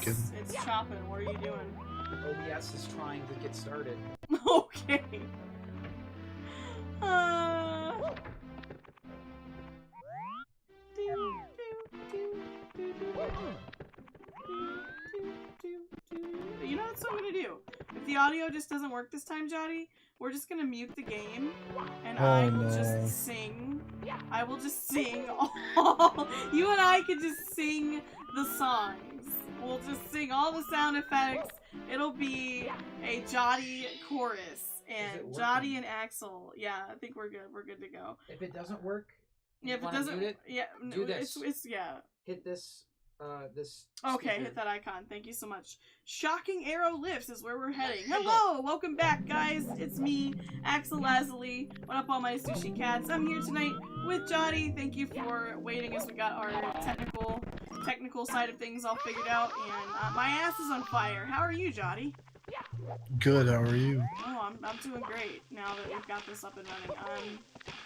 shaking. It's chopping. What are you doing? OBS is trying to get started. Okay. You know what I'm gonna do? If the audio just doesn't work this time, Jotty, we're just gonna mute the game, and I will just sing. I will just sing all. You and I can just sing the songs. We'll just sing all the sound effects. It'll be a Jotty chorus, and Jotty and Axel. Yeah, I think we're good. We're good to go. If it doesn't work, yeah, if it doesn't, yeah, do this. It's yeah. Hit this. This. Okay, speaker. hit that icon. Thank you so much. Shocking Arrow Lifts is where we're heading. Hello, welcome back, guys. It's me, Axel Lazuli. What up, all my sushi cats? I'm here tonight with Jotty. Thank you for waiting as we got our technical side of things all figured out. And my ass is on fire. How are you, Jotty? Good. How are you? Oh, I'm doing great now that we've got this up and running.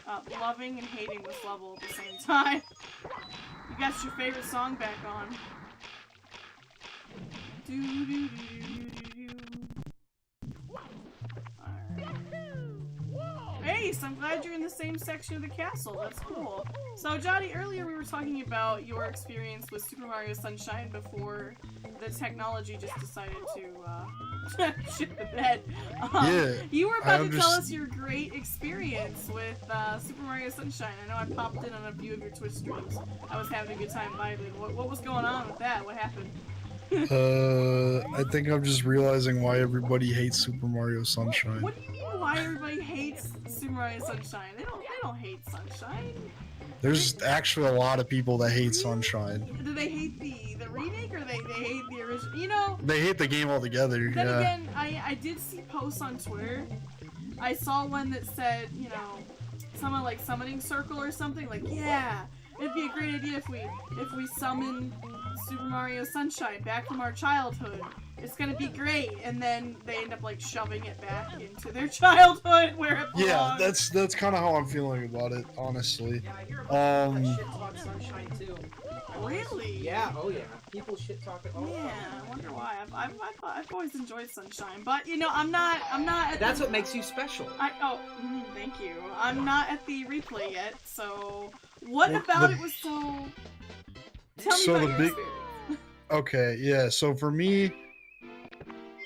I'm loving and hating this level at the same time. You got your favorite song back on. Alright. Ace, I'm glad you're in the same section of the castle. That's cool. So, Jotty, earlier we were talking about your experience with Super Mario Sunshine before the technology just decided to shit the bed. Yeah. You were about to tell us your great experience with Super Mario Sunshine. I know I popped in on a few of your Twitch streams. I was having a good time vibing. What was going on with that? What happened? I think I'm just realizing why everybody hates Super Mario Sunshine. What do you mean why everybody hates Super Mario Sunshine? They don't hate Sunshine. There's actually a lot of people that hate Sunshine. Do they hate the remake, or they hate the original? You know, they hate the game altogether. Then again, I did see posts on Twitter. I saw one that said, you know, someone like Summoning Circle or something, like, yeah, it'd be a great idea if we summon Super Mario Sunshine back from our childhood. It's gonna be great, and then they end up like shoving it back into their childhood where it belongs. Yeah, that's kind of how I'm feeling about it, honestly. Yeah, I hear about that shit talk Sunshine too. Really? Yeah. Oh yeah. People shit talk it all the time. Yeah, I wonder why. I've always enjoyed Sunshine, but you know, I'm not. At That's what makes you special. Thank you. I'm not at the replay yet, so what about it was so? Tell me about your experience. Okay, yeah. So for me,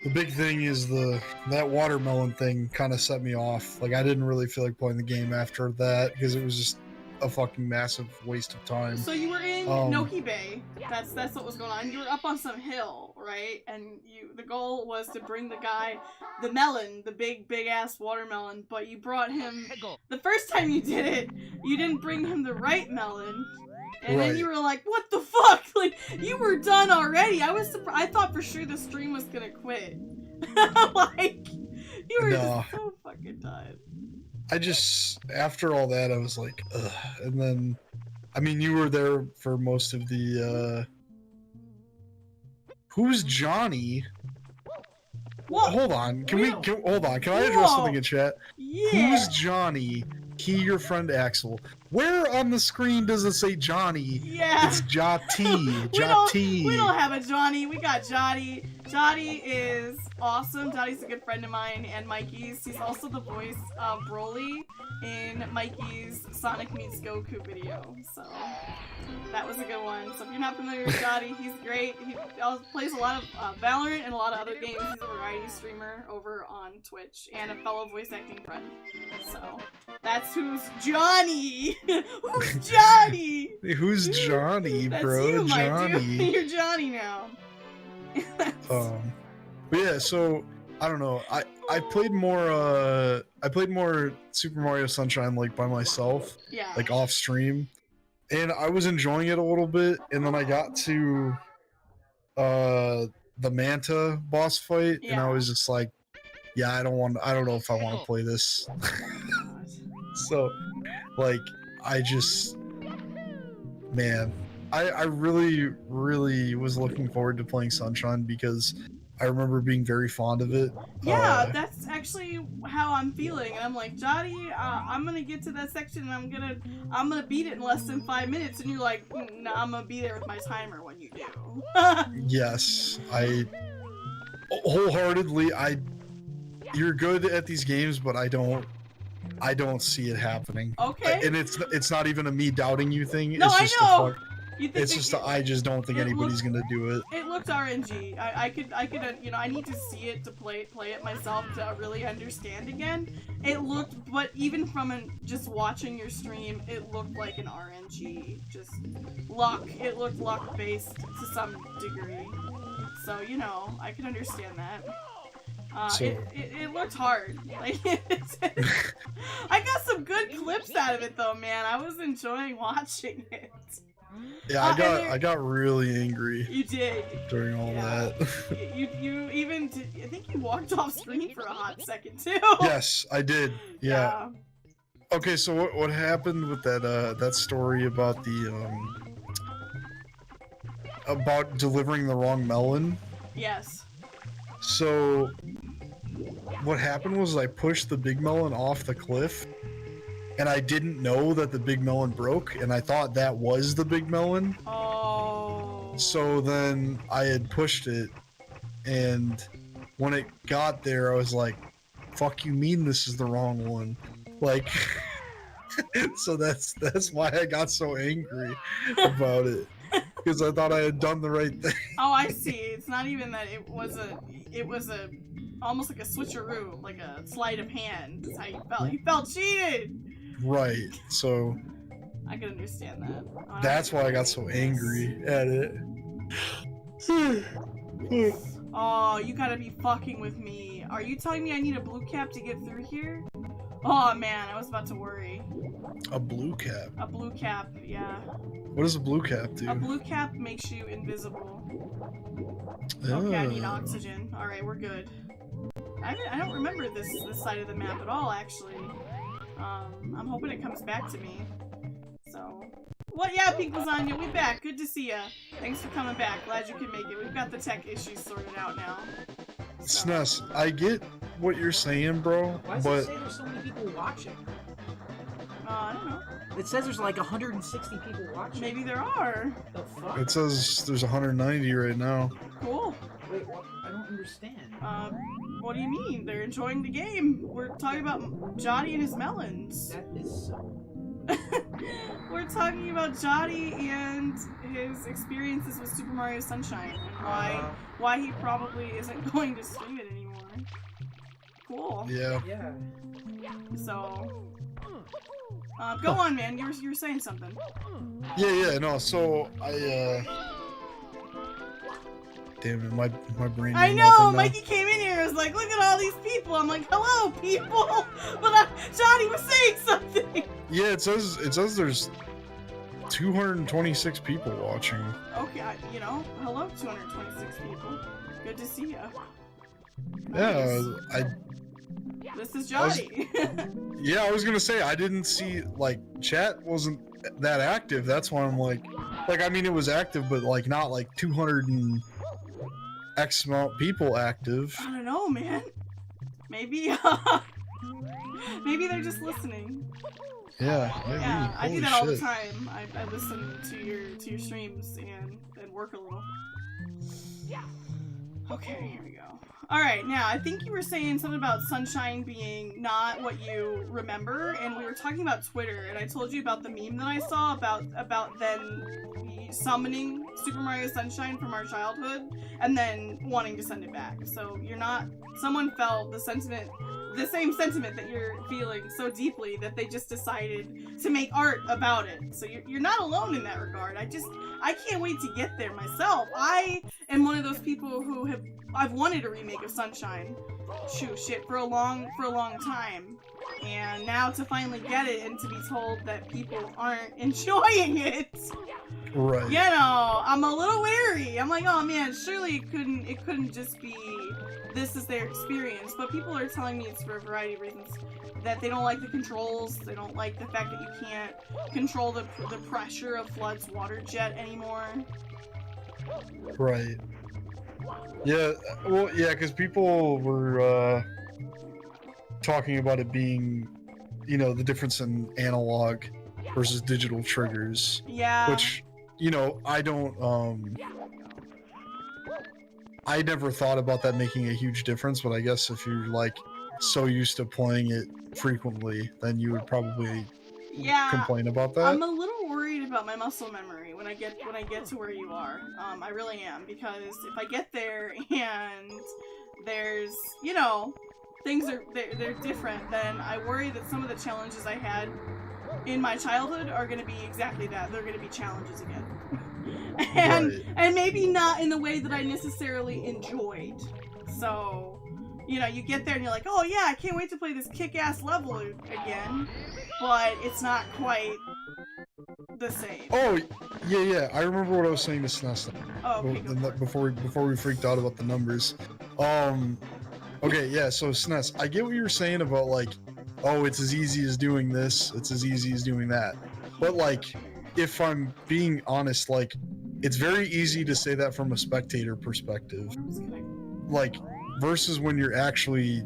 the big thing is that watermelon thing kind of set me off. Like, I didn't really feel like playing the game after that because it was just a fucking massive waste of time. So you were in Noki Bay. That's what was going on. You were up on some hill, right? And the goal was to bring the guy the melon, the big ass watermelon, but you brought him the first time you did it, you didn't bring him the right melon. And then you were like, what the fuck? Like, you were done already. I was surprised. I thought for sure the stream was gonna quit. Like, you were just so fucking done. After all that, I was like, ugh. And then, I mean, you were there for most of the, who's Johnny? What? Hold on, hold on, can I address something in chat? Yeah. Who's Johnny? Your friend Axel. Where on the screen does it say Johnny? Yeah. It's j0tpla. We don't have a Johnny. We got Jotty. Jotty is awesome. Jotty's a good friend of mine and Mikey's. He's also the voice of Broly in Mikey's Sonic Meets Goku video. So that was a good one. So if you're not familiar with Jotty, he's great. He plays a lot of Valorant and a lot of other games. He's a variety streamer over on Twitch and a fellow voice acting friend. So that's who's Johnny. Who's Johnny? Who's Johnny, bro? That's you, Johnny. Dude. You're Johnny now. But yeah, so I don't know. I played more Super Mario Sunshine like by myself, like off stream, and I was enjoying it a little bit. And then I got to the Manta boss fight, and I was just like, yeah, I don't know if I want to play this. So, like, man, I really was looking forward to playing Sunshine because I remember being very fond of it. Yeah, that's actually how I'm feeling, and I'm like, Jotty, I'm gonna get to that section, and I'm gonna beat it in less than 5 minutes, and you're like, no, I'm gonna be there with my timer when you do. Yes, I wholeheartedly. You're good at these games, but I don't see it happening. Okay. And it's not even a me doubting you thing. No, it's just I know. It's just I just don't think anybody's gonna do it. It looked RNG. I could you know, I need to see it to play it myself to really understand again. It looked, but even from just watching your stream, it looked like an RNG, just luck. It looked luck based to some degree. So you know, I can understand that. It looked hard. Like, I got some good clips out of it though, man. I was enjoying watching it. Yeah, I got really angry. You did during all that. you even I think you walked off screen for a hot second too. Yes, I did. Yeah. Okay, so what happened with that story about the about delivering the wrong melon? Yes. So what happened was I pushed the big melon off the cliff, and I didn't know that the big melon broke, and I thought that was the big melon. Oh. So then I had pushed it, and when it got there, I was like, fuck you mean this is the wrong one? Like, so that's why I got so angry about it. Because I thought I had done the right thing. Oh, I see. It's not even that it was a almost like a switcheroo, like a sleight of hand. That's how you felt. You felt cheated! Right, so I can understand that. That's why I got so angry at it. Oh, you gotta be fucking with me. Are you telling me I need a blue cap to get through here? Oh man, I was about to worry. A blue cap? A blue cap, yeah. What does a blue cap do? A blue cap makes you invisible. Okay, I need oxygen. Alright, we're good. I don't remember this side of the map at all, actually. I'm hoping it comes back to me. So, well, yeah, Pink Lasagna, we back. Good to see ya. Thanks for coming back. Glad you can make it. We've got the tech issues sorted out now. So. Sness, I get what you're saying, bro. Why does it say there's so many people watching? I don't know. It says there's like 160 people watching. Maybe there are. The fuck? It says there's 190 right now. Cool. Wait, what? I don't understand. What do you mean? They're enjoying the game. We're talking about Jotty and his melons. That is so. We're talking about Jotty and his experiences with Super Mario Sunshine and why he probably isn't going to stream it anymore. Cool. Yeah. Yeah. So, go on, man. You were saying something. Yeah. No. So damn it, my brain. I know. Mikey came in here. And was like, look at all these people. I'm like, hello, people. But Johnny was saying something. Yeah, it says there's 226 people watching. Okay, you know, hello, 226 people. Good to see ya. Yeah, This is Johnny. Yeah, I was gonna say I didn't see, like, chat wasn't that active. That's why I'm like I mean it was active, but like not like 200 and X amount people active. I don't know, man. Maybe maybe they're just listening. Yeah, maybe. Yeah, I do that Holy all the shit. time. I listen to your streams and work a little. Okay, here we go. Alright, now, I think you were saying something about Sunshine being not what you remember, and we were talking about Twitter, and I told you about the meme that I saw about then summoning Super Mario Sunshine from our childhood, and then wanting to send it back. So, you're not... Someone felt the same sentiment that you're feeling so deeply that they just decided to make art about it. So you're not alone in that regard. I can't wait to get there myself. I am one of those people who I've wanted a remake of Sunshine. Shit, for a long time. And now to finally get it and to be told that people aren't enjoying it. Right. You know, I'm a little wary. I'm like, oh man, surely it couldn't just be this is their experience, but people are telling me it's for a variety of reasons. That they don't like the controls, they don't like the fact that you can't control the pressure of FLUDD's water jet anymore. Right. Yeah, well, yeah, because people were talking about it being, you know, the difference in analog versus digital triggers. Yeah. Which, you know, I never thought about that making a huge difference, but I guess if you're like so used to playing it frequently, then you would probably complain about that. I'm a little worried about my muscle memory when I get to where you are. I really am, because if I get there and there's, you know, things are they're different, then I worry that some of the challenges I had in my childhood are going to be exactly that. They're going to be challenges again. And maybe not in the way that I necessarily enjoyed. So, you know, you get there and you're like, oh yeah, I can't wait to play this kick-ass level again, but it's not quite the same. Oh, yeah, I remember what I was saying to SNES. Oh, okay, before we freaked out about the numbers. Okay, yeah, so SNES, I get what you're saying about like, oh, it's as easy as doing this, it's as easy as doing that. But like, if I'm being honest, like, it's very easy to say that from a spectator perspective. Like, versus when you're actually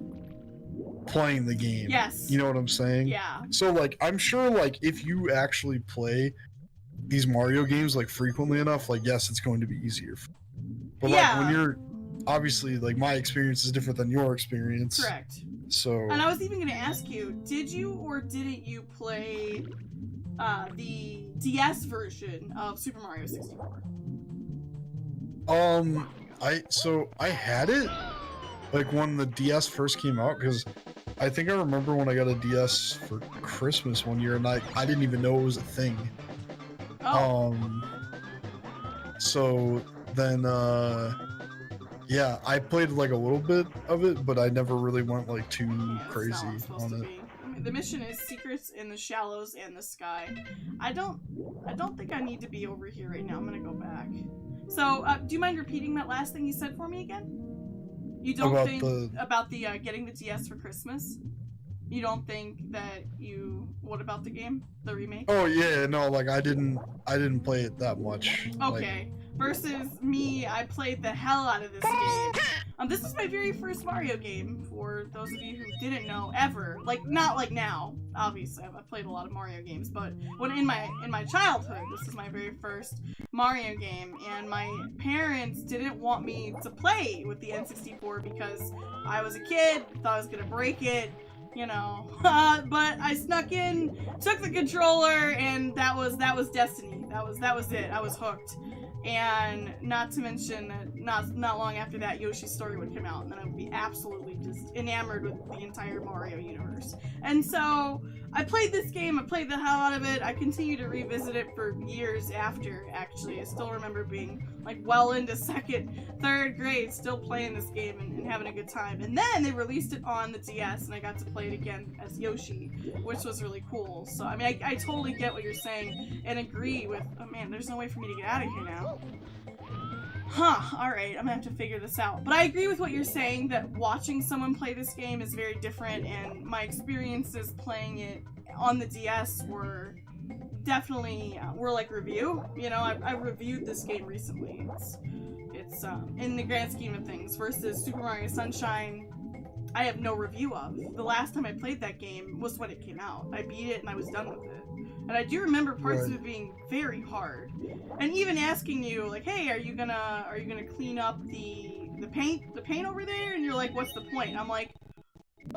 playing the game. Yes. You know what I'm saying? Yeah. So, like, I'm sure, like, if you actually play these Mario games, like, frequently enough, like, yes, it's going to be easier. But, like, when you're, obviously, like, my experience is different than your experience. Correct. So. And I was even going to ask you, did you or didn't you play the DS version of Super Mario 64? I had it, like, when the DS first came out, because I think I remember when I got a DS for Christmas one year, and I didn't even know it was a thing. Oh. So then, yeah, I played like a little bit of it, but I never really went like too crazy on it. I mean, the mission is secrets in the shallows and the sky. I don't think I need to be over here right now. I'm gonna go back. So, do you mind repeating that last thing you said for me again? You don't about the getting the DS for Christmas? You don't think that you... What about the game? The remake? Oh yeah, no, like I didn't play it that much. Okay. Like... Versus me, I played the hell out of this game. This is my very first Mario game, for those of you who didn't know, ever. Like, not like now, obviously. I've played a lot of Mario games, but when in my childhood, this is my very first Mario game, and my parents didn't want me to play with the N64 because I was a kid, thought I was gonna break it, you know. But I snuck in, took the controller, and that was destiny. That was it. I was hooked. And not to mention that not long after that, Yoshi's Story would come out, and then I would be absolutely just enamored with the entire Mario universe. And so I played this game, I played the hell out of it. I continue to revisit it for years after, actually. I still remember being like well into third grade, still playing this game and having a good time. And then they released it on the DS, and I got to play it again as Yoshi, which was really cool. So, I mean, I totally get what you're saying and agree with, oh man, there's no way for me to get out of here now. Huh, alright, I'm gonna have to figure this out. But I agree with what you're saying, that watching someone play this game is very different, and my experiences playing it on the DS were definitely, were like review. You know, I reviewed this game recently. It's in the grand scheme of things, versus Super Mario Sunshine, I have no review of. The last time I played that game was when it came out. I beat it and I was done with it. And I do remember parts of it being very hard. And even asking you, like, hey, are you gonna clean up the paint over there? And you're like, what's the point? And I'm like,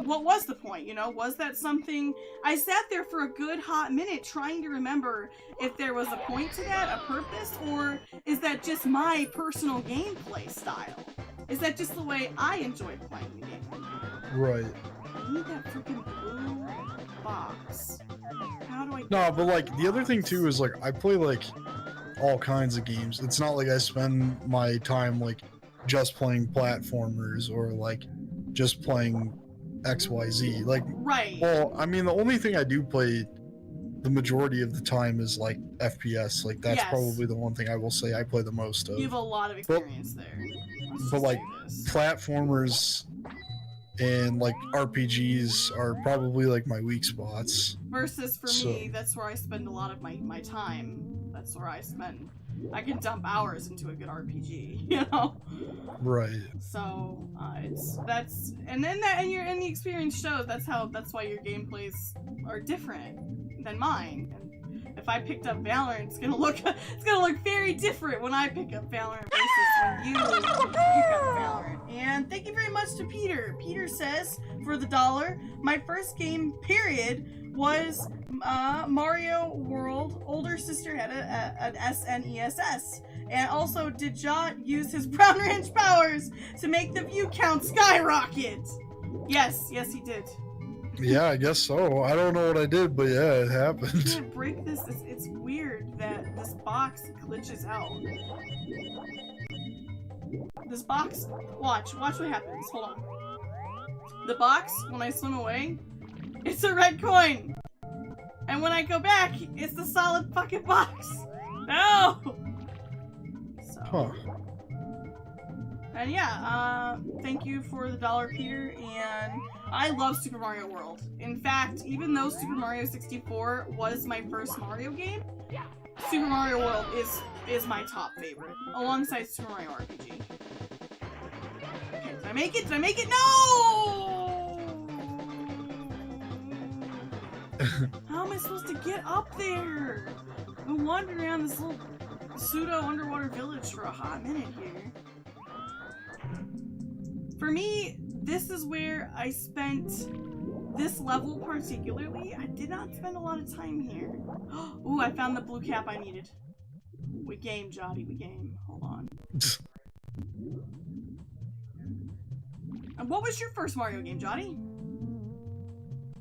what was the point, you know? Was that something... I sat there for a good hot minute trying to remember if there was a point to that, a purpose, or is that just my personal gameplay style? Is that just the way I enjoy playing the game? Right. I need that freaking blue box. How do I... No, but like, the other thing too is like, I play like all kinds of games. It's not like I spend my time like just playing platformers or like just playing XYZ. Like, right. Well, I mean, the only thing I do play the majority of the time is like FPS. Like, that's probably the one thing I will say I play the most of. You have a lot of experience there. But like, platformers and like RPGs are probably like my weak spots. Versus for me, that's where I spend a lot of my time. That's where I spend I can dump hours into a good RPG, you know? Right. So, and the experience shows that's why your gameplays are different than mine. And if I picked up Valorant, it's gonna look very different when I pick up Valorant versus when you pick up Valorant. And thank you very much to Peter. Peter says, for the $1, my first game, period, was Mario World. Older sister had an SNESS. And also, did Jot use his Brown Ranch powers to make the view count skyrocket? Yes, he did. Yeah, I guess so. I don't know what I did, but yeah, it happened. I'm gonna break this. It's weird that this box glitches out. This box, watch what happens. Hold on. The box, when I swim away, it's a red coin. And when I go back, it's the solid fucking box. No! So. Huh. And yeah, thank you for the $1, Peter, and I love Super Mario World. In fact, even though Super Mario 64 was my first Mario game, Super Mario World is my top favorite, alongside Super Mario RPG. Okay, did I make it? Did I make it? No! How am I supposed to get up there? I've been wandering around this little pseudo underwater village for a hot minute here. For me, this is where I spent this level particularly. I did not spend a lot of time here. Ooh, I found the blue cap I needed. We game, Jotty, we game. Hold on. And what was your first Mario game, Jotty?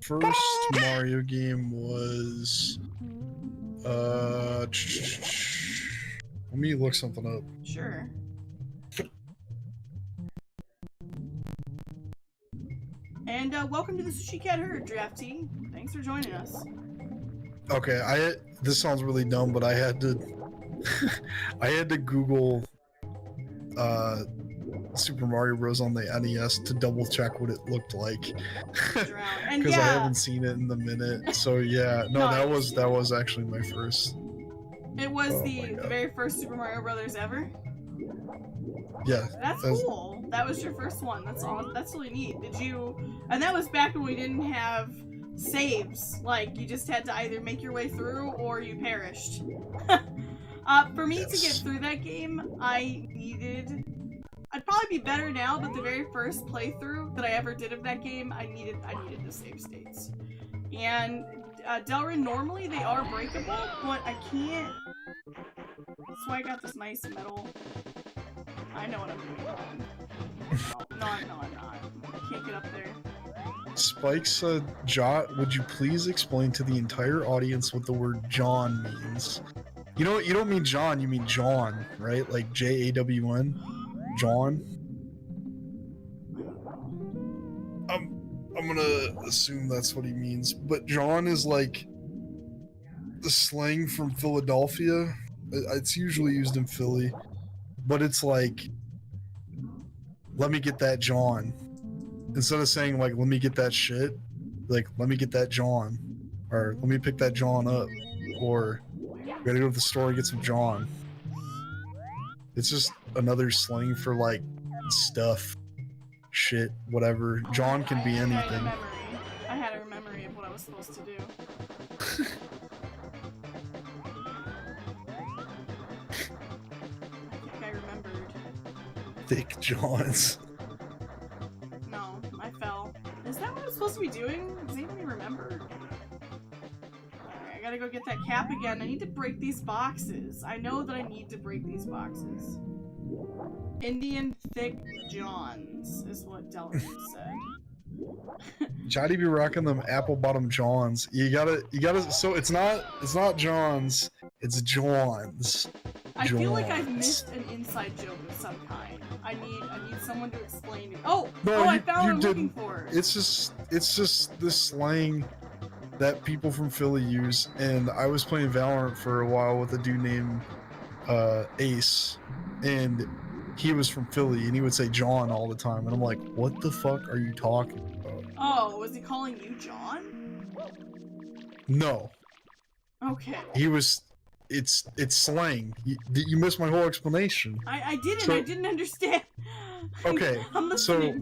First Mario game was let me look something up. Sure. And welcome to the Sushi Cat Herd, Drafty. Thanks for joining us. Okay, this sounds really dumb, but I had to I had to Google Super Mario Bros. On the NES to double check what it looked like. Because yeah, I haven't seen it in the minute. So yeah, no, that was actually my first. It was the very first Super Mario Brothers ever? Yeah. That's cool. That was your first one. That's all. That's really neat. Did you... And that was back when we didn't have saves. Like, you just had to either make your way through or you perished. For me to get through that game, I needed... I'd probably be better now, but the very first playthrough that I ever did of that game, I needed the save states. And Delrin, normally they are breakable, but I can't... That's why I got this nice metal... I know what I'm doing wrong. No, I'm not. I can't get up there. Spike said, Jot, would you please explain to the entire audience what the word John means? You know, you don't mean John, you mean John, right? Like J-A-W-N? John? I'm gonna assume that's what he means. But John is like the slang from Philadelphia. It's usually used in Philly. But it's like, let me get that John. Instead of saying like, let me get that shit, like, let me get that John. Or let me pick that John up. Or, gotta go to the store and get some John. It's just another slang for like, stuff, shit, whatever. John can be anything. I had a memory of what I was supposed to do. Thick Johns. No, I fell. Is that what I was supposed to be doing? Does anybody remember? Alright, I gotta go get that cap again. I need to break these boxes. I know that I need to break these boxes. Indian Thick Johns is what Delrin said. Jotty be rocking them apple bottom Johns. You gotta, so it's not Johns, it's Johns. I feel like I've missed an inside joke of some kind. I need someone to explain it. Oh! No, I found what I'm looking for! It's just this slang that people from Philly use, and I was playing Valorant for a while with a dude named Ace, and he was from Philly, and he would say John all the time, and I'm like, what the fuck are you talking about? Oh, was he calling you John? No. Okay. He was it's slang. You missed my whole explanation. I didn't understand. Okay, so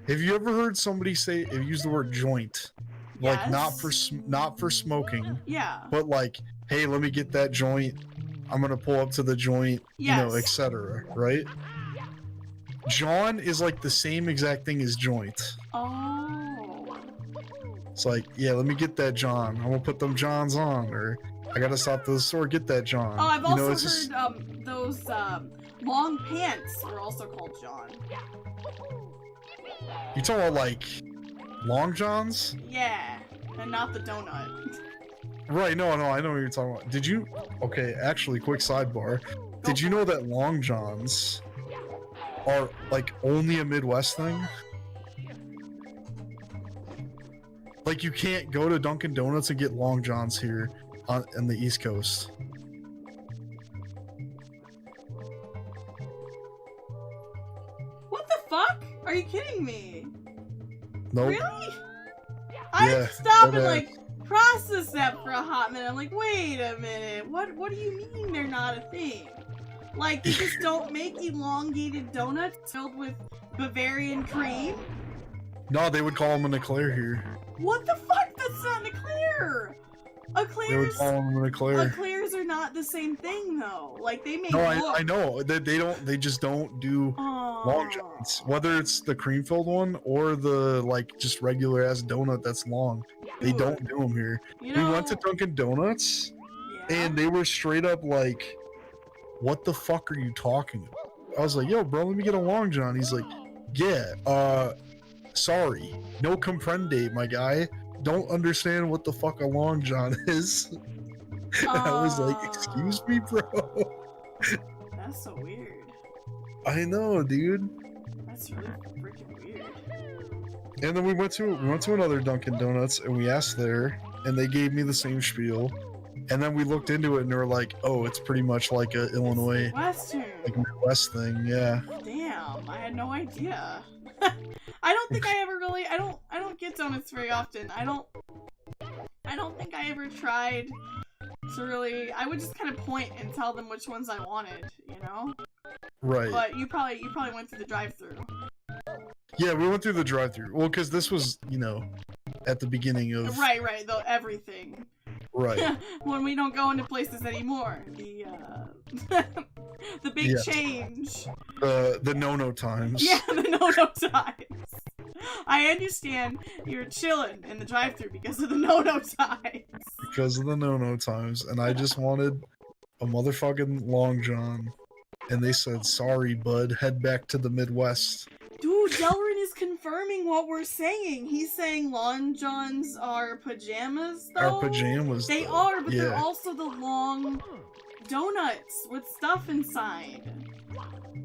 have you ever heard somebody use the word joint? Like Yes. not for smoking. Yeah. But like, hey, let me get that joint. I'm gonna pull up to the joint, Yes. you know, etc. Right? John is like the same exact thing as joint. Oh. It's like, yeah, let me get that John. I'm gonna put them Johns on, or I gotta stop to the store, get that John. Oh, I've also heard just... those long pants are also called John. You talking about like long Johns? Yeah, and not the donut. Right, no, I know what you're talking about. Did you? Okay, actually, quick sidebar. Did you know that long johns are like only a Midwest thing? Like you can't go to Dunkin' Donuts and get long johns here on the East Coast. What the fuck? Are you kidding me? Nope. Really? I had to stop and like process that for a hot minute. I'm like, wait a minute. What do you mean they're not a thing? Like they just don't make elongated donuts filled with Bavarian cream? No, they would call them an eclair here. What the fuck? That's not an eclair. They would call them an eclair. Eclairs are not the same thing though. Like they make. No, I know that they don't. They just don't do long johns. Whether it's the cream filled one or the like just regular ass donut that's long, they don't do them here. We went to Dunkin' Donuts, and they were straight up like, "What the fuck are you talking about?" I was like, "Yo, bro, let me get a long john." He's like, "Yeah, sorry, no comprende, my guy. Don't understand what the fuck a long john is." And I was like, "Excuse me, bro." That's so weird. I know, dude. That's really freaking weird. And then we went to another Dunkin' Donuts and we asked there, and they gave me the same spiel. And then we looked into it and they were like, "Oh, it's pretty much like a Illinois, like Midwest thing." Yeah. Damn, I had no idea. I don't think I ever really. I don't get donuts very often. I don't think I ever tried to really. I would just kind of point and tell them which ones I wanted, you know. Right. But you probably went through the drive-through. Yeah, we went through the drive-through. Well, because this was, you know, at the beginning of. Right. Though everything. Right. When we don't go into places anymore, the big change. The no-no times. Yeah, the no-no times. I understand you're chilling in the drive-thru because of the no-no times. Because of the no-no times, and I just wanted a motherfucking long john, and they said, "Sorry, bud, head back to the Midwest." Dude, Delrin is confirming what we're saying. He's saying long johns are pajamas, though. Our pajamas. They are, but they're also the long donuts with stuff inside.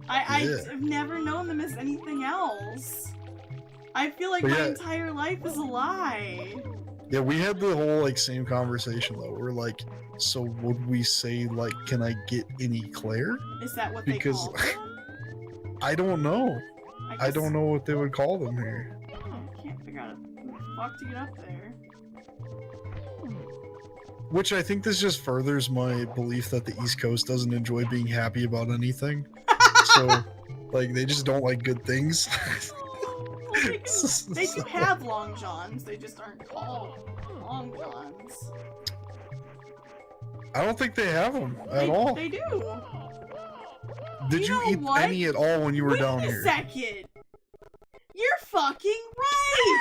I've never known them as anything else. I feel like my entire life is a lie. Yeah, we had the whole like same conversation though. We're like, so would we say like, "Can I get an eclair?" Is that what they call them? I don't know. I don't know what they would call them here. I can't figure out how the fuck to get up there. Which I think this just furthers my belief that the East Coast doesn't enjoy being happy about anything. So, like, they just don't like good things. They do have long johns, they just aren't called long johns. I don't think they have them at all. They do. Did you eat any at all when you were down here? Wait a second. You're fucking right!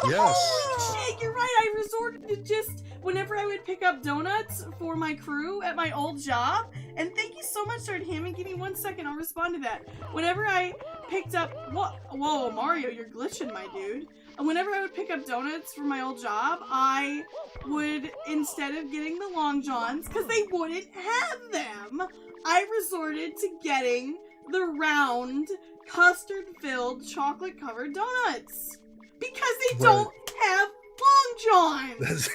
Yes. Holy shit, you're right. I resorted to just whenever I would pick up donuts for my crew at my old job. And thank you so much, Sard Hammond. Give me 1 second, I'll respond to that. Whenever I picked up whoa, Mario, you're glitching, my dude. And whenever I would pick up donuts for my old job, I would, instead of getting the long johns, because they wouldn't have them, I resorted to getting the round, custard-filled, chocolate-covered donuts. Because they don't have long johns!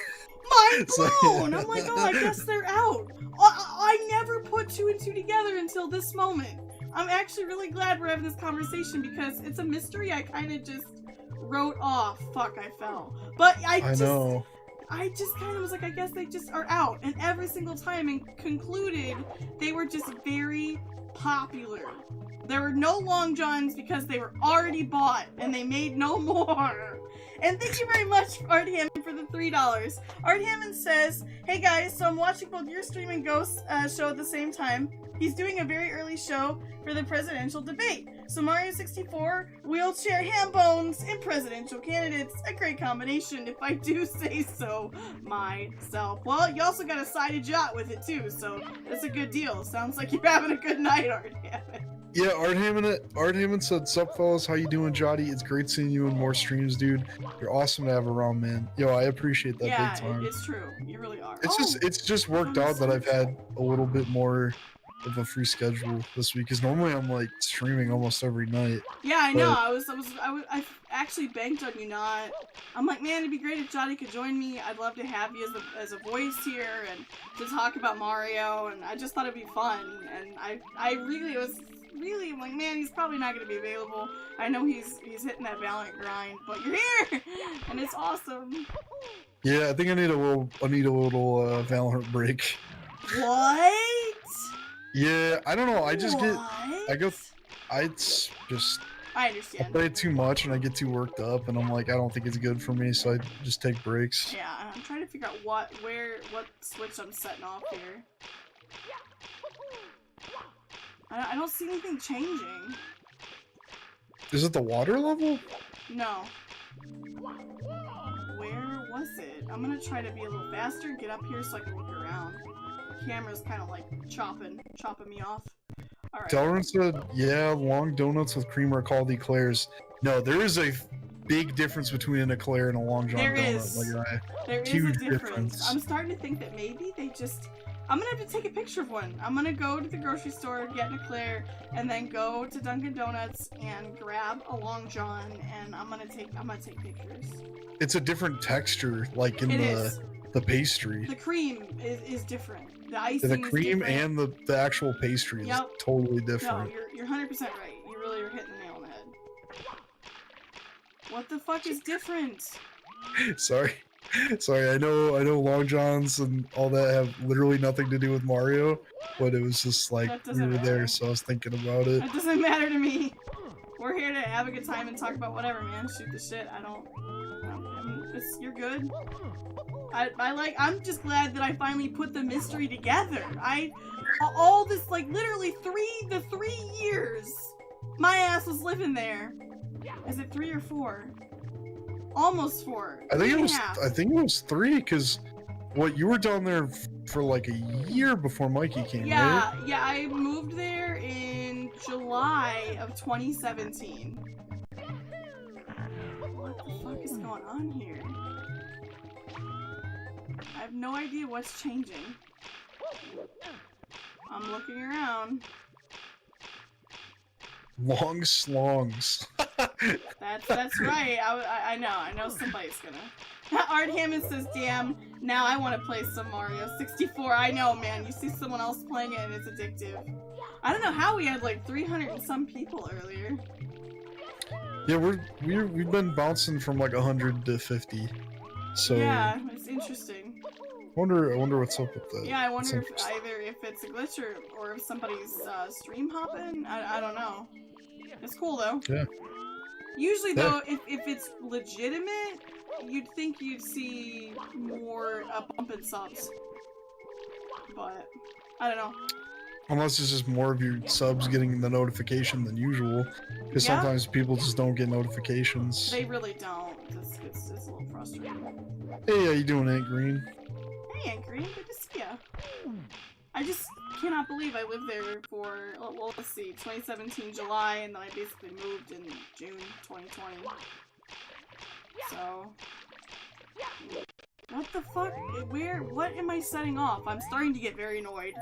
Mind blown! I'm like, oh, I guess they're out. I never put two and two together until this moment. I'm actually really glad we're having this conversation because it's a mystery I kind of just wrote off. Fuck, I fell. But I know. I just kind of was like, I guess they just are out. And every single time and concluded they were just very popular. There were no Long Johns because they were already bought and they made no more. And thank you very much, Art Hammond, for the $3. Art Hammond says, hey guys, so I'm watching both your stream and Ghost's show at the same time. He's doing a very early show for the presidential debate. So Mario 64, wheelchair ham bones, and presidential candidates. A great combination, if I do say so myself. Well, you also got a sided yacht with it too, so that's a good deal. Sounds like you're having a good night, Art Hammond. Yeah, Art Hammond said, sup fellas, how you doing, Jotty? It's great seeing you in more streams, dude. You're awesome to have around, man. Yo, I appreciate that big time. Yeah, it's true. You really are. It's just worked out that I've had a little bit more of a free schedule this week, because normally I'm like streaming almost every night. Yeah, I know. I actually banked on you not. I'm like, man, it'd be great if Jotty could join me. I'd love to have you as a voice here and to talk about Mario, and I just thought it'd be fun. And I really was I'm like, man, he's probably not going to be available. I know he's hitting that Valorant grind, but you're here, and it's awesome. Yeah, I think I need a little Valorant break. What? Yeah, I don't know. I just I understand. I play it too much and I get too worked up, and I'm like, I don't think it's good for me, so I just take breaks. Yeah, I'm trying to figure out what switch I'm setting off here. I don't see anything changing. Is it the water level? No. Where was it? I'm gonna try to be a little faster, get up here so I can look around. The camera's kind of like chopping me off. All right. Delrin said, yeah, long donuts with cream are called eclairs. No, there is a big difference between an eclair and a Long John donut. There is a difference. I'm starting to think that maybe they just... I'm gonna have to take a picture of one. I'm gonna go to the grocery store, get an eclair, and then go to Dunkin' Donuts and grab a Long John, and I'm gonna take pictures. It's a different texture, like in the pastry. The cream is different. The icing the cream is different. And the actual pastry is totally different. No, you're 100% right. You really are hitting the nail on the head. What the fuck is different? Sorry, I know Long Johns and all that have literally nothing to do with Mario, but it was just like we were there, so I was thinking about it. That doesn't matter to me. We're here to have a good time and talk about whatever, man. Shoot the shit. I mean, you're good. I'm just glad that I finally put the mystery together. All this, like, literally 3 years my ass was living there. Is it 3 or 4? Almost 4. I think it was 3, because you were down there for like a year before Mikey came, right? Yeah, I moved there in July of 2017. What the fuck is going on here? I have no idea what's changing. I'm looking around. Long slongs. That's right. I know somebody's gonna. Art Hammond says, damn, now I want to play some Mario 64. I know, man. You see someone else playing it and it's addictive. I don't know how we had like 300 and some people earlier. Yeah, we've been bouncing from like 100 to 50. So yeah, it's interesting. I wonder what's up with that. Yeah, I wonder if it's a glitch or if somebody's stream hopping. I don't know. It's cool though. Yeah. Usually though, if it's legitimate, you'd think you'd see more bump in subs. But I don't know. Unless it's just more of your subs getting the notification than usual, because sometimes people just don't get notifications. They really don't. It's a little frustrating. Hey, how you doing, Aunt Green? Hey, Aunt Green, good to see ya. I just cannot believe I lived there for, well, let's see, 2017 July, and then I basically moved in June 2020. So, what the fuck? What am I setting off? I'm starting to get very annoyed.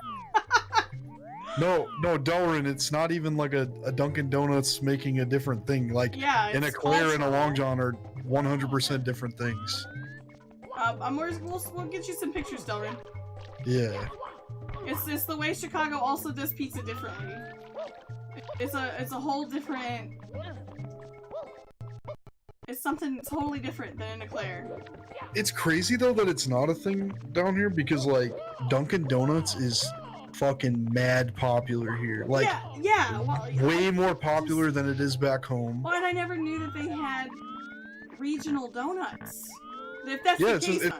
No, Delrin, it's not even like a Dunkin' Donuts making a different thing. Like, an eclair and a Long John are 100% different things. We'll get you some pictures, Delrin. Yeah. It's the way Chicago also does pizza differently. It's a whole different... is something totally different than in Eclair. It's crazy though that it's not a thing down here because like Dunkin' Donuts is fucking mad popular here. Like yeah, well, way more popular than it is back home. Well, and I never knew that they had regional donuts. If that's the case.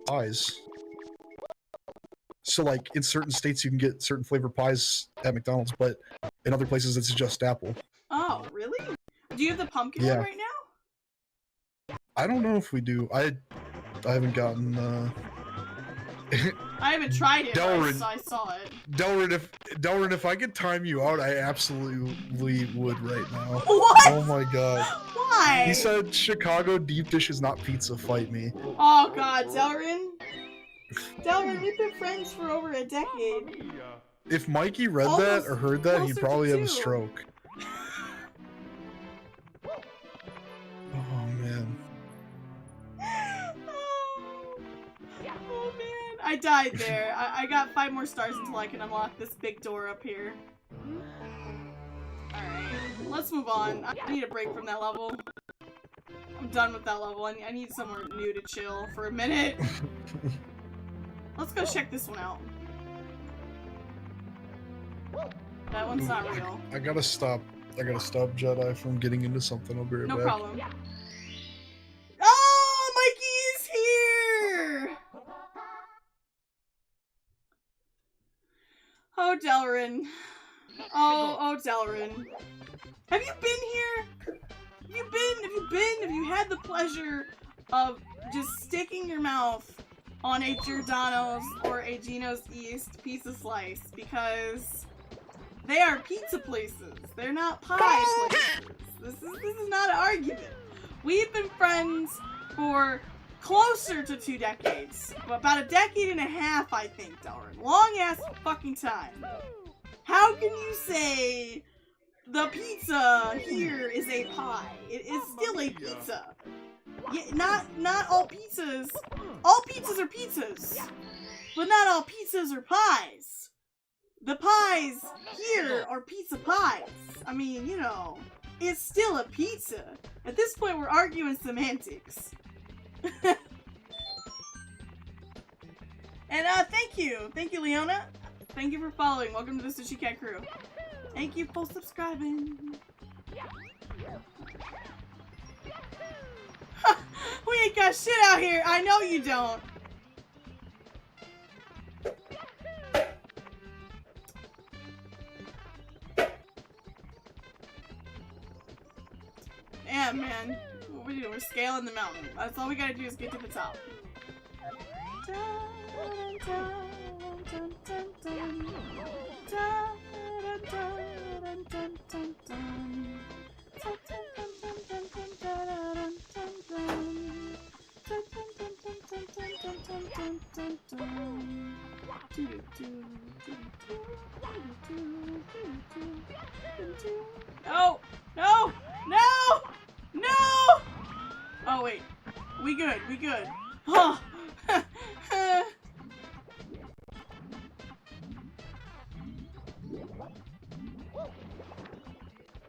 Pies. So like in certain states you can get certain flavored pies at McDonald's, but in other places it's just apple. Oh, really? Do you have the pumpkin one right now? I don't know if we do. I haven't gotten I haven't tried it, Delrin, so I saw it. Delrin, if I could time you out, I absolutely would right now. What? Oh my god. Why? He said Chicago deep dish is not pizza, fight me. Oh god, Delrin. Delrin, we've been friends for over a decade. If Mikey read that or heard that, he'd probably have a stroke. Oh man. Oh man, I died there. I got 5 more stars until I can unlock this big door up here. Alright, let's move on. I need a break from that level. I'm done with that level. I need somewhere new to chill for a minute. Let's go check this one out. That one's not real. I gotta stop Jedi from getting into something. I'll be right back. No problem. Oh, Mikey's here! Oh, Delrin. Oh, Delrin. Have you been here? Have you had the pleasure of just sticking your mouth on a Giordano's or a Gino's East pizza slice? Because they are pizza places. They're not pie places. This is not an argument. We've been friends for closer to 2 decades. About a decade and a half, I think, Delrin. Long ass fucking time. How can you say the pizza here is a pie? It is still a pizza. Yeah, not all pizzas. All pizzas are pizzas. But not all pizzas are pies. The pies here are pizza pies. I mean, you know, it's still a pizza. At this point, we're arguing semantics. And thank you, Leona. Thank you for following. Welcome to the Sushi Cat crew. Thank you for subscribing. We ain't got shit out here. I know you don't. Yeah, man. What we doing? We're scaling the mountain. That's all we gotta do is get to the top. No! No! No! No! Oh wait. We good. Huh.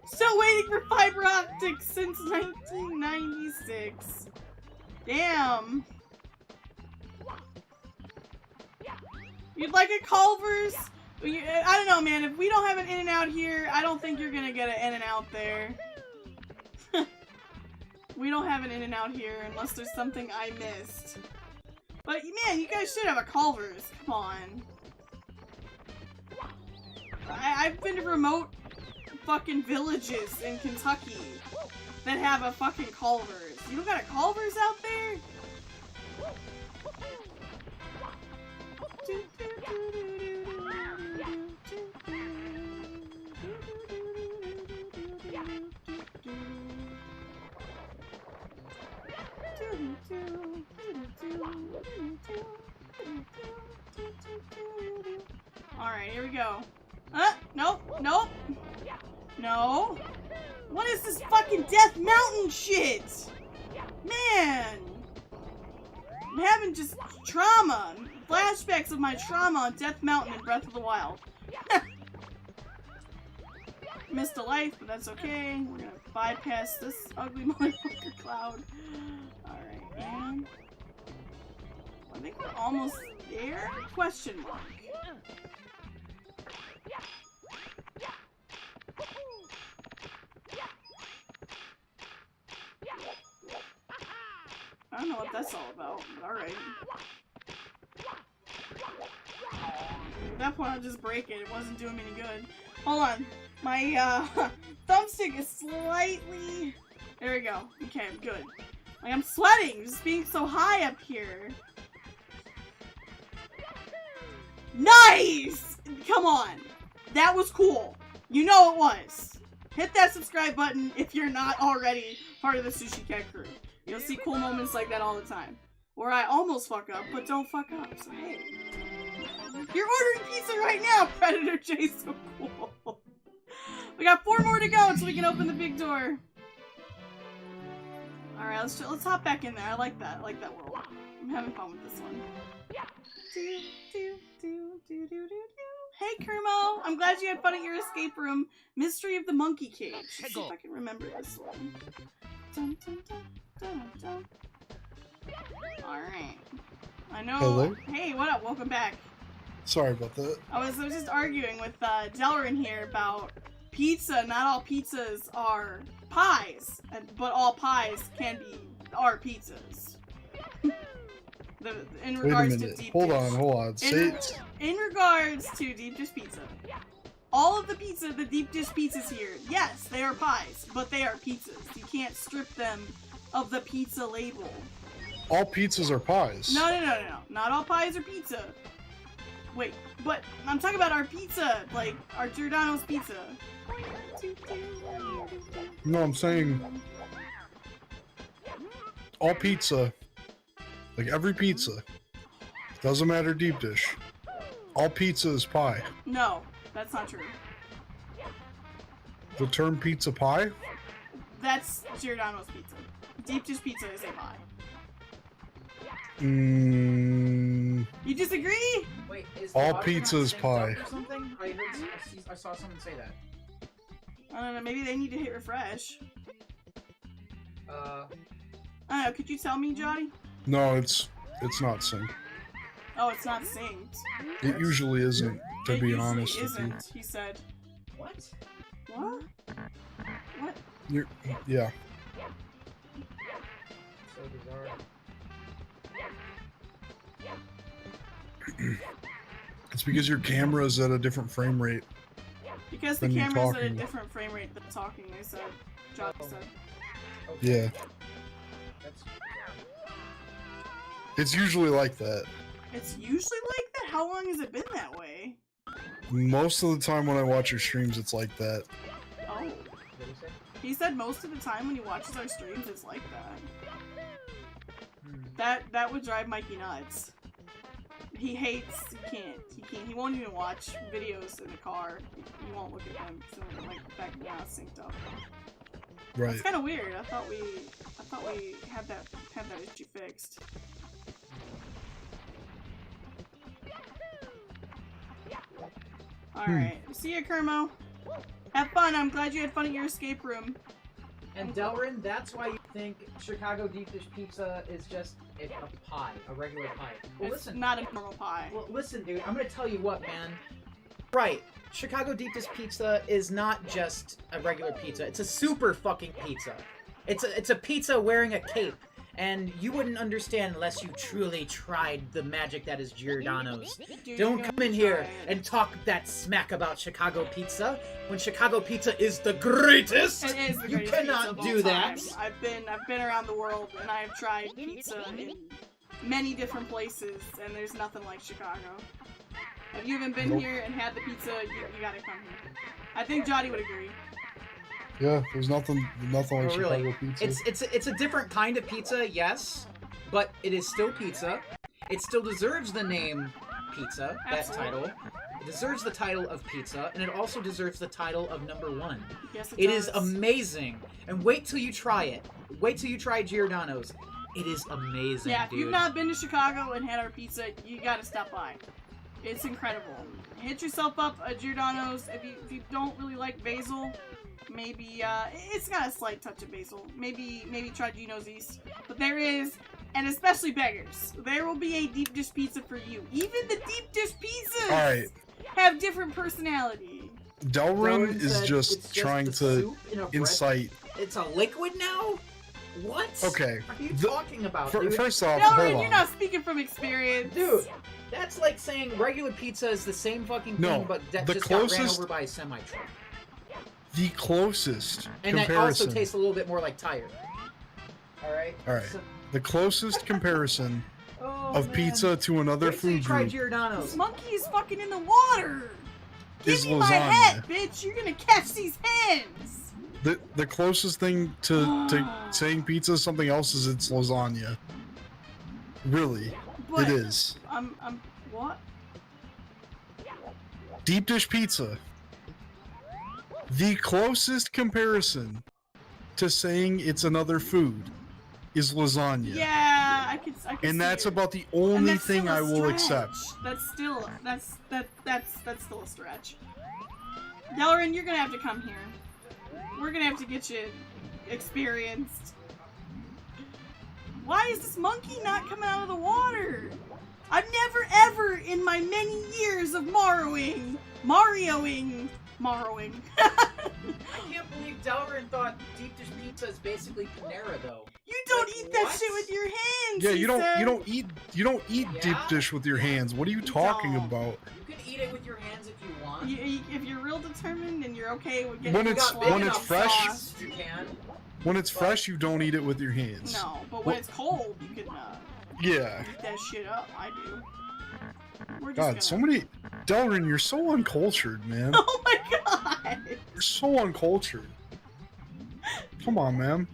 Still waiting for fiber optics since 1996. Damn. You'd like a Culver's? I don't know, man. If we don't have an In-N-Out here, I don't think you're gonna get an In-N-Out there. We don't have an In-N-Out here unless there's something I missed. But man, you guys should have a Culver's. Come on. I've been to remote fucking villages in Kentucky that have a fucking Culver's. You don't got a Culver's out there? Alright, here we go. Nope, nope. No. What is this fucking Death Mountain shit? Man. I'm having just trauma. Flashbacks of my trauma on Death Mountain in Breath of the Wild. Missed a life, but that's okay. We're gonna bypass this ugly motherfucker cloud. Alright, and... I think we're almost there? Question mark. I don't know what that's all about, but alright. At that point, I'll just break it. It wasn't doing me any good. Hold on. My, thumbstick is slightly... There we go. Okay, I'm good. Like, I'm sweating just being so high up here. Nice! Come on. That was cool. You know it was. Hit that subscribe button if you're not already part of the Sushi Cat crew. You'll see cool moments like that all the time. Where I almost fuck up, but don't fuck up. So, hey. You're ordering pizza right now, Predator J. So cool. We got 4 more to go so we can open the big door. Alright, let's hop back in there. I like that. I like that world. I'm having fun with this one. Hey, Kermo! I'm glad you had fun at your escape room. Mystery of the Monkey Cage. Let's see if I can remember this one. Dun, dun, dun, dun, dun. Alright. I know. Hello? Hey, what up? Welcome back. Sorry about that. I was just arguing with Delrin here about pizza. Not all pizzas are pies, but all pies are pizzas. In regards to deep Hold dish. on. In regards to deep dish pizza, all of the deep dish pizzas here, yes, they are pies, but they are pizzas. You can't strip them of the pizza label. All pizzas are pies. No. Not all pies are pizza. Wait, but I'm talking about our pizza, like our Giordano's pizza. No, I'm saying all pizza, like every pizza, doesn't matter deep dish. All pizza is pie. No, that's not true. The term pizza pie? That's Giordano's pizza. Deep dish pizza is a pie. You disagree? Wait, all pizza is pie. Or something? I saw someone say that. I don't know, maybe they need to hit refresh. I don't know, could you tell me, Johnny? No, it's not synced. Oh, it's not synced. It usually isn't, to be honest with you. He said. What? What? What? Yeah. So bizarre. It's because your camera is at a different frame rate. Because the camera's at a different frame rate than talking, they said. Johnny said. Yeah. That's... It's usually like that. It's usually like that? How long has it been that way? Most of the time when I watch your streams, it's like that. Oh. What did he say? He said most of the time when he watches our streams, it's like that. That would drive Mikey nuts. He hates, he won't even watch videos in the car. He won't look at them, so like the fact that it's synced up. Right. It's kind of weird. I thought we had that issue fixed. Alright. See ya, Kermo. Have fun. I'm glad you had fun at your escape room. And Delrin, that's why you think Chicago deep dish pizza is just a pie, a regular pie. Well, It's listen. not a normal pie. Well, listen, dude. I'm gonna tell you what, man. Right. Chicago deep dish pizza is not just a regular pizza. It's a super fucking pizza. It's a pizza wearing a cape. And you wouldn't understand unless you truly tried the magic that is Giordano's. Dude, Don't you're come gonna in here try it. and talk that smack about Chicago pizza when Chicago pizza is the greatest. It is the You greatest pizza cannot of all do that. time. I've been around the world and I have tried pizza in many different places, and there's nothing like Chicago. If you haven't been here and had the pizza, you gotta come here. I think Johnny would agree. Yeah, there's nothing like Oh, Chicago really? pizza. It's a different kind of pizza, yes, but it is still pizza. It still deserves the name pizza, that Absolutely. title. It deserves the title of pizza, and it also deserves the title of #1. Yes, It does. is amazing, and wait till you try it. Wait till you try Giordano's. It is amazing, Yeah, if dude. you've not been to Chicago and had our pizza, you gotta stop by. It's incredible. hit yourself up at Giordano's. If you don't really like basil, maybe it's got a slight touch of basil. Maybe try Gino's East. But there is, and especially beggars, there will be a deep dish pizza for you. Even the deep dish pizzas have different personality. Delrin is just trying to incite. It's a liquid now? What? Okay. What are you talking about, dude? First off, Delrin, you're not speaking from experience. Dude, that's like saying regular pizza is the same fucking thing, but that just got ran over by a semi-truck. The closest and comparison. that also tastes a little bit more like tire. Alright? Alright. So, the closest comparison of pizza to another food try group. Giordano's. This monkey is fucking in the water! Give is me lasagna. my head, bitch! You're gonna catch these hens! The closest thing to saying pizza is something else is it's lasagna. Really. But it is. What? Deep dish pizza. The closest comparison to saying it's another food is lasagna. Yeah, I could and see that's it. about the only thing I will accept. That's still a stretch. Delrin, you're gonna have to come here. We're gonna have to get you experienced. Why is this monkey not coming out of the water? I've never ever in my many years of Marioing. I can't believe Delrin thought deep dish pizza is basically Panera though. You don't eat that shit with your hands. Yeah, you don't eat deep dish with your hands. What are you talking about? You can eat it with your hands if you want. If you're real determined and you're okay with getting when it's fresh, sauce, you can. When it's fresh, you don't eat it with your hands. No, but when it's cold, you can yeah. eat that shit up. I do. God, so many... Delrin, you're so uncultured, man. Oh my god! You're so uncultured. Come on, man.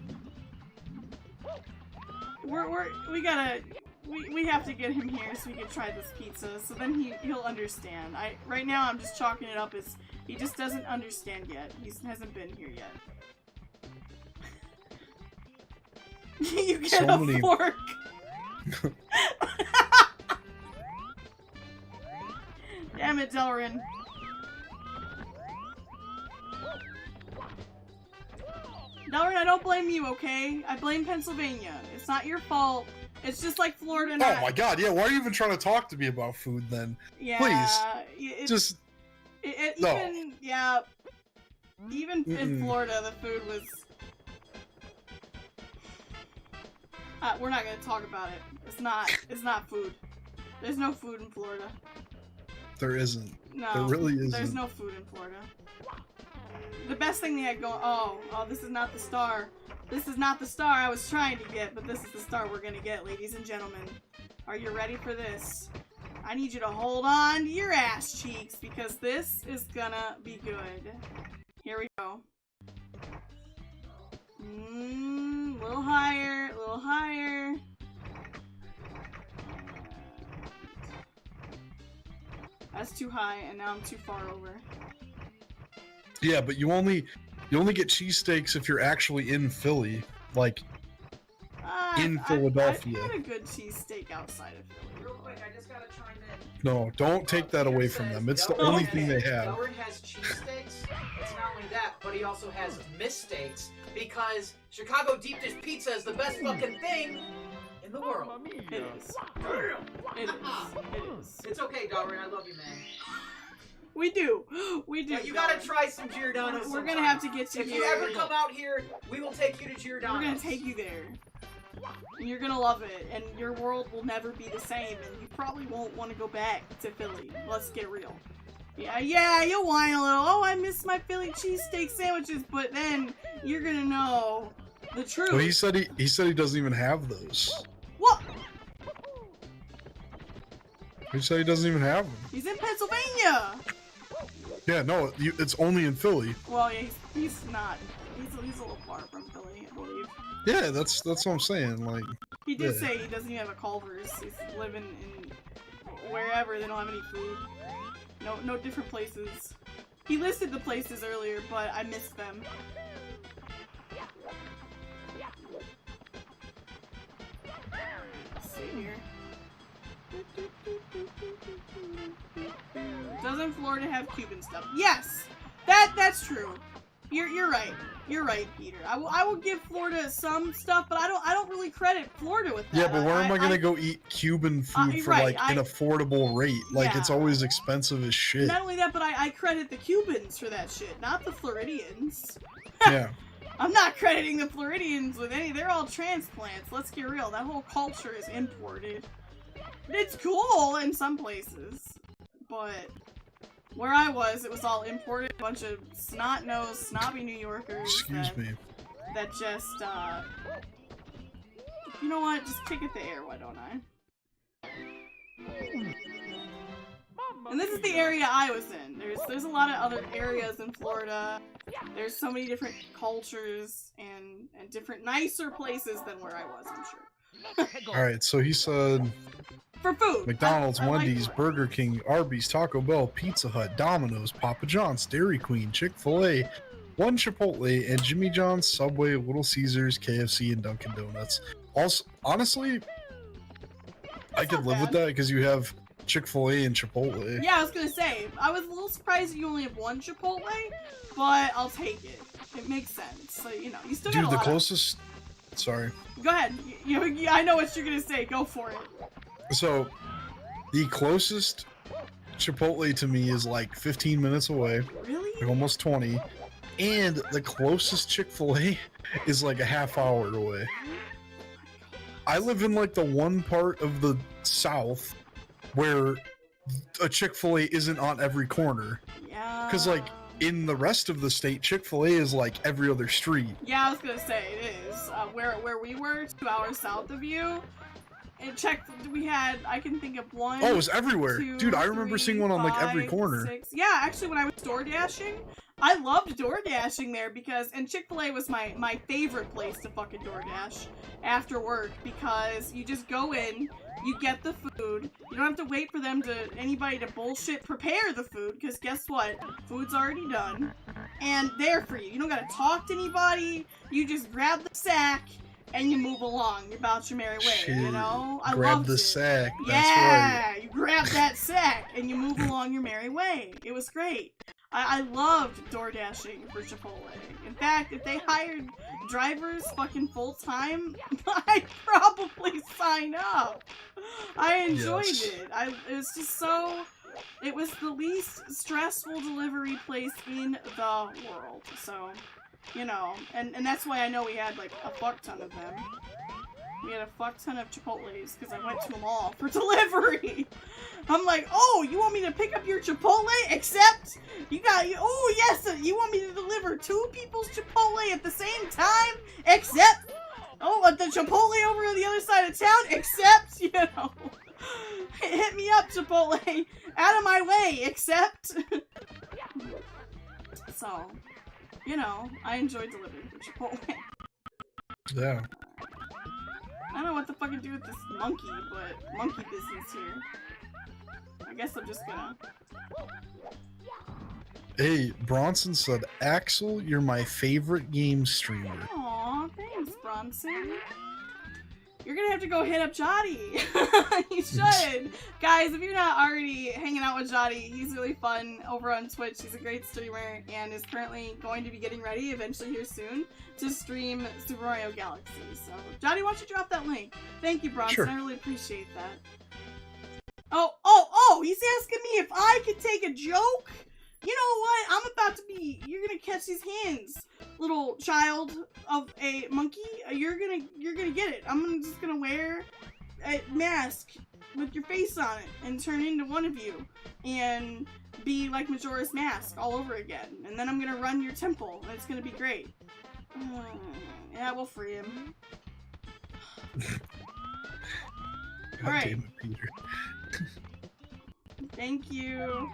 We have to get him here so we can try this pizza, so then he'll understand. Right now I'm just chalking it up as he just doesn't understand yet. He hasn't been here yet. You get a fork! Damn it, Delrin. Delrin, I don't blame you, okay? I blame Pennsylvania. It's not your fault. It's just like Florida and Oh my god, yeah, why are you even trying to talk to me about food then? Yeah, please. Even in Florida, the food was... we're not gonna talk about it. It's not food. There's no food in Florida. There isn't. No. There really isn't. There's no food in Florida. The best thing they had going... Oh, this is not the star. This is not the star I was trying to get, but this is the star we're gonna get, ladies and gentlemen. Are you ready for this? I need you to hold on to your ass cheeks, because this is gonna be good. Here we go. Little higher, a little higher. That's too high, and now I'm too far over. Yeah, but you only get cheesesteaks if you're actually in Philly, like in Philadelphia. I've had a good cheesesteak outside of Philly. Real quick, I just gotta chime in. No, don't take that away from them. It's the only thing they have. Delrin has cheesesteaks. It's not only that, but he also has missteaks because Chicago deep dish pizza is the best fucking thing in the world. It is. It is. It's okay, Delrin. I love you, man. We do. Yeah, you gotta try some Giordano's. We're gonna have to get you here. If you ever come out here, we will take you to Giordano's. We're gonna take you there. And you're gonna love it, and your world will never be the same, and you probably won't want to go back to Philly. Let's get real. Yeah, you'll whine a little. Oh, I miss my Philly cheesesteak sandwiches, but then you're gonna know the truth. Well, he said he doesn't even have those. What? He said he doesn't even have them. He's in Pennsylvania. Yeah, no, it's only in Philly. Well, yeah, he's not. He's a little far from Philly, I believe. Yeah, that's what I'm saying. Like, he did say he doesn't even have a Culver's. He's living in wherever they don't have any food. No different places. He listed the places earlier, but I missed them. Let's see here. Doesn't Florida have Cuban stuff? Yes, that's true. You're right. You're right, Peter. I will give Florida some stuff, but I don't really credit Florida with that. Yeah, but where am I gonna go eat Cuban food for like an affordable rate? Like it's always expensive as shit. Not only that, but I credit the Cubans for that shit, not the Floridians. Yeah. I'm not crediting the Floridians with any. They're all transplants. Let's get real. That whole culture is imported. It's cool in some places, but where I was, it was all imported. A bunch of snot-nosed, snobby New Yorkers. Excuse me. That just, you know what? Just kick it the air, why don't I? And this is the area I was in. There's a lot of other areas in Florida. There's so many different cultures and different nicer places than where I was, I'm sure. Alright, so he said for food. McDonald's, I Wendy's, like Burger King, Arby's, Taco Bell, Pizza Hut, Domino's, Papa John's, Dairy Queen, Chick-fil-A, one Chipotle, and Jimmy John's, Subway, Little Caesars, KFC, and Dunkin' Donuts. Also, honestly, I could live with that because you have Chick-fil-A and Chipotle. Yeah, I was gonna say, I was a little surprised that you only have one Chipotle, but I'll take it. It makes sense. So, you know, you still got a lot. Dude, the closest... Sorry. Go ahead. I know what you're gonna say. Go for it. So, the closest Chipotle to me is like 15 minutes away. Really? Like almost 20. And the closest Chick-fil-A is like a half hour away. I live in like the one part of the South where a Chick-fil-A isn't on every corner. Yeah. Because like in the rest of the state, Chick-fil-A is like every other street. Yeah, I was gonna say it is. Where we were, 2 hours south of you, and we had, I can think of one. Oh, it was everywhere. 2, Dude, I remember 3, seeing one on like 5, every corner. 6. Yeah, actually when I was door dashing, I loved door dashing there and Chick-fil-A was my favorite place to fucking door dash after work, because you just go in, you get the food, you don't have to wait for anybody to bullshit prepare the food, because guess what? Food's already done. And there for you. You don't gotta talk to anybody, you just grab the sack, and you move along about your merry way, Shit. you know? I Grab loved the it. sack. Yeah, That's right. you grab that sack, and you move along your merry way. It was great. I loved door dashing for Chipotle. In fact, if they hired drivers fucking full time, I'd probably sign up. I enjoyed it. It was just so. It was the least stressful delivery place in the world. So, you know, and that's why I know we had like a fuck ton of them. We had a fuck ton of Chipotles because I went to them all for delivery. I'm like, oh, you want me to pick up your Chipotle? Except oh yes, you want me to deliver 2 people's Chipotle at the same time? Except, oh, the Chipotle over on the other side of town? Except, you know, hit me up, Chipotle, out of my way, except. So, you know, I enjoyed delivering for Chipotle. Yeah. I don't know what the fuck to do with this monkey, but monkey business here. I guess I'm just gonna... Hey, Bronson said, Axel, you're my favorite game streamer. Aw, thanks, Bronson. You're gonna have to go hit up j0tpla. You should. Guys, if you're not already hanging out with j0tpla, he's really fun over on Twitch. He's a great streamer and is currently going to be getting ready, eventually here soon, to stream Super Mario Galaxy. So, j0tpla, why don't you drop that link? Thank you, Bronson. Sure. I really appreciate that. Oh, he's asking me if I could take a joke? You know what? I'm about to be... You're gonna catch these hands, little child of a monkey. You're gonna get it. I'm just gonna wear a mask with your face on it and turn into one of you and be like Majora's Mask all over again. And then I'm gonna run your temple and it's gonna be great. Yeah, we'll free him. Alright. Damn it, Peter. Thank you.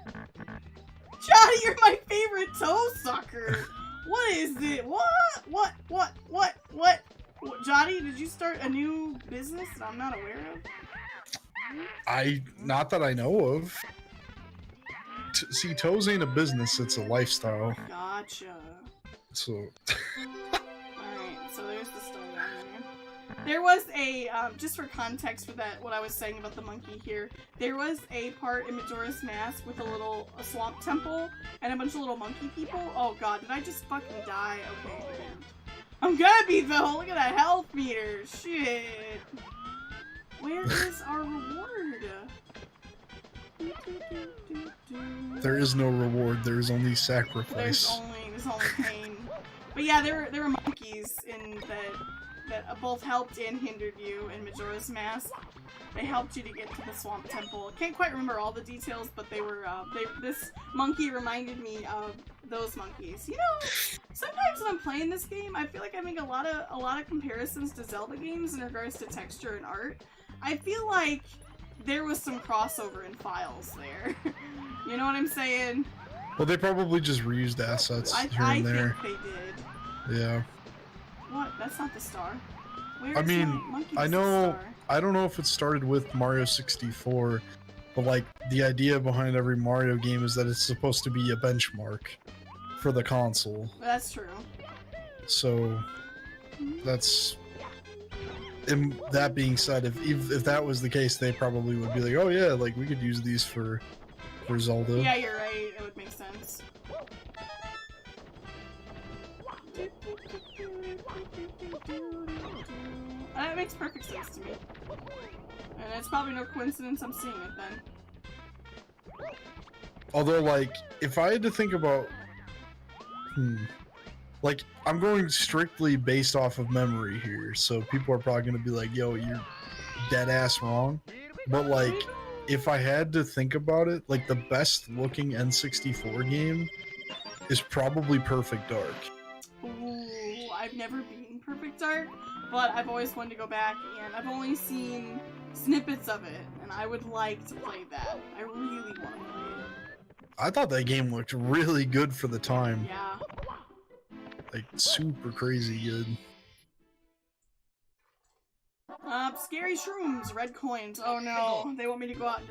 j0tpla, you're my favorite toe sucker. What is it? What? j0tpla, did you start a new business that I'm not aware of? Not that I know of. See, toes ain't a business, it's a lifestyle. Gotcha. So. Alright, so there's the story on here. There was a, just for context for that, what I was saying about the monkey here, there was a part in Majora's Mask with a swamp temple and a bunch of little monkey people. Oh god, did I just fucking die? Okay, I didn't. I'm gonna be though! Look at that health meter! Shit! Where is our reward? There is no reward, there is only sacrifice. There's only pain. But yeah, there were monkeys in that both helped and hindered you in Majora's Mask. They helped you to get to the Swamp Temple. Can't quite remember all the details, but they were, this monkey reminded me of those monkeys. You know, sometimes when I'm playing this game, I feel like I make a lot of comparisons to Zelda games in regards to texture and art. I feel like there was some crossover in files there. You know what I'm saying? Well, they probably just reused assets here and there. I think they did. Yeah. What? That's not the star. I mean, I don't know if it started with Mario 64, but like the idea behind every Mario game is that it's supposed to be a benchmark for the console. That's true. So that's. And that being said, if that was the case, they probably would be like, oh yeah, like we could use these for Zelda. Yeah, you're right. It would make sense. That makes perfect sense to me. And it's probably no coincidence I'm seeing it then. Although, like, if I had to think about... Like, I'm going strictly based off of memory here, so people are probably going to be like, yo, you're dead-ass wrong. But, like, if I had to think about it, like, the best-looking N64 game is probably Perfect Dark. Ooh, I've never beaten Perfect Dark, but I've always wanted to go back, and I've only seen snippets of it, and I would like to play that. I really want to play it. I thought that game looked really good for the time. Yeah. Like, super crazy good. Scary shrooms, red coins. Oh no, they want me to go out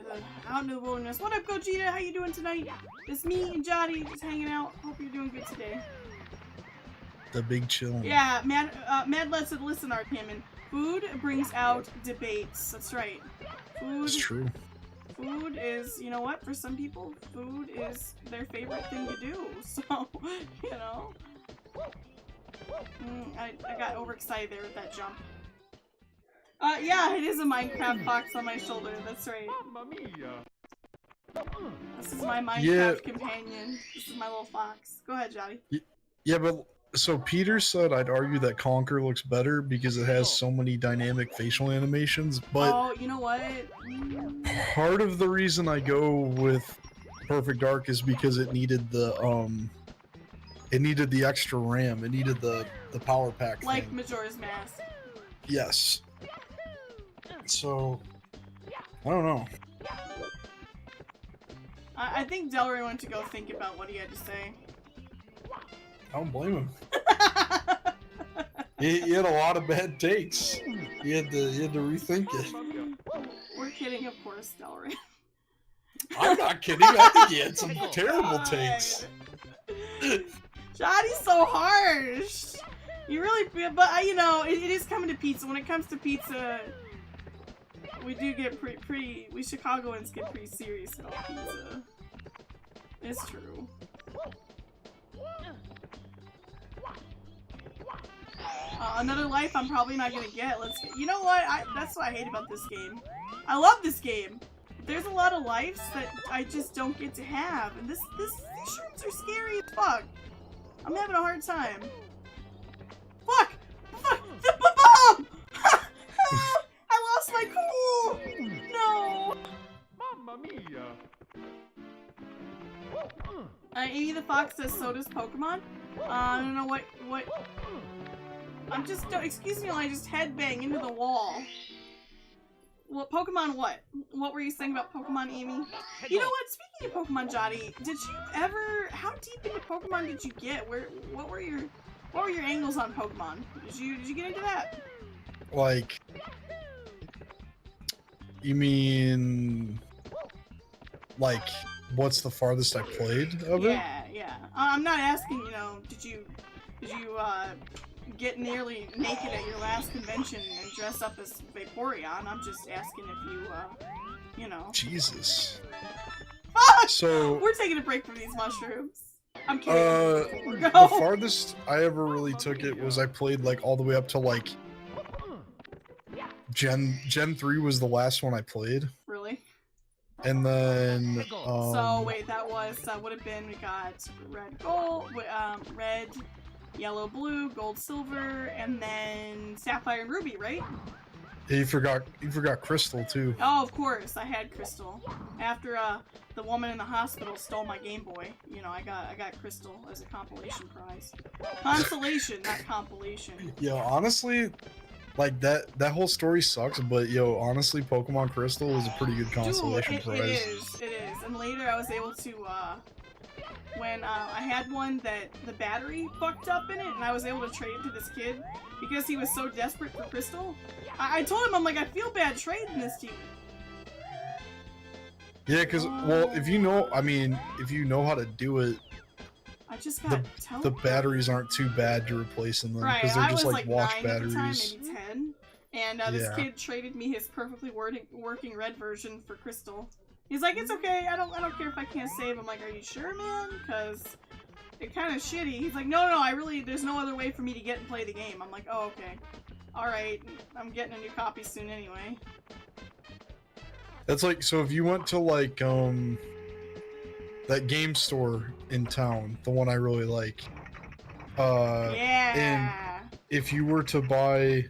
into the wilderness. What up, Gogeta? How you doing tonight? It's me and Jotty just hanging out. Hope you're doing good today. The big chill. Yeah, Mad Led said, listen, Arthammond, food brings out debates. That's right. Food. It's true. Food is, you know what? For some people, food is their favorite thing to do. So, you know. I got overexcited there with that jump. Yeah, it is a Minecraft fox on my shoulder. That's right. This is my Minecraft companion. This is my little fox. Go ahead, Johnny. Yeah, but so Peter said I'd argue that Conker looks better because it has so many dynamic facial animations, but oh, you know what? Part of the reason I go with Perfect Dark is because it needed the extra RAM. It needed the power pack like thing. Majora's Mask. Yes. So I don't know. I think Delroy went to go think about what he had to say. I don't blame him. he had a lot of bad takes. He had to rethink it. We're kidding, of course, Delroy. I'm not kidding. I think he had some terrible takes. Johnny's so harsh. You really, but you know, it is coming to pizza. When it comes to pizza, we do get pretty. We Chicagoans get pretty serious about pizza. It's true. Another life I'm probably not gonna get. You know what? That's what I hate about this game. I love this game. There's a lot of lives that I just don't get to have, and these shrooms are scary as fuck. I'm having a hard time. Fuck! Fuck! The bomb! I lost my cool! No! Mamma mia! Amy the Fox says, so does Pokemon? I don't know what... I'm just... excuse me while I just headbang into the wall. What, Pokemon what? What were you saying about Pokemon, Amy? You know what? Speaking of Pokemon, Jotty, did you ever... How deep into Pokemon did you get? What were your angles on Pokemon? Did you get into that? Like... You mean... Like, what's the farthest I played of it? Yeah. I'm not asking, you know, did you get nearly naked at your last convention and dress up as Vaporeon. I'm just asking if you, you know. Jesus. Fuck! So we're taking a break from these mushrooms. I'm kidding. The farthest I ever really took it was I played like all the way up to like Gen 3 was the last one I played. Really? And then so wait, that was would have been, we got red, gold, red, yellow, blue, gold, silver, and then sapphire and ruby, right? Yeah, you forgot Crystal too. Oh, of course, I had Crystal. After the woman in the hospital stole my Game Boy, you know, I got Crystal as a compilation prize. Consolation, not compilation. Yo, honestly, like that whole story sucks, but yo, honestly, Pokemon Crystal is a pretty good consolation prize. It is. And later I was able to, when I had one that the battery fucked up in it, and I was able to trade it to this kid because he was so desperate for Crystal. I told him, I'm like, I feel bad trading this to you. Yeah, because, well, if you know, I mean, if you know how to do it, I just got the batteries aren't too bad to replace them, because they're just like watch batteries. At the time, maybe 10. And this kid traded me his perfectly working red version for Crystal. He's like, it's okay, I don't care if I can't save. I'm like, are you sure, man? Because it's kind of shitty. He's like, no, there's no other way for me to get and play the game. I'm like, oh, okay. Alright, I'm getting a new copy soon anyway. That's like, so if you went to like, that game store in town, the one I really like, and if you were to buy,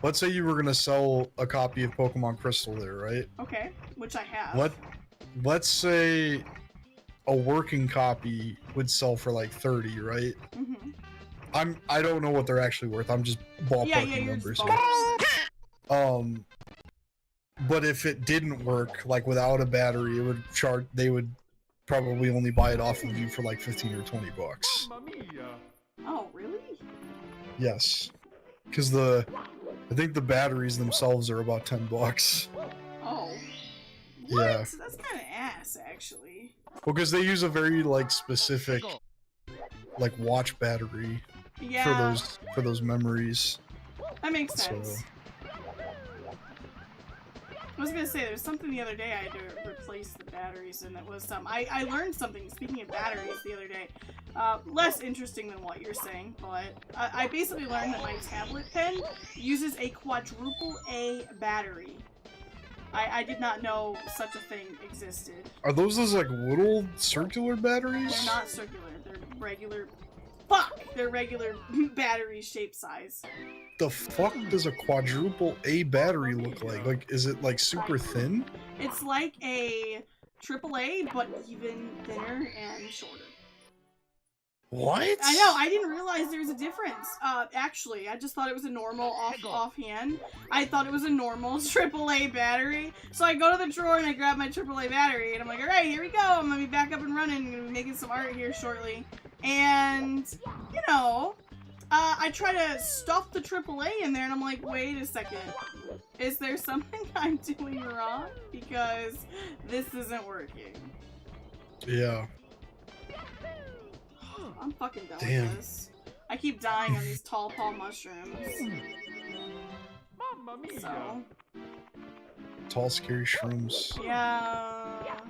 let's say you were gonna sell a copy of Pokemon Crystal there, right? Okay, which I have. Let's say a working copy would sell for like 30, right? Mm-hmm. I don't know what they're actually worth. I'm just ballparking numbers here. But if it didn't work, like without a battery, it would they would probably only buy it off of you for like 15 or 20 bucks. Oh, really? Yes. Because I think the batteries themselves are about 10 bucks. Oh. What? Yeah. That's kind of ass, actually. Well, because they use a very like specific like watch battery for those memories. That makes sense. I was gonna say, there's something the other day I had to replace the batteries, and it was I learned something, speaking of batteries, the other day. Less interesting than what you're saying, but I basically learned that my tablet pen uses a quadruple A battery. I did not know such a thing existed. Are those like little circular batteries? They're not circular, they're regular. Fuck! They're regular battery shape size. The fuck does a quadruple A battery look like? Like, is it like super thin? It's like a AAA, but even thinner and shorter. What? I know, I didn't realize there was a difference. Actually, I just thought it was a normal offhand. I thought it was a normal AAA battery. So I go to the drawer and I grab my AAA battery, and I'm like, alright, here we go. I'm gonna be back up and running. I'm gonna be making some art here shortly. And, you know, I try to stuff the AAA in there, and I'm like, wait a second. Is there something I'm doing wrong? Because this isn't working. Yeah. I'm fucking done with this. I keep dying on these tall mushrooms. So. Tall, scary shrooms. Yeah.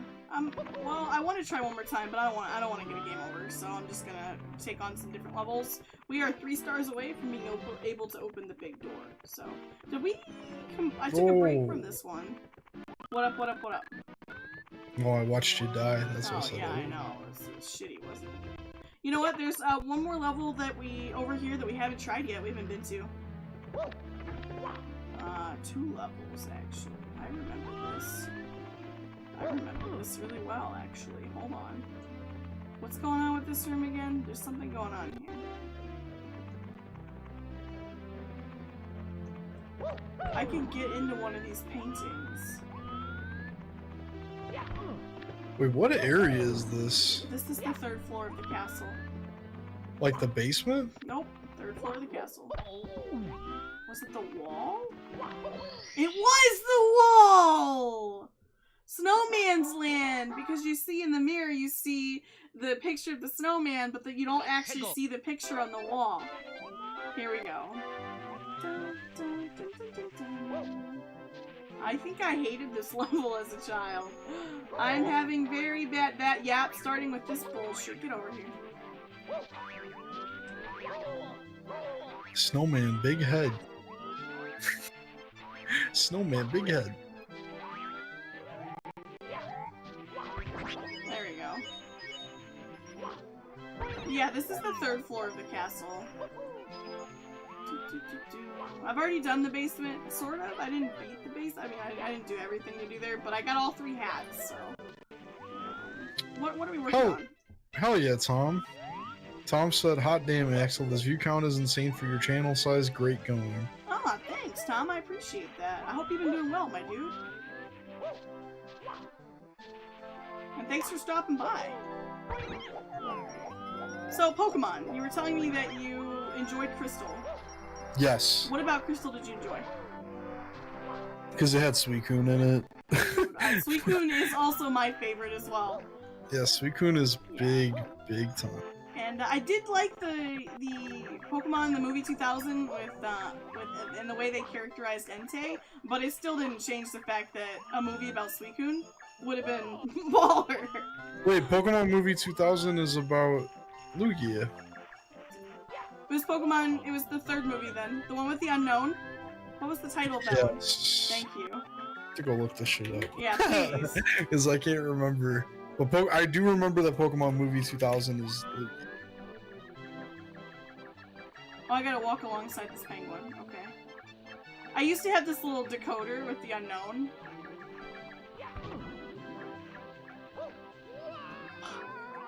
Well, I want to try one more time, but I don't want to get a game over, so I'm just gonna take on some different levels. We are 3 stars away from being able to open the big door. So, did we? I took a break from this one. What up? What up? What up? Oh, I watched you die. That's what I said. Yeah, I know. It was shitty, wasn't it? You know what? There's one more level that over here that we haven't tried yet. We haven't been to. 2 levels actually. I remember this. I remember this really well, actually. Hold on. What's going on with this room again? There's something going on here. I can get into one of these paintings. Wait, what area is this? This is the 3rd floor of the castle. Like the basement? Nope. 3rd floor of the castle. Was it the wall? It was the wall! Snowman's Land! Because you see in the mirror, you see the picture of the snowman, but you don't actually see the picture on the wall. Here we go. I think I hated this level as a child. I'm having very bad starting with this bullshit. Get over here. Snowman, big head. Snowman, big head. There we go. Yeah, this is the 3rd floor of the castle. I've already done the basement, sort of. I didn't beat the base. I mean, I didn't do everything to do there, but I got all 3 hats, so... What are we working on? Hell yeah, Tom. Tom said, hot damn, Axel, this view count is insane for your channel size. Great going. Oh, thanks, Tom. I appreciate that. I hope you've been doing well, my dude. And thanks for stopping by. So, Pokemon, you were telling me that you enjoyed Crystal. Yes. What about Crystal did you enjoy? Because it had Suicune in it. Suicune is also my favorite as well. Yeah, Suicune is big time. And I did like the Pokemon in the movie 2000 with and the way they characterized Entei, but it still didn't change the fact that a movie about Suicune would have been baller. Wait, Pokemon movie 2000 is about Lugia. It was Pokemon, it was the 3rd movie then. The one with the unknown. What was the title of that one? Thank you. To go look this shit up. Yeah, please. Because I can't remember. But I do remember that Pokemon movie 2000 is... Oh, I gotta walk alongside this penguin. Okay. I used to have this little decoder with the unknown.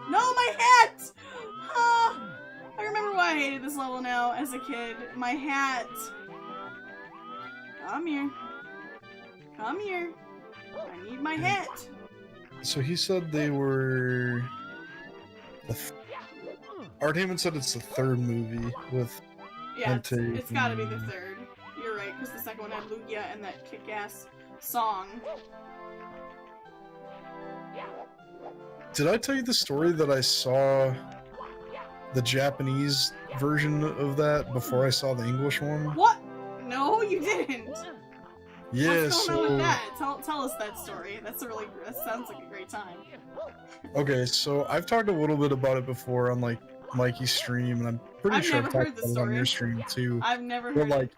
No, my hat! I remember why I hated this level now as a kid. My hat. Come here. Come here. I need my hat. So he said they were... Art Heyman said it's the 3rd movie with... Yeah, it's gotta be the 3rd. You're right, because the 2nd one had Lugia and that kick-ass song. Did I tell you the story that I saw the Japanese version of that before I saw the English one? What? No, you didn't. Yeah, What's going on with that? Tell us that story. That sounds like a great time. Okay, so I've talked a little bit about it before on like Mikey's stream, and I'm pretty sure I've talked about it on your stream too. I've never heard. But like,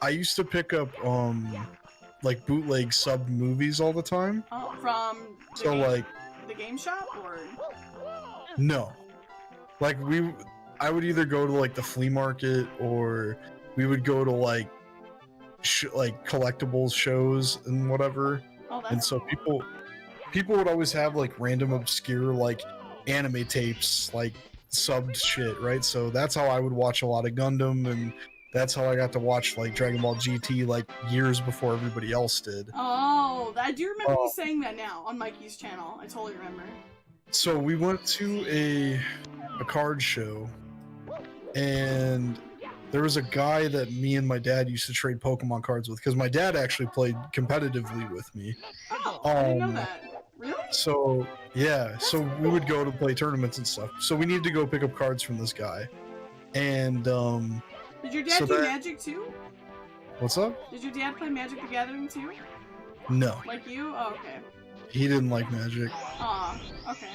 I used to pick up like bootleg sub movies all the time. Oh, from the game shop or? No, like I would either go to like the flea market or we would go to like collectibles shows and whatever. Oh, that's and so cool. people would always have like random obscure like anime tapes like subbed shit, right? So that's how I would watch a lot of Gundam, and that's how I got to watch like Dragon Ball GT like years before everybody else did. Oh, I do remember you saying that now on Mikey's channel. I totally remember. So we went to a card show, and there was a guy that me and my dad used to trade Pokemon cards with, because my dad actually played competitively with me. Oh, I didn't know that. Really? So, yeah, so we would go to play tournaments and stuff. So we needed to go pick up cards from this guy. And, did your dad do Magic too? What's up? Did your dad play Magic the Gathering too? No. Like you? Oh, okay. He didn't like Magic. Aw, okay.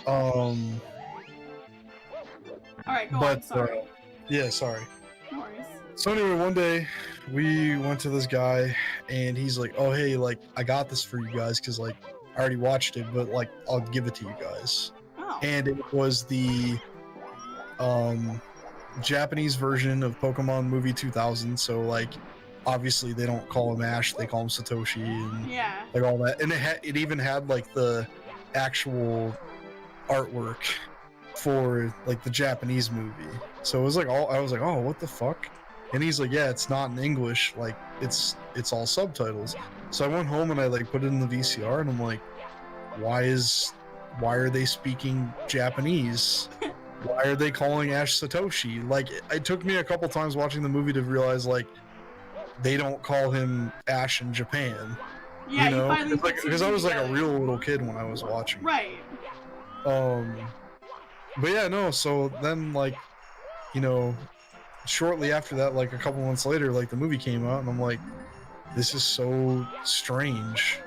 Alright, go on, sorry. Yeah, sorry. No worries. So anyway, one day we went to this guy, and he's like, "Oh hey, like I got this for you guys, because like I already watched it, but like I'll give it to you guys." Oh. And it was the Japanese version of Pokemon movie 2000. So like obviously they don't call him Ash, they call him Satoshi, and like all that. And it even had like the actual artwork for like the Japanese movie. So it was like I was like, "Oh, what the fuck?" And he's like, "Yeah, it's not in English, like it's all subtitles." So I went home and I like put it in the VCR, and I'm like, why are they speaking Japanese? Why are they calling Ash Satoshi? Like, it took me a couple times watching the movie to realize like they don't call him Ash in Japan. Yeah, you know? You finally because I was like a real little kid when I was watching. Right. But yeah, no, so then like, you know, shortly after that, like a couple months later, like the movie came out, and I'm like, this is so strange.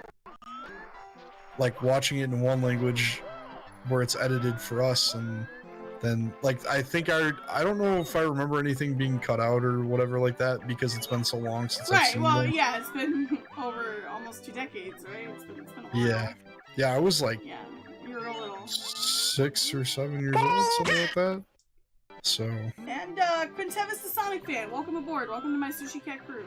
Like watching it in one language where it's edited for us, and then like I don't know if I remember anything being cut out or whatever like that, because it's been so long since I've seen them. Yeah, it's been over almost 2 decades, right? It's been a while. Yeah, I was like, yeah, you were a little 6 or 7 years old, something like that. So. And Quintevis the Sonic fan, welcome aboard. Welcome to my Sushi Cat crew.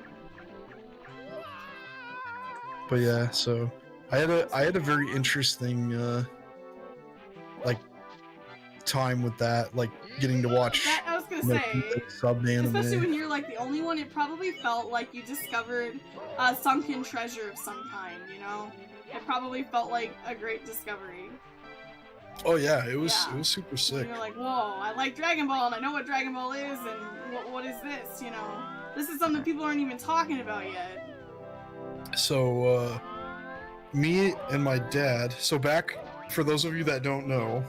But yeah, so I had a very interesting like time with that, like getting to watch. That, I was gonna say, sub anime. Especially when you're like the only one, it probably felt like you discovered a sunken treasure of some kind. You know, it probably felt like a great discovery. Oh yeah, it was super sick. You're like, whoa, I like Dragon Ball, and I know what Dragon Ball is, and what is this? You know, this is something people aren't even talking about yet. So, me and my dad. So back, for those of you that don't know,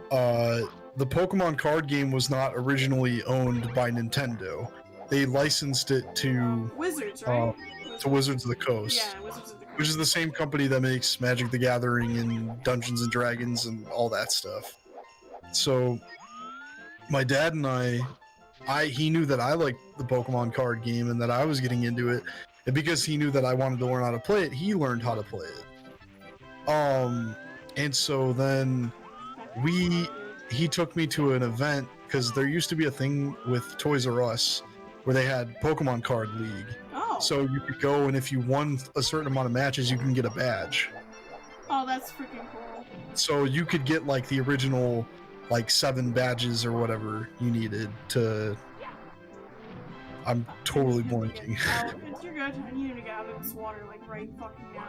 the Pokemon card game was not originally owned by Nintendo. They licensed it to Wizards, right? To Wizards of the Coast. Yeah, Wizards of the Coast. Which is the same company that makes Magic the Gathering and Dungeons and Dragons and all that stuff. So, my dad and he knew that I liked the Pokemon card game and that I was getting into it. And because he knew that I wanted to learn how to play it, he learned how to play it. And so then he took me to an event, because there used to be a thing with Toys R Us where they had Pokemon Card League. Oh. So you could go, and if you won a certain amount of matches, you can get a badge. Oh, that's freaking cool. So you could get like the original like 7 badges or whatever you needed to. I'm totally blanking. Oh, you're good. I need to get out of this water like right fucking now.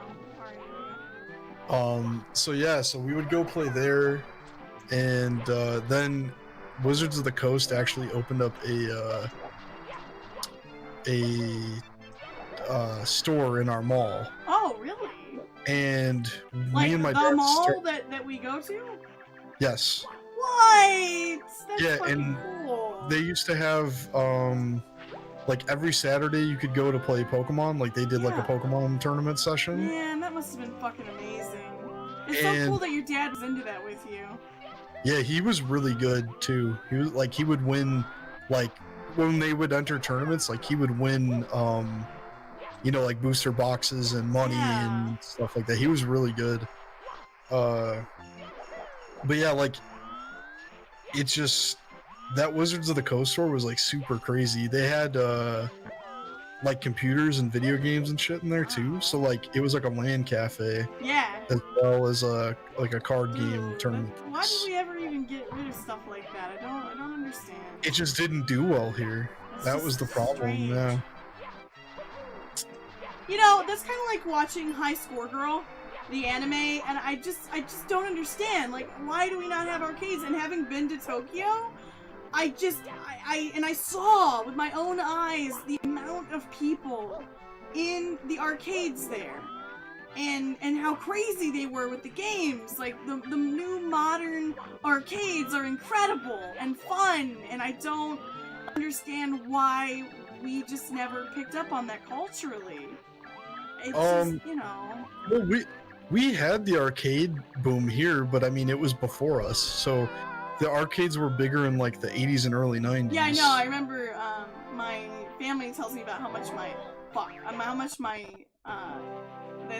Alright. So yeah, so we would go play there, and then Wizards of the Coast actually opened up a store in our mall. Oh, really? And like me and my the dad mall that we go to? Yes. What? That's yeah, fucking and cool. they used to have like every Saturday you could go to play Pokemon. Like they did like a Pokemon tournament session. Man, that must have been fucking amazing. It's so cool that your dad was into that with you. Yeah, he was really good too. He was like, he would win, like when they would enter tournaments, like he would win you know, like booster boxes and money and stuff like that. He was really good. But yeah, like it's just that Wizards of the Coast store was like super crazy. They had like computers and video games and shit in there too. So like it was like a LAN cafe. Yeah. As well as a card game tournament. Why did we ever even get rid of stuff like that? I don't understand. It just didn't do well here. That was the problem. Strange. Yeah. You know, that's kind of like watching High Score Girl, the anime, and I just don't understand. Like, why do we not have arcades? And having been to Tokyo, I saw with my own eyes the amount of people in the arcades there, and how crazy they were with the games. Like the new modern arcades are incredible and fun, and I don't understand why we just never picked up on that culturally. It's just, you know. Well, we had the arcade boom here, but I mean it was before us. So the arcades were bigger in like the 80s and early 90s. Yeah, I know. I remember my family tells me about how much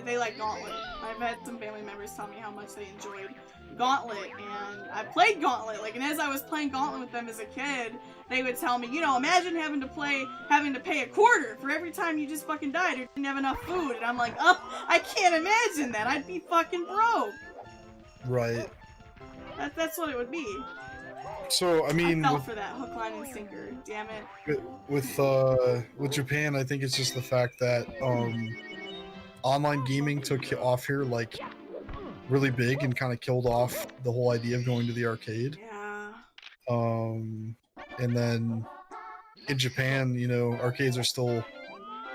they like Gauntlet. I've had some family members tell me how much they enjoyed Gauntlet, and I played Gauntlet. Like, and as I was playing Gauntlet with them as a kid, they would tell me, you know, imagine having to pay $0.25 for every time you just fucking died or didn't have enough food. And I'm like, oh, I can't imagine that. I'd be fucking broke. Right. That's what it would be. So I mean, I fell for that hook, line, and sinker. Damn it. With Japan, I think it's just the fact that online gaming took off here like really big and kind of killed off the whole idea of going to the arcade. Yeah. And then in Japan, you know, arcades are still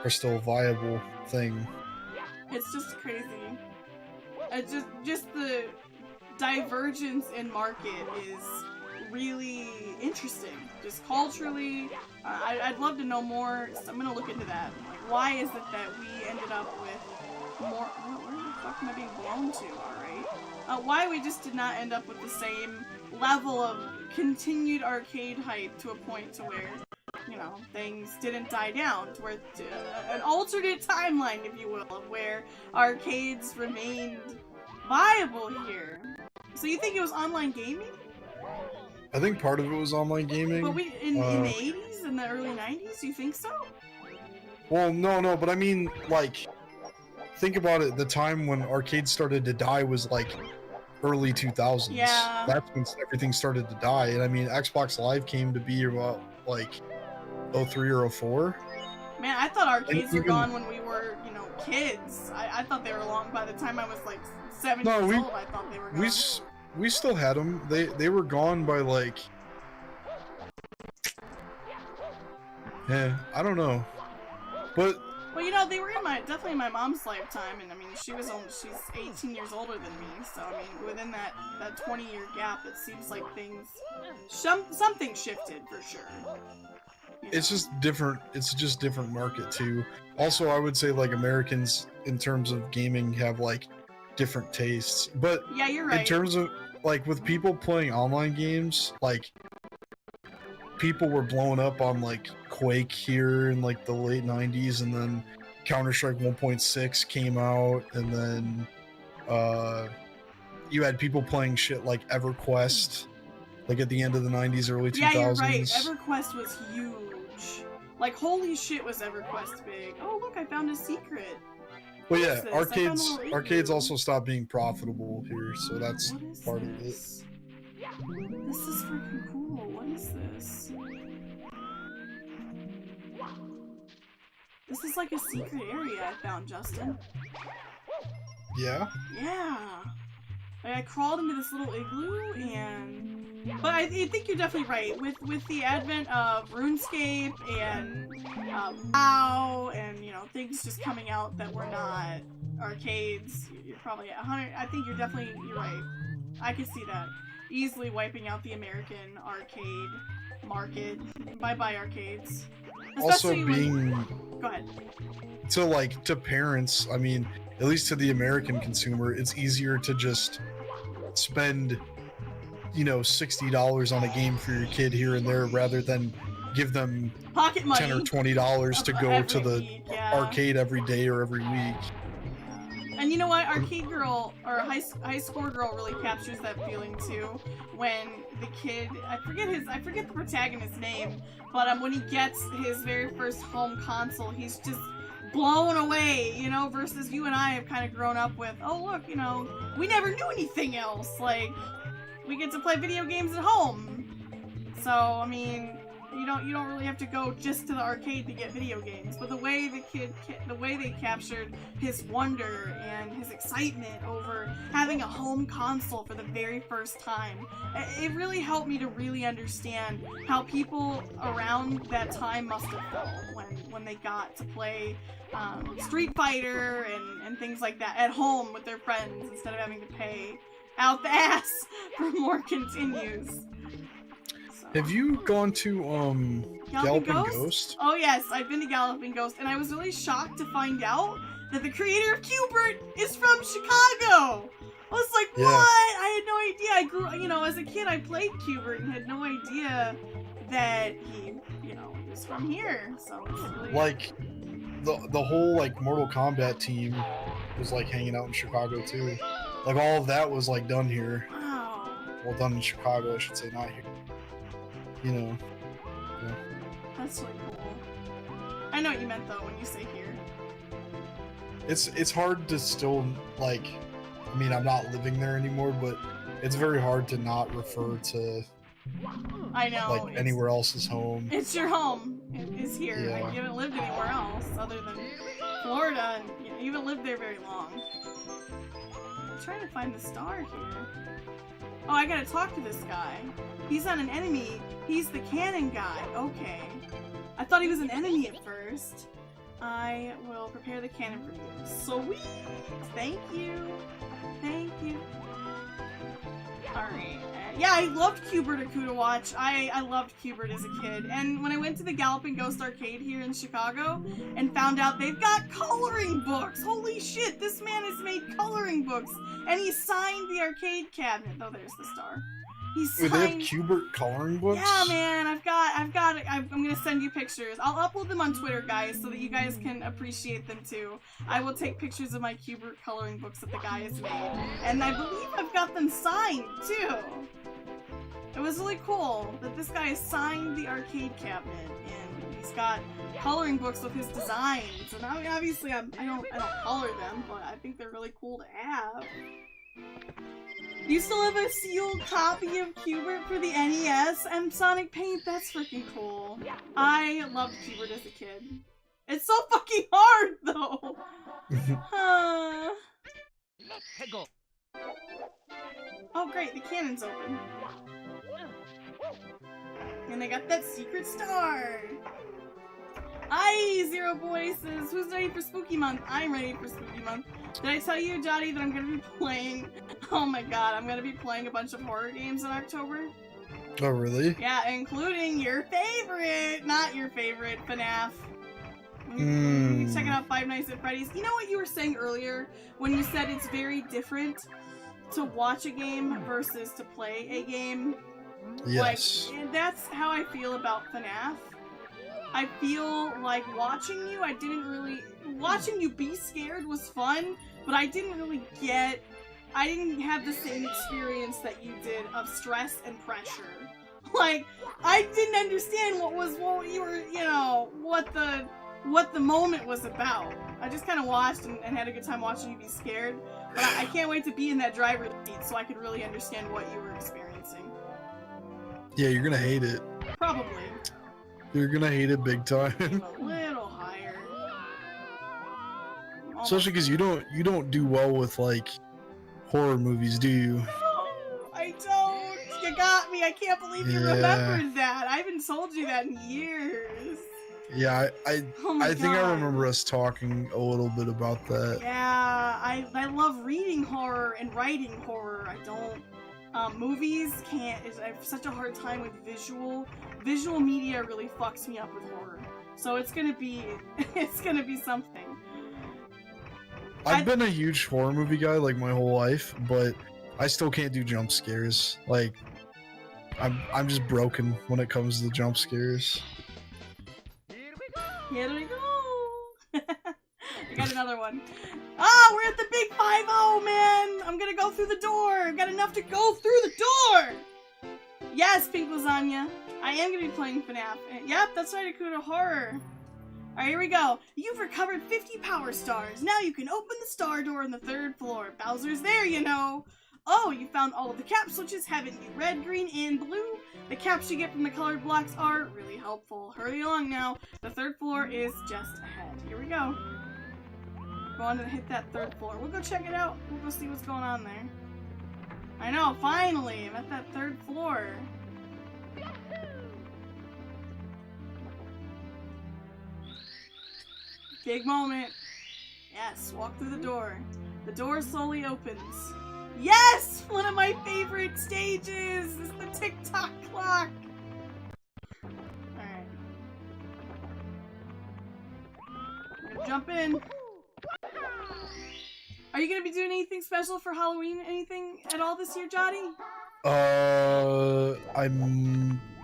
a viable thing. It's just crazy. Just the divergence in market is really interesting, just culturally. I'd love to know more, so I'm gonna look into that. Like, why is it that we ended up with more? Where the fuck am I being blown to? All right. Why we just did not end up with the same level of continued arcade hype to a point to where, you know, things didn't die down, to where an alternate timeline, if you will, of where arcades remained viable here. So you think it was online gaming? I think part of it was online gaming. But in the 80s, in the early 90s, you think so? Well, no, but I mean, like, think about it. The time when arcades started to die was like early 2000s. Yeah. That's when everything started to die. And I mean, Xbox Live came to be about like 03 or 04. Man, I thought arcades were gone when we were, you know, kids. I thought they were long by the time I was like 7 years old. I thought they were gone. We still had them. They were gone by like, yeah, I don't know, but well, you know, they were definitely in my mom's lifetime, and I mean, she's 18 years older than me, so I mean, within that 20-year gap, it seems like something shifted for sure. You know? It's just different. It's just different market too. Also, I would say like Americans in terms of gaming have like different tastes, but yeah, you're right. In terms of like with people playing online games, like people were blowing up on like Quake here in like the late 90s, and then Counter-Strike 1.6 came out, and then you had people playing shit like EverQuest like at the end of the 90s, early 2000s. Yeah, you're right. EverQuest was huge. Like, holy shit, was EverQuest big. Oh, look, I found a secret. Well, yeah, arcades also stopped being profitable here, so that's part of it. This is freaking cool. What is this? This is like a secret area I found, Justin. Yeah? Yeah. Like, I crawled into this little igloo, and... But I think you're definitely right. With the advent of RuneScape and WoW and, you know, things just coming out that were not arcades, you're probably at 100. I think you're right. I could see that. Easily wiping out the American arcade market. Bye-bye arcades. Especially also being... Go ahead. To parents, I mean, at least to the American consumer, it's easier to just spend, you know, $60 on a game for your kid here and there rather than give them pocket money, $10 or $20 to go to the arcade every day or every week. And you know what? Arcade Girl, or High Score Girl, really captures that feeling too. When the kid, I forget the protagonist's name, but when he gets his very first home console, he's just blown away, you know, versus you and I have kind of grown up with, oh look, you know, we never knew anything else. Like, we get to play video games at home. So, I mean, you don't really have to go just to the arcade to get video games. But the way they captured his wonder and his excitement over having a home console for the very first time, it really helped me to really understand how people around that time must have felt when they got to play Street Fighter and things like that at home with their friends instead of having to pay out the ass for more continues. Have you gone to Galloping Ghost? Oh yes, I've been to Galloping Ghost, and I was really shocked to find out that the creator of Q*bert is from Chicago. I was like, what? Yeah. I had no idea. I grew, you know, as a kid, I played Q*bert and had no idea that he, you know, was from here. So it's really... like the whole like Mortal Kombat team was like hanging out in Chicago too. Like all of that was like done here. Wow. Well, done in Chicago, I should say, not here. You know. Yeah. That's really cool. I know what you meant though when you say here. It's hard to still like. I mean, I'm not living there anymore, but it's very hard to not refer to. I know. Like anywhere else is home. It's your home. It's here. Yeah. Like, you haven't lived anywhere else other than Florida, and you haven't lived there very long. I'm trying to find the star here. Oh, I gotta talk to this guy. He's not an enemy. He's the cannon guy. Okay. I thought he was an enemy at first. I will prepare the cannon for you. Sweet! Thank you. Thank you. Alright. Yeah, I loved Q*bert to watch. I loved Q*bert as a kid. And when I went to the Galloping Ghost Arcade here in Chicago and found out they've got coloring books. Holy shit, this man has made coloring books. And he signed the arcade cabinet. Oh, there's the star. He signed... Wait, they have Q*bert coloring books? Yeah, man, I'm gonna send you pictures. I'll upload them on Twitter, guys, so that you guys can appreciate them too. I will take pictures of my Q*bert coloring books that the guy has made. And I believe I've got them signed, too. It was really cool that this guy signed the arcade cabinet, and he's got coloring books with his designs. And obviously, I don't color them, but I think they're really cool to have. You still have a sealed copy of Q*bert for the NES and Sonic Paint? That's freaking cool. I loved Q*bert as a kid. It's so fucking hard, though. Oh, great, the cannon's open. And I got that secret star. Aye, Zero Voices. Who's ready for Spooky Month? I'm ready for Spooky Month. Did I tell you, Jotty, that I'm gonna be playing... Oh my god, I'm gonna be playing a bunch of horror games in October. Oh, really? Yeah, including your favorite, not your favorite, FNAF. Checking out Five Nights at Freddy's. You know what you were saying earlier when you said it's very different to watch a game versus to play a game? Yes. Like, that's how I feel about FNAF. I feel like watching you, watching you be scared was fun, but I didn't have the same experience that you did of stress and pressure. Like, I didn't understand what the moment was about. I just kind of watched and had a good time watching you be scared, but I can't wait to be in that driver's seat so I could really understand what you were experiencing. Yeah, you're gonna hate it. Probably. You're gonna hate it big time. A little higher. Especially because you don't do well with like horror movies, do you? No, I don't. You got me. I can't believe you remembered that. I haven't told you that in years. Yeah, I think I remember us talking a little bit about that. Yeah, I love reading horror and writing horror. I don't. Movies can't. I have such a hard time with visual. Visual media really fucks me up with horror. So it's gonna be something. I've been a huge horror movie guy like my whole life, but I still can't do jump scares. Like, I'm just broken when it comes to jump scares. Here we go. I got another one. Ah, we're at the big 5-0, man. I'm gonna go through the door. I've got enough to go through the door. Yes, Pink Lasagna. I am gonna be playing FNAF. Yep, that's right, Akuta Horror. Alright, here we go. You've recovered 50 power stars. Now you can open the star door on the 3rd floor. Bowser's there, you know. Oh, you found all of the cap switches, haven't you? Red, green, and blue. The caps you get from the colored blocks are really helpful. Hurry along now. The 3rd floor is just ahead. Here we go. Go on and hit that 3rd floor. We'll go check it out. We'll go see what's going on there. I know, finally! I'm at that 3rd floor. Big moment. Yes, walk through the door. The door slowly opens. Yes! One of my favorite stages is the tick-tock clock. Alright. I'm gonna jump in. Are you gonna be doing anything special for Halloween? Anything at all this year, Jotty?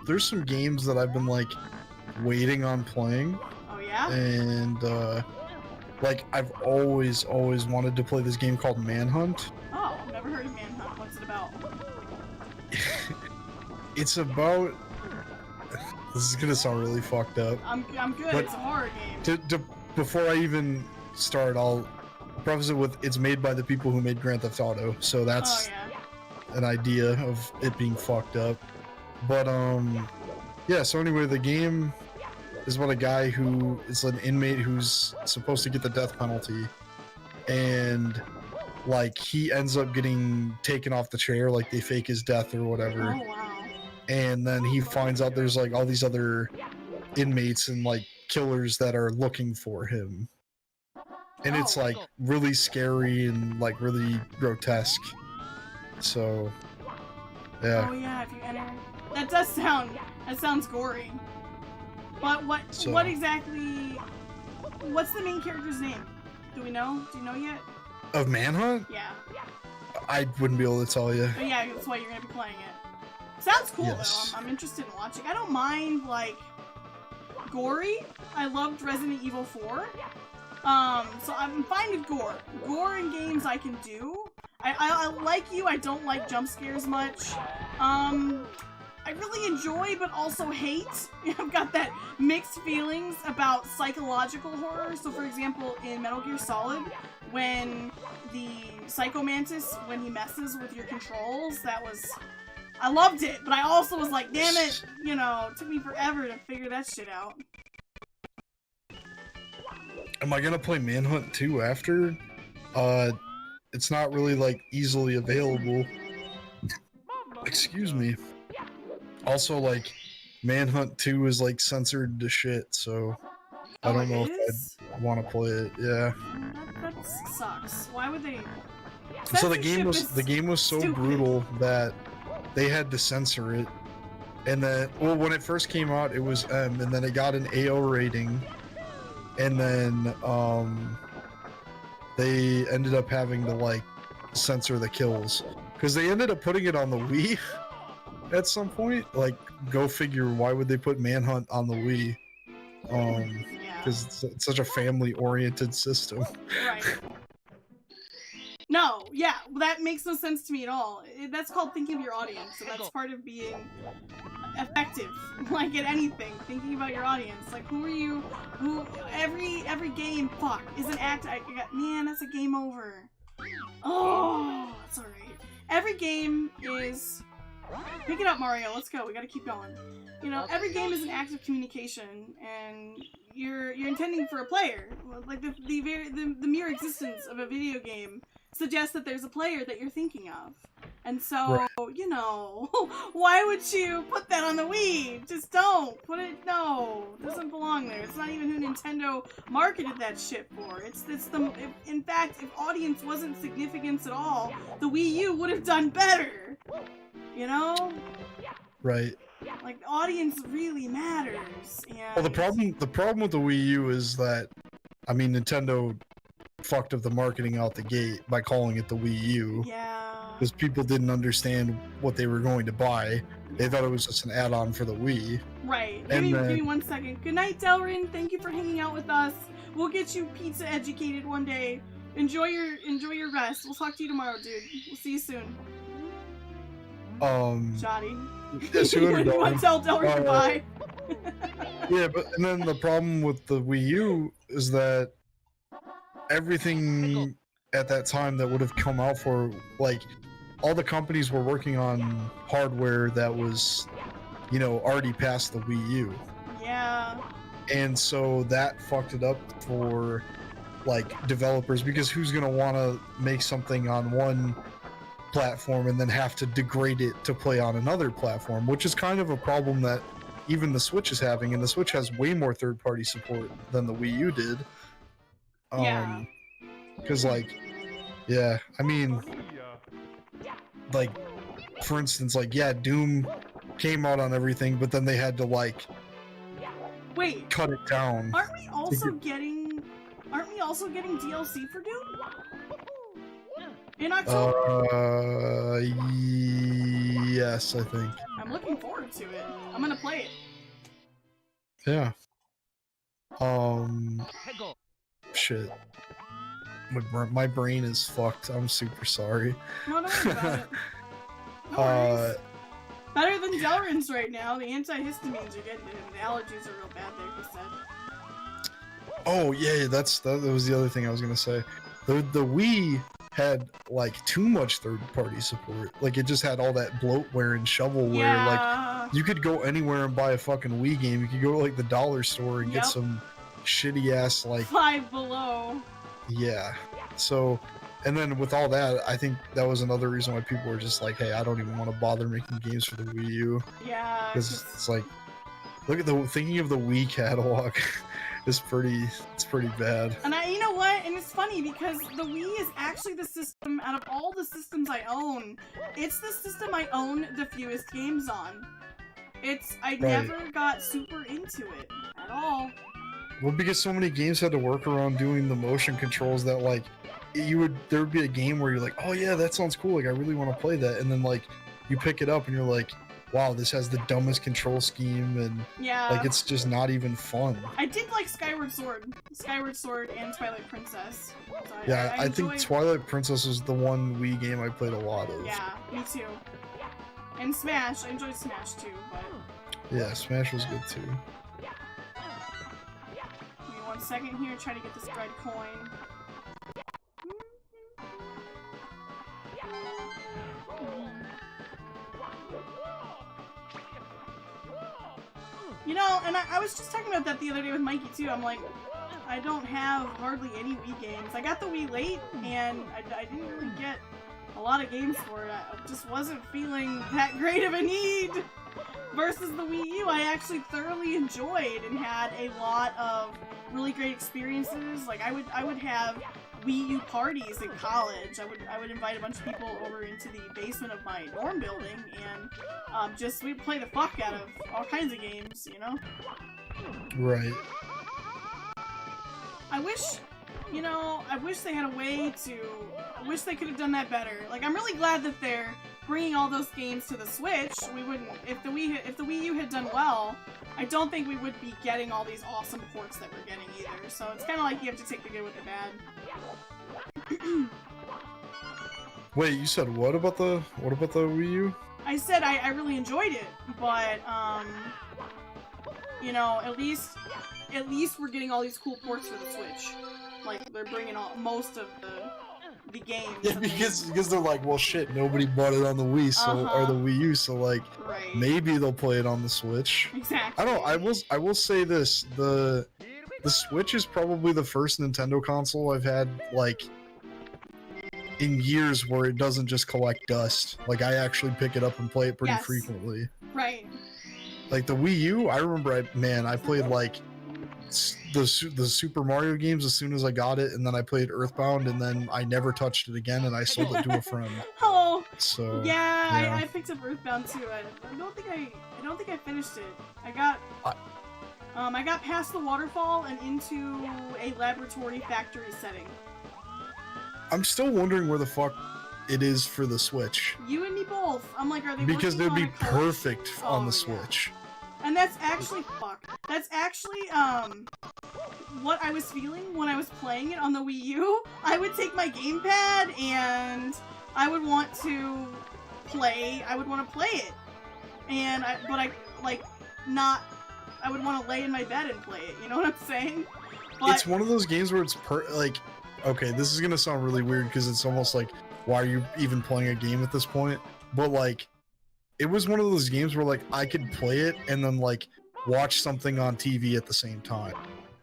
There's some games that I've been like waiting on playing. Oh yeah? And like I've always wanted to play this game called Manhunt. Oh, I've never heard of Manhunt. What's it about? It's about. This is gonna sound really fucked up. I'm good. But it's a horror game. Before I even start, I'll preface it with it's made by the people who made Grand Theft Auto, so that's an idea of it being fucked up. But yeah. So anyway, the game is about a guy who is an inmate who's supposed to get the death penalty, and like he ends up getting taken off the chair, like they fake his death or whatever. Oh wow. And then he finds out there's like all these other inmates and like killers that are looking for him. And it's like really scary and like really grotesque. So Yeah. Oh yeah, if you enter. That does sound. That sounds gory. But what exactly? What's the main character's name? Do we know? Do you know yet? Of Manhunt? Yeah. I wouldn't be able to tell you. But yeah, that's why you're gonna be playing it. Sounds cool though. I'm interested in watching. I don't mind like gory. I loved Resident Evil 4. So I'm fine with gore. Gore in games I can do. I like you. I don't like jump scares much. I really enjoy, but also hate. I've got that mixed feelings about psychological horror. So, for example, in Metal Gear Solid, when the Psycho Mantis, when he messes with your controls, I loved it, but I also was like, damn it, you know, it took me forever to figure that shit out. Am I gonna play Manhunt 2 after? It's not really, like, easily available. Excuse me. Also, like, Manhunt 2 is, like, censored to shit, so I don't know if I'd want to play it. Yeah. That sucks. Why would they? So the game was so brutal that they had to censor it. And then, well, when it first came out, it was M, and then it got an AO rating. And then, they ended up having to, like, censor the kills. Because they ended up putting it on the Wii at some point. Like, go figure, why would they put Manhunt on the Wii? Because it's such a family-oriented system. Right. No, yeah, that makes no sense to me at all. That's called thinking of your audience, so that's part of being effective. Like at anything, thinking about your audience. Like who are you? Every game, fuck, is an act. Man, that's a game over. Oh, that's alright. Every game is. Pick it up, Mario. Let's go. We gotta keep going. You know, every game is an act of communication, and you're intending for a player. Like the mere existence of a video game suggests that there's a player that you're thinking of. And so, you know, why would you put that on the Wii? Just don't. Put it, no. It doesn't belong there. It's not even who Nintendo marketed that shit for. In fact, if audience wasn't significance at all, the Wii U would have done better. You know? Right. Like, the audience really matters. And... Well, the problem with the Wii U is that, I mean, Nintendo fucked up the marketing out the gate by calling it the Wii U. Yeah. Because people didn't understand what they were going to buy. They thought it was just an add-on for the Wii. Right. Give me 1 second. Good night, Delrin. Thank you for hanging out with us. We'll get you pizza educated one day. Enjoy your rest. We'll talk to you tomorrow, dude. We'll see you soon. Shoddy. Yes, you want to tell Delrin goodbye? Yeah, but and then the problem with the Wii U is that everything at that time that would have come out for, like, all the companies were working on hardware that was, you know, already past the Wii U. Yeah. And so that fucked it up for, like, developers, because who's gonna want to make something on one platform and then have to degrade it to play on another platform, which is kind of a problem that even the Switch is having, and the Switch has way more third-party support than the Wii U did. Yeah. Because, like, yeah, I mean, like, for instance, like, yeah, Doom came out on everything, but then they had to, like, wait, cut it down. Aren't we also getting DLC for Doom? In October? Yes, I think. I'm looking forward to it. I'm gonna play it. Yeah. Shit. My brain is fucked. I'm super sorry. No, don't worry about it. No worries. Better than Delrin's right now. The antihistamines are getting to him. The allergies are real bad there, he said. Oh, yeah, that was the other thing I was gonna say. The Wii had, like, too much third-party support. Like, it just had all that bloatware and shovelware. Like, you could go anywhere and buy a fucking Wii game. You could go to, like, the dollar store and get some shitty-ass, like... Five Below. Yeah. So, and then with all that, I think that was another reason why people were just like, hey, I don't even want to bother making games for the Wii U. Yeah. Because it's like, look at thinking of the Wii catalog. it's pretty bad. And you know what? And it's funny because the Wii is actually the system out of all the systems I own. It's the system I own the fewest games on. I never got super into it at all. Well, because so many games had to work around doing the motion controls that like there would be a game where you're like, oh yeah, that sounds cool. Like I really want to play that, and then like you pick it up and you're like, wow, this has the dumbest control scheme, and like it's just not even fun. I did like Skyward Sword and Twilight Princess. So I think Twilight Princess is the one Wii game I played a lot of. Yeah, me too. And Smash, I enjoyed Smash too, but... Yeah, Smash was good too. Give me 1 second here, try to get this red coin. You know, and I was just talking about that the other day with Mikey too. I'm like, I don't have hardly any Wii games. I got the Wii late, and I didn't really get a lot of games for it. I just wasn't feeling that great of a need. Versus the Wii U, I actually thoroughly enjoyed and had a lot of really great experiences. Like I would have Wii U parties in college. I would invite a bunch of people over into the basement of my dorm building, and we'd play the fuck out of all kinds of games, you know? Right. I wish they had a way to... I wish they could have done that better. Like, I'm really glad that they're bringing all those games to the Switch. We wouldn't... If the Wii U had done well, I don't think we would be getting all these awesome ports that we're getting either. So it's kind of like you have to take the good with the bad. Wait, you said what about the Wii U? I said I really enjoyed it, but you know, at least we're getting all these cool ports for the Switch. Like they're bringing most of the games. Yeah, because they're like, well, shit, nobody bought it on the Wii, so or the Wii U, so like maybe they'll play it on the Switch. Exactly. I will say this: the Switch is probably the first Nintendo console I've had like in years where it doesn't just collect dust. Like I actually pick it up and play it pretty frequently. Right. Like the Wii U, I remember I played like the Super Mario games as soon as I got it, and then I played Earthbound, and then I never touched it again, and I sold it to a friend. Oh. So yeah. I picked up Earthbound too. I don't think I finished it. I got past the waterfall and into a laboratory factory setting. I'm still wondering where the fuck it is for the Switch. You and me both. I'm like, are they because they'd be perfect on the yeah. Switch. And that's actually what I was feeling when I was playing it on the Wii U. I would take my gamepad and I would want to play it. And I would want to lay in my bed and play it, you know what I'm saying? But it's one of those games where it's like, okay, this is gonna sound really weird because it's almost like, why are you even playing a game at this point? But like, it was one of those games where like I could play it and then like watch something on TV at the same time.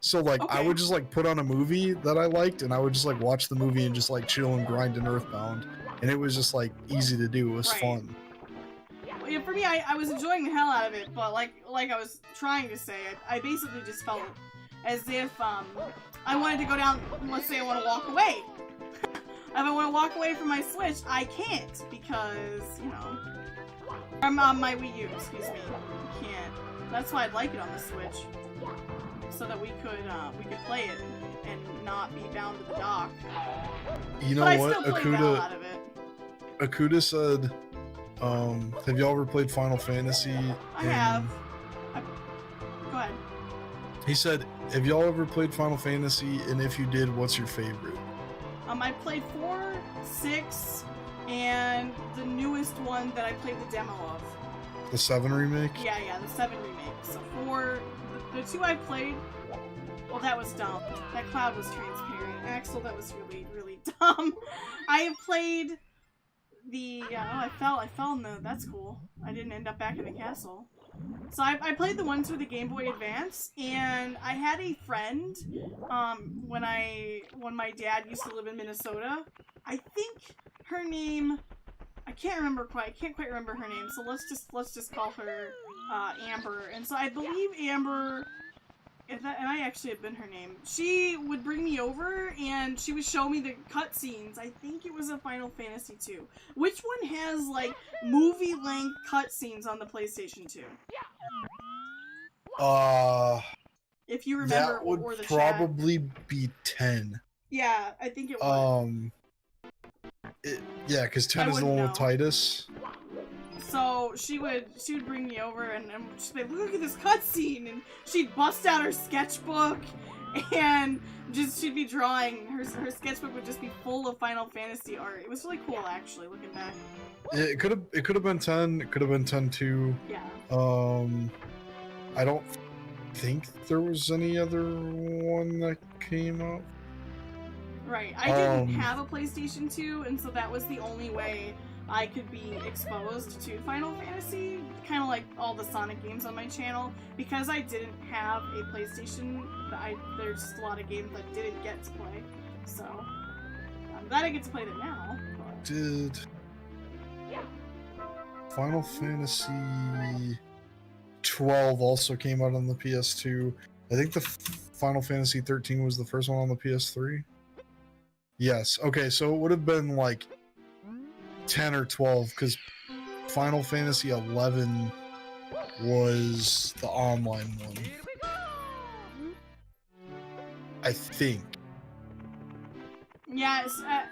So like I would just like put on a movie that I liked and I would just like watch the movie and just like chill and grind in Earthbound, and it was just like easy to do. It was fun. Well, yeah, for me, I was enjoying the hell out of it, but like I was trying to say, I basically just felt as if I wanted to go down. Let's say I want to walk away. If I want to walk away from my Switch, I can't because, you know, I'm on my Wii U, excuse me. I can't. That's why I'd like it on the Switch, so that we could play it and not be bound to the dock. You know what? Akuda said, have y'all ever played Final Fantasy? I have. Go ahead. He said, have y'all ever played Final Fantasy, and if you did, what's your favorite? I played 4, 6, and the newest one that I played the demo of. The 7 remake? Yeah, the 7 remake. So 4, the 2 I played, well, that was dumb. That cloud was transparent. Axel, that was really, really dumb. I have played the, I fell in the, that's cool. I didn't end up back in the castle. So I played the ones with the Game Boy Advance, and I had a friend, when my dad used to live in Minnesota. I think her name, I can't quite remember her name, so let's just call her, Amber. And so I believe Amber and I actually have been her name. She would bring me over and she would show me the cutscenes. I think it was a Final Fantasy 2. Which one has like movie-length cutscenes on the PlayStation 2? If you remember, that would or the probably chat. be 10. Yeah, I think it would. Yeah, because 10 is the one with Titus. So she would bring me over and she'd be like, look at this cutscene, and she'd bust out her sketchbook and she'd be drawing. Her sketchbook would just be full of Final Fantasy art. It was really cool, actually, looking back. It could have been 10. It could have been 10 too. Yeah. I don't think there was any other one that came out. Right. I didn't have a PlayStation 2, and so that was the only way I could be exposed to Final Fantasy, kind of like all the Sonic games on my channel. Because I didn't have a PlayStation, there's just a lot of games I didn't get to play. So, I'm glad I get to play them now. But... Did Final Fantasy 12 also came out on the PS2? I think the Final Fantasy 13 was the first one on the PS3. Yes. Okay, so it would have been like 10 or 12, because Final Fantasy 11 was the online one. I think. Yeah,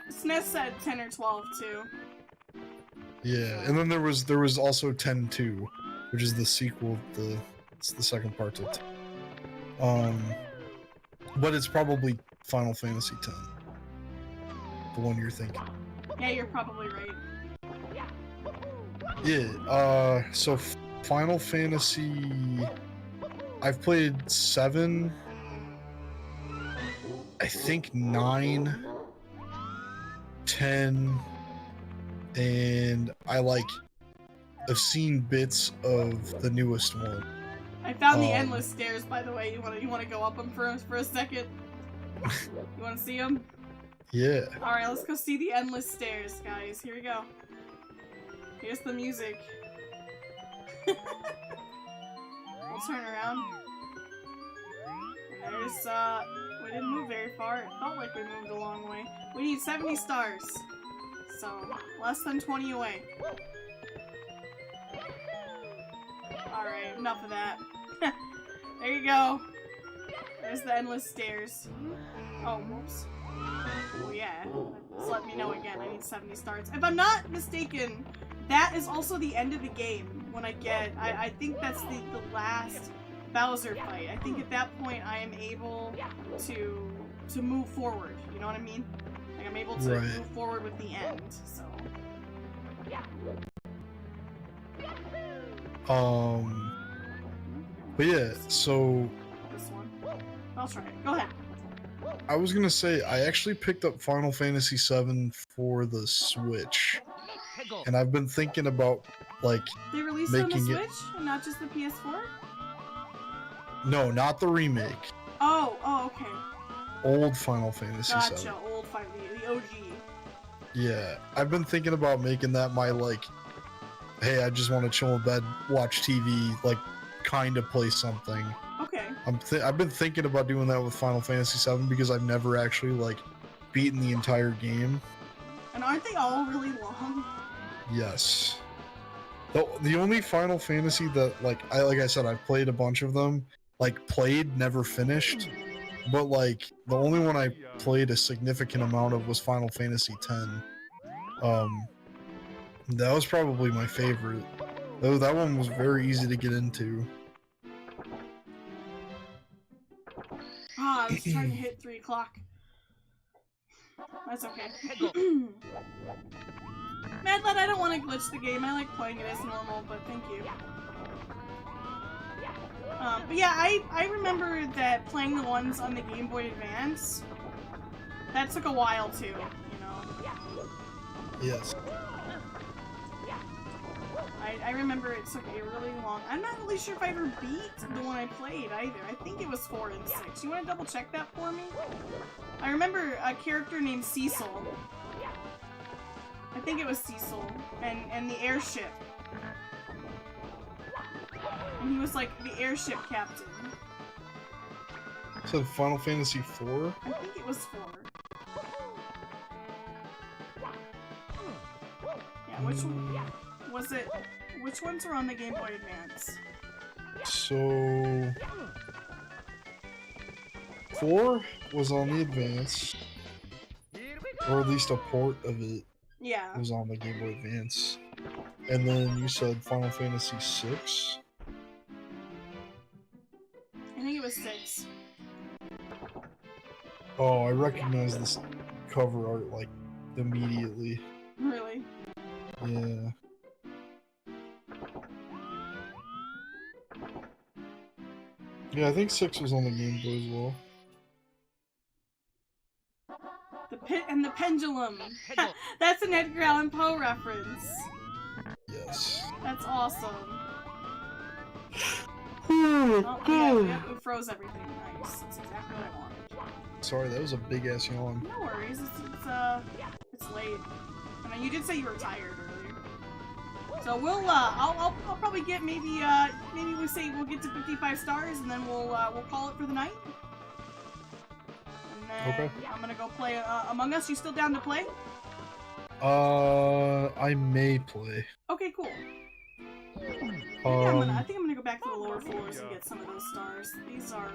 SNES said 10 or 12 too. Yeah, and then there was also 10-2, which is the sequel. It's the second part to 10. But it's probably Final Fantasy 10. The one you're thinking. Yeah, you're probably right. Yeah, so Final Fantasy... I've played 7... I think 9... 10... And I've seen bits of the newest one. I found the endless stairs, by the way. You wanna go up them for a second? You wanna see them? Yeah. Alright, let's go see the endless stairs, guys. Here we go. Here's the music. We'll turn around. And there's, we didn't move very far. It felt like we moved a long way. We need 70 stars. So, less than 20 away. Alright, enough of that. There you go. There's the endless stairs. Oh, whoops. Oh yeah, just let me know again. I need 70 stars. If I'm not mistaken, that is also the end of the game. When I get, I think that's the last Bowser fight. I think at that point I am able to move forward. You know what I mean? Like I'm able to move forward with the end. So. But yeah, so. This one. I'll try it. Go ahead. I was gonna say, I actually picked up Final Fantasy VII for the Switch, and I've been thinking about, like, they released it on the Switch and not just the PS4? No, not the remake. Oh, okay. Old Final Fantasy VII. Gotcha, old Final, the OG. Yeah, I've been thinking about making that my, like, hey, I just want to chill in bed, watch TV, like, kind of play something. Okay. I've been thinking about doing that with Final Fantasy VII because I've never actually, like, beaten the entire game. And aren't they all really long? Yes. The only Final Fantasy that, like I said, I've played a bunch of them. Like, played, never finished. But, like, the only one I played a significant amount of was Final Fantasy X. That was probably my favorite. Though that one was very easy to get into. I was trying to hit 3 o'clock. That's okay. Madlad, I don't want to glitch the game. I like playing it as normal, but thank you. But yeah, I remember that playing the ones on the Game Boy Advance, that took a while too, you know? Yes. I remember it took a really long... I'm not really sure if I ever beat the one I played either. I think it was 4 and 6. You want to double check that for me? I remember a character named Cecil. I think it was Cecil. And the airship. And he was like the airship captain. So Final Fantasy 4? I think it was 4. Yeah, which one was it? Which ones were on the Game Boy Advance? So 4 was on the Advance, or at least a port of it was on the Game Boy Advance. And then you said Final Fantasy 6? I think it was 6. Oh, I recognize this cover art like immediately. Really? Yeah. Yeah, I think 6 was on the Game Boy as well. The Pit and the Pendulum. That's an Edgar Allan Poe reference. Yes. That's awesome. Oh, yeah, we froze everything. Nice. That's exactly what I wanted. Sorry, that was a big ass yawn. No worries. It's late. I mean, you did say you were tired earlier. So we'll I'll probably get maybe we say we'll get to 55 stars and then we'll call it for the night. And then okay. I'm gonna go play Among Us. You still down to play? I may play. Okay, cool. I think I'm gonna go back to the lower floors and get some of those stars. These are,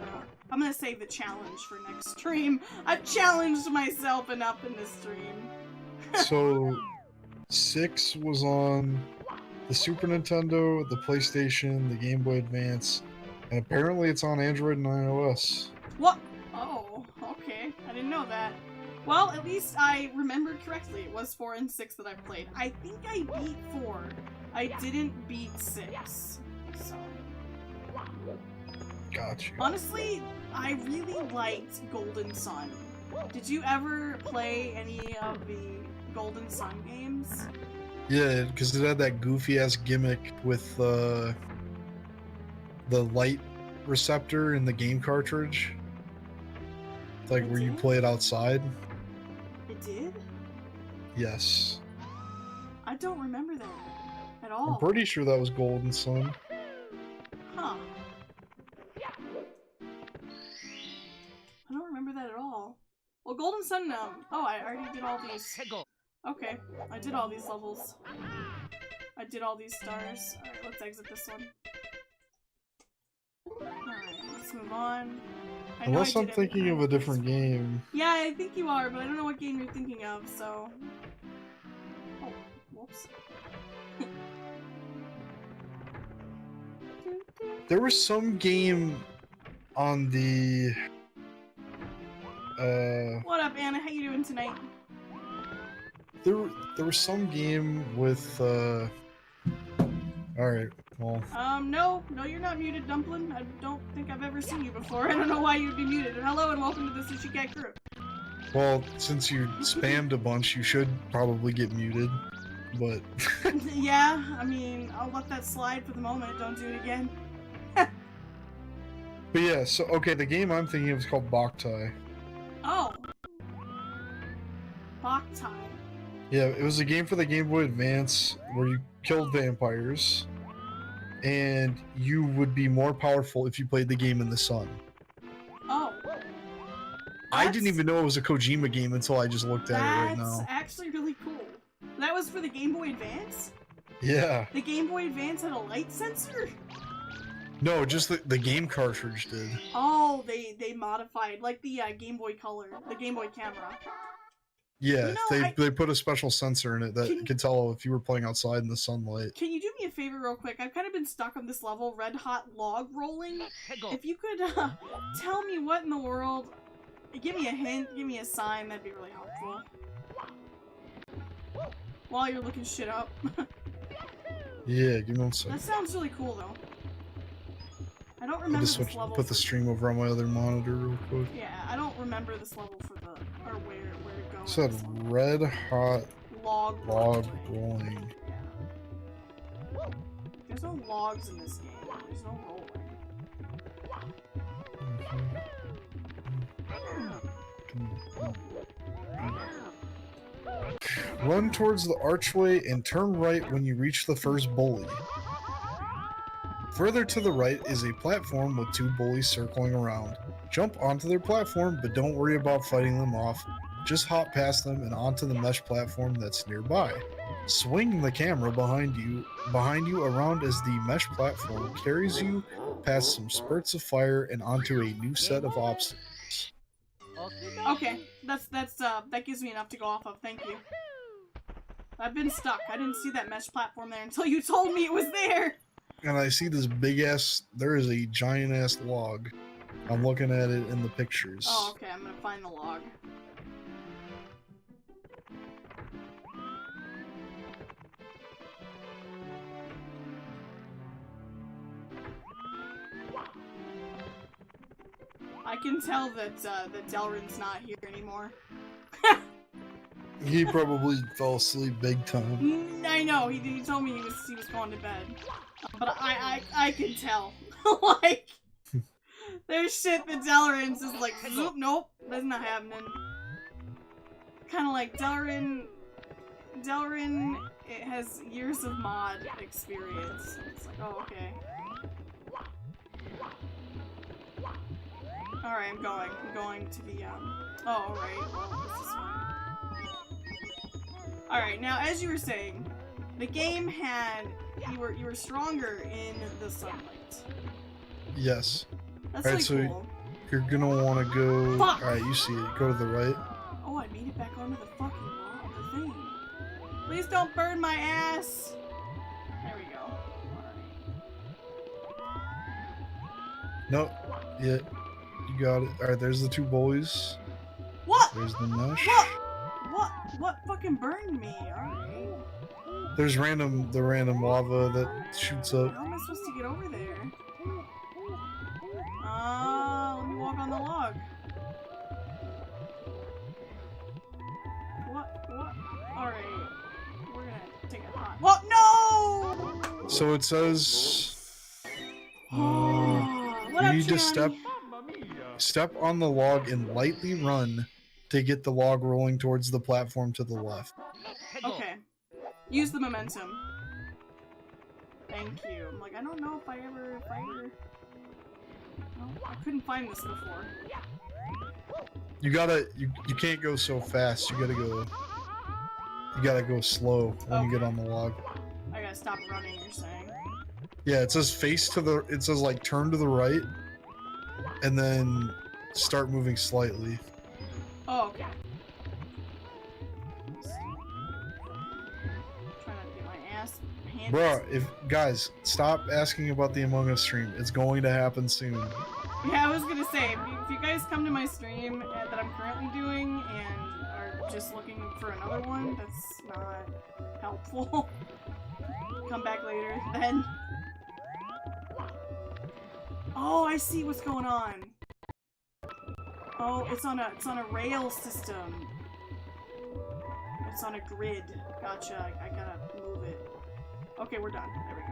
I'm gonna save the challenge for next stream. I've challenged myself enough in this stream. So, 6 was on the Super Nintendo, the PlayStation, the Game Boy Advance, and apparently it's on Android and iOS. What? Oh, okay. I didn't know that. Well, at least I remembered correctly. It was 4 and 6 that I played. I think I beat 4. I didn't beat 6. So. Gotcha. Honestly, I really liked Golden Sun. Did you ever play any of the Golden Sun games? Yeah, because it had that goofy ass gimmick with the light receptor in the game cartridge. Like where you play it outside. It did? Yes. I don't remember that at all. I'm pretty sure that was Golden Sun. Huh. I don't remember that at all. Well, Golden Sun, oh, I already did all these. Okay, I did all these levels. I did all these stars. Alright, let's exit this one. Alright, let's move on. Unless I'm thinking of a different game. Yeah, I think you are, but I don't know what game you're thinking of, so... Oh, whoops. There was some game on the... What up, Anna? How you doing tonight? There was some game with, Alright, well... No, you're not muted, Dumpling. I don't think I've ever seen you before. I don't know why you'd be muted. And hello and welcome to the Sushi Cat crew. Well, since you spammed a bunch, you should probably get muted, but... Yeah, I mean, I'll let that slide for the moment. Don't do it again. But yeah, so, okay, the game I'm thinking of is called Boktai. Oh. Boktai. Yeah, it was a game for the Game Boy Advance where you killed vampires, and you would be more powerful if you played the game in the sun. Oh. I didn't even know it was a Kojima game until I just looked at it right now. That's actually really cool. That was for the Game Boy Advance? Yeah. The Game Boy Advance had a light sensor? No, just the game cartridge did. Oh, they modified, like the Game Boy Color, the Game Boy camera. Yeah, you know, they put a special sensor in it that could tell if you were playing outside in the sunlight. Can you do me a favor real quick? I've kind of been stuck on this level, Red Hot Log Rolling. If you could tell me what in the world, give me a hint, give me a sign, that'd be really helpful. While you're looking shit up. Yeah, give me 1 second. That sounds really cool though. I don't remember this level. Put the stream over on my other monitor real quick. Yeah, I don't remember this level for the, or where to go. It said Red Hot Log Rolling. Yeah. There's no logs in this game. There's no rolling. Run towards the archway and turn right when you reach the first bully. Further to the right is a platform with 2 bullies circling around. Jump onto their platform, but don't worry about fighting them off. Just hop past them and onto the mesh platform that's nearby. Swing the camera behind you around as the mesh platform carries you past some spurts of fire and onto a new set of obstacles. Okay, that gives me enough to go off of. Thank you. I've been stuck. I didn't see that mesh platform there until you told me it was there. And I see this big ass. There is a giant ass log. I'm looking at it in the pictures. Oh, okay. I'm gonna find the log. I can tell that Delrin's not here anymore. He probably fell asleep big time. I know. He told me he was going to bed, but I can tell. Like, there's shit that Delrin's is like, nope, that's not happening. Kind of like Delrin it has years of mod experience. It's like, oh, okay. Alright, I'm going to the, oh, alright, well, this is fine. Alright, now, as you were saying, the game had, you were stronger in the sunlight. Yes. That's Alright, really so cool. you're gonna want to go... Fuck! Alright, you see it. Go to the right. Oh, I made it back onto the fucking wall, the thing. Please don't burn my ass! There we go. Alright. Nope. Yeah. You got it. Alright, there's the 2 bullies. What? There's the mesh. What fucking burned me? Alright. There's the random lava that shoots up. How am I supposed to get over there? Let me walk on the log. What? Alright. We're gonna take a hot... What? No! So it says... What you up, need to Johnny? step on the log and lightly run to get the log rolling towards the platform to the left. Okay. Use the momentum. Thank you. I'm like, I don't know if I ever... No, I couldn't find this before. You gotta... You can't go so fast. You gotta go slow when you get on the log. I gotta stop running, you're saying? Yeah, it says face to the... It says, like, turn to the right. And then start moving slightly. Oh, okay. Trying to get my ass handed. Bruh, guys, stop asking about the Among Us stream. It's going to happen soon. Yeah, I was gonna say, if you guys come to my stream that I'm currently doing and are just looking for another one, that's not helpful. Come back later, then. Oh, I see what's going on. Oh, it's on a rail system. It's on a grid. Gotcha. I gotta move it. Okay, we're done. There we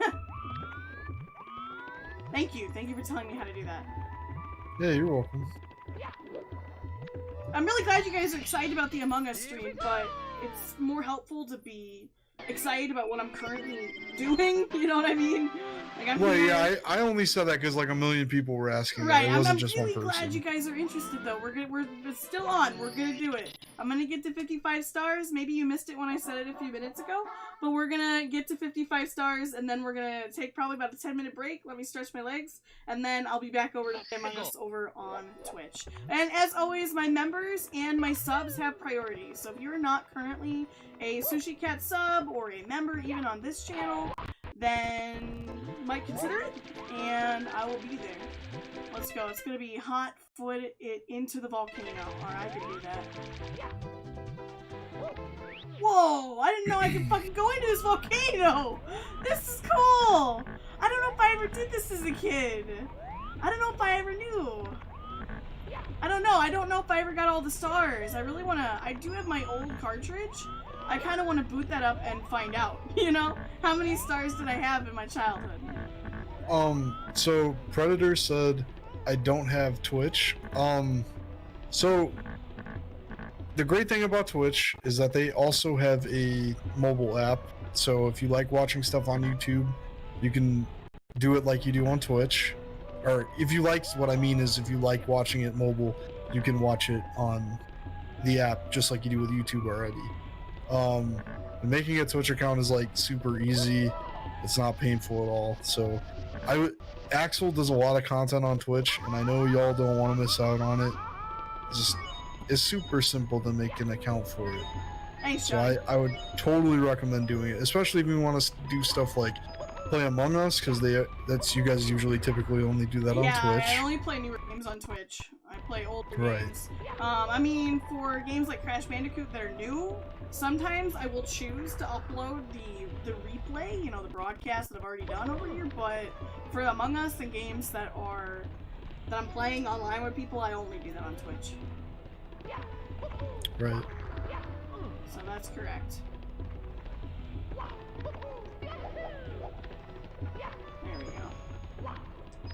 go. Thank you. Thank you for telling me how to do that. Yeah, you're welcome. I'm really glad you guys are excited about the Among Us stream, but it's more helpful to be excited about what I'm currently doing. You know what I mean? Like, Well, yeah, I only said that because like a million people were asking. Right, It wasn't I'm just really one person. glad you guys are interested though. It's still on. We're gonna do it. I'm gonna get to 55 stars. Maybe you missed it when I said it a few minutes ago, but we're gonna get to 55 stars and then we're gonna take probably about a 10-minute break. Let me stretch my legs, and then I'll be back over to Among Us over on Twitch. And as always, my members and my subs have priority. So if you're not currently a Sushi Cat sub or a member even on this channel, then you might consider it, and I will be there. Let's go. It's gonna be hot foot it into the volcano. Alright, I can do that. Whoa! I didn't know I could fucking go into this volcano! This is cool! I don't know if I ever did this as a kid. I don't know if I ever knew. I don't know. I don't know if I ever got all the stars. I really wanna... I do have my old cartridge. I kind of want to boot that up and find out, you know? How many stars did I have in my childhood? So Predator said I don't have Twitch. So the great thing about Twitch is that they also have a mobile app. So if you like watching stuff on YouTube, you can do it like you do on Twitch. Or if you like, what I mean is if you like watching it mobile, you can watch it on the app just like you do with YouTube already. Making a Twitch account is like super easy. It's not painful at all. So Axel does a lot of content on Twitch, and I know y'all don't want to miss out on it. It's super simple to make an account for it. Thanks, so I would totally recommend doing it, especially if you want to do stuff like play Among Us, because that's you guys usually typically only do that on Twitch. Yeah, I only play newer games on Twitch. I play older games. I mean, for games like Crash Bandicoot that are new, sometimes I will choose to upload the replay, you know, the broadcast that I've already done over here, but for Among Us and games that I'm playing online with people, I only do that on Twitch. Right. So that's correct. There we go.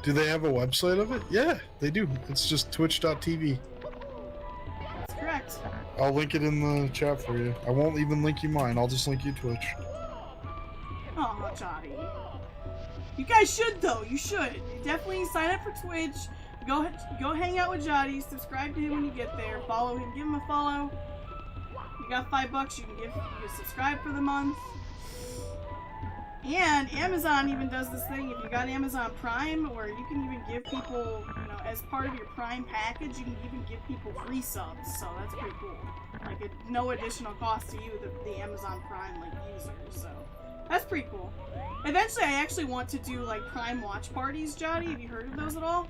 Do they have a website of it? Yeah, they do. It's just twitch.tv. That's correct. I'll link it in the chat for you. I won't even link you mine. I'll just link you Twitch. Oh, Johnny. You guys should, though. You should. Definitely sign up for Twitch. Go hang out with Jotty. Subscribe to him when you get there. Follow him. Give him a follow. You got $5. You can subscribe for the month. And Amazon even does this thing. If you got Amazon Prime, or you can even give people, you know, as part of your Prime package, you can even give people free subs. So that's pretty cool. Like, at no additional cost to you, the Amazon Prime like user. So that's pretty cool. Eventually, I actually want to do like Prime watch parties. Jotty, have you heard of those at all?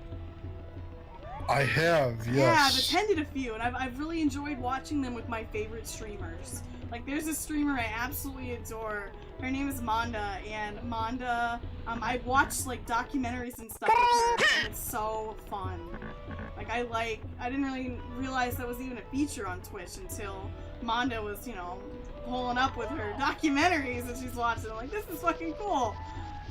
I have, yes. Yeah, I've attended a few, and I've really enjoyed watching them with my favorite streamers. Like, there's a streamer I absolutely adore. Her name is Manda, and Manda, I've watched, like, documentaries and stuff with her, and it's so fun. Like, I didn't really realize that was even a feature on Twitch until Manda was, you know, pulling up with her documentaries that she's watching. I'm like, this is fucking cool.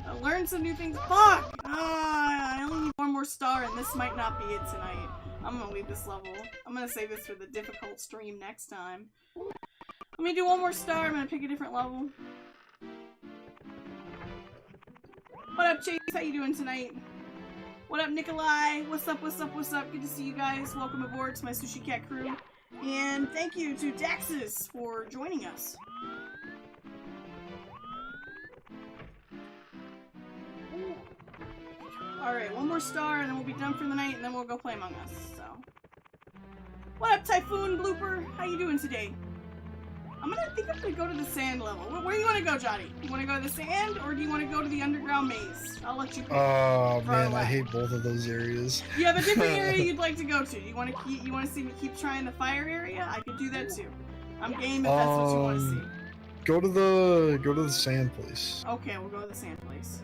I learned some new things. Fuck! I only need one more star, and this might not be it tonight. I'm gonna leave this level. I'm gonna save this for the difficult stream next time. Let me do one more star. I'm gonna pick a different level. What up, Chase? How you doing tonight? What up, Nikolai? What's up, what's up, what's up? Good to see you guys. Welcome aboard to my Sushi Cat crew. And thank you to Daxus for joining us. Alright, one more star and then we'll be done for the night, and then we'll go play Among Us, so. What up, Typhoon Blooper? How you doing today? I'm gonna go to the sand level. Where do you want to go, Johnny? You want to go to the sand, or do you want to go to the underground maze? I'll let you pick. Oh man, I hate both of those areas. You have a different area you'd like to go to. You want to see me keep trying the fire area? I could do that too. I'm game if that's what you want to see. Go to the sand place. Okay, we'll go to the sand place.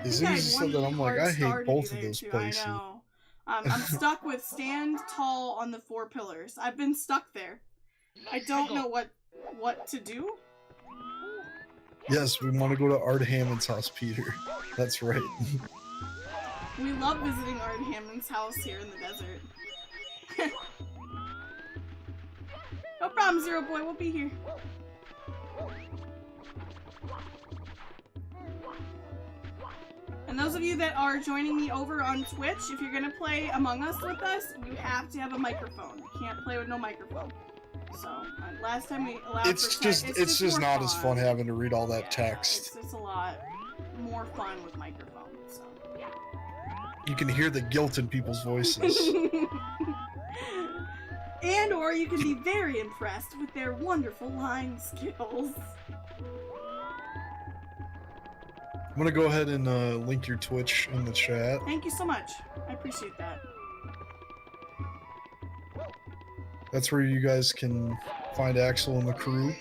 As soon as you said that, I'm like, I hate both of those places. I know. I'm stuck with stand tall on the 4 pillars. I've been stuck there. I don't know what to do. Yes, we want to go to Art Hammond's house, Peter. That's right. We love visiting Art Hammond's house here in the desert. No problem, Zero Boy. We'll be here. And those of you that are joining me over on Twitch, if you're gonna play Among Us with us, you have to have a microphone. You can't play with no microphone. So, last time we allowed it's just not fun. As fun having to read all that text. It's a lot more fun with microphone, so. You can hear the guilt in people's voices. And or you can be very impressed with their wonderful line skills. I'm gonna go ahead and link your Twitch in the chat. Thank you so much. I appreciate that. That's where you guys can find Axel and the crew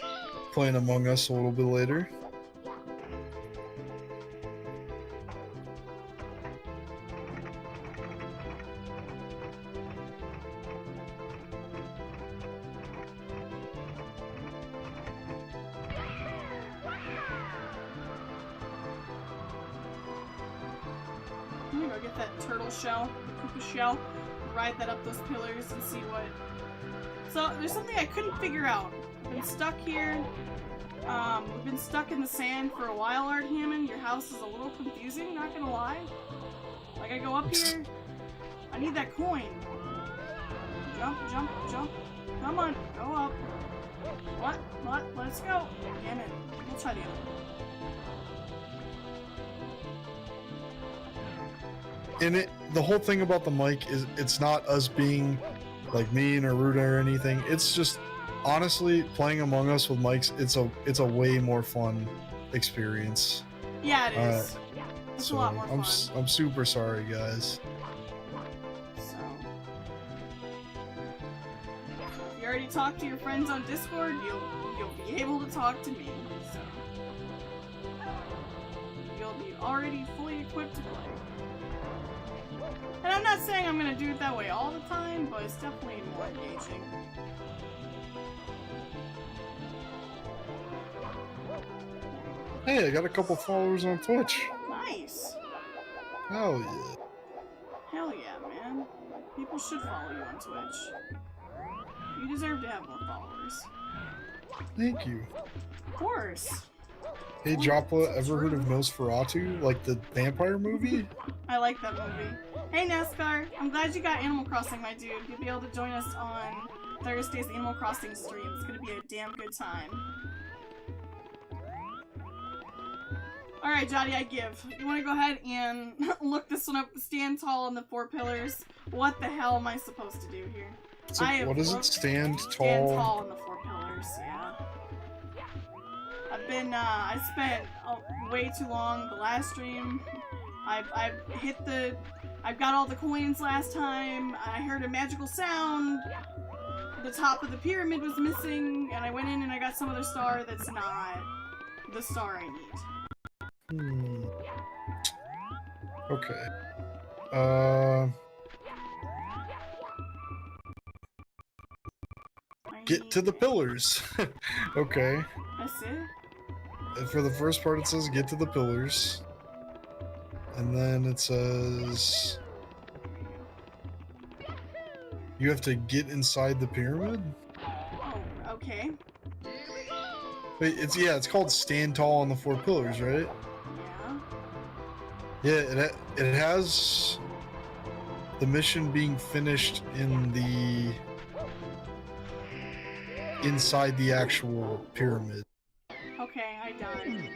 playing Among Us a little bit later. I'm gonna go get that turtle shell, the pupa shell, ride that up those pillars and see what... So, there's something I couldn't figure out. I've been stuck here. We've been stuck in the sand for a while, Art Hammond. Your house is a little confusing, not gonna lie. Like, I go up here, I need that coin. Jump, jump, jump. Come on, go up. What? Let's go. Damn it. We'll try the other one. And the whole thing about the mic is it's not us being like mean or rude or anything. It's just honestly playing Among Us with mics. It's a way more fun experience. Yeah, it is. It's a lot more fun. I'm super sorry, guys. So, if you already talked to your friends on Discord, you'll be able to talk to me. So, you'll be already fully equipped to play. And I'm not saying I'm gonna do it that way all the time, but it's definitely more engaging. Hey, I got a couple followers on Twitch. Nice. Hell yeah. Hell yeah, man. People should follow you on Twitch. You deserve to have more followers. Thank you. Of course. Hey, j0tpla, ever heard of Nosferatu? Like the vampire movie? I like that movie. Hey, NASCAR. I'm glad you got Animal Crossing, my dude. You'll be able to join us on Thursday's Animal Crossing stream. It's gonna be a damn good time. Alright, Jotty, I give. You wanna go ahead and look this one up? Stand tall on the 4 pillars. What the hell am I supposed to do here? So what is it? Stand tall? Stand tall on the 4 pillars, yeah. I spent way too long the last stream. I've got all the coins last time. I heard a magical sound. The top of the pyramid was missing, and I went in and I got some other star that's not the star I need. Okay. Get to the pillars. Okay. That's it? And for the first part it says get to the pillars. And then it says you have to get inside the pyramid? Oh, okay. Wait, it's called Stand Tall on the 4 pillars, right? Yeah. Yeah, it has the mission being finished in the inside the actual pyramid. Okay, I died.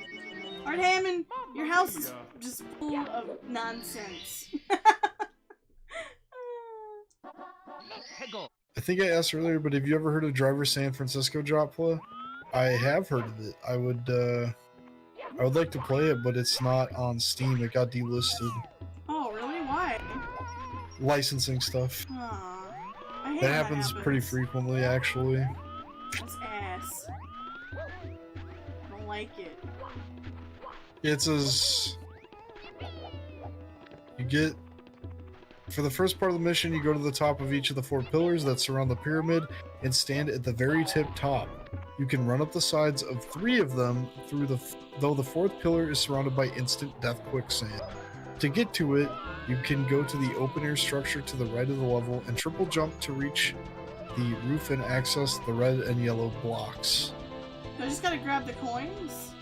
Art Hammond, your house is just full of nonsense. I think I asked earlier, but have you ever heard of Driver San Francisco, j0tpla? I have heard of it. I would like to play it, but it's not on Steam. It got delisted. Oh, really? Why? Licensing stuff. Aw, I hate that happens pretty frequently, actually. That's ass. I don't like it. It says you get for the first part of the mission, you go to the top of each of the 4 pillars that surround the pyramid and stand at the very tip top. You can run up the sides of 3 of them though the 4th pillar is surrounded by instant death quicksand. To get to it, you can go to the open air structure to the right of the level and triple jump to reach the roof and access the red and yellow blocks. I just gotta grab the coins?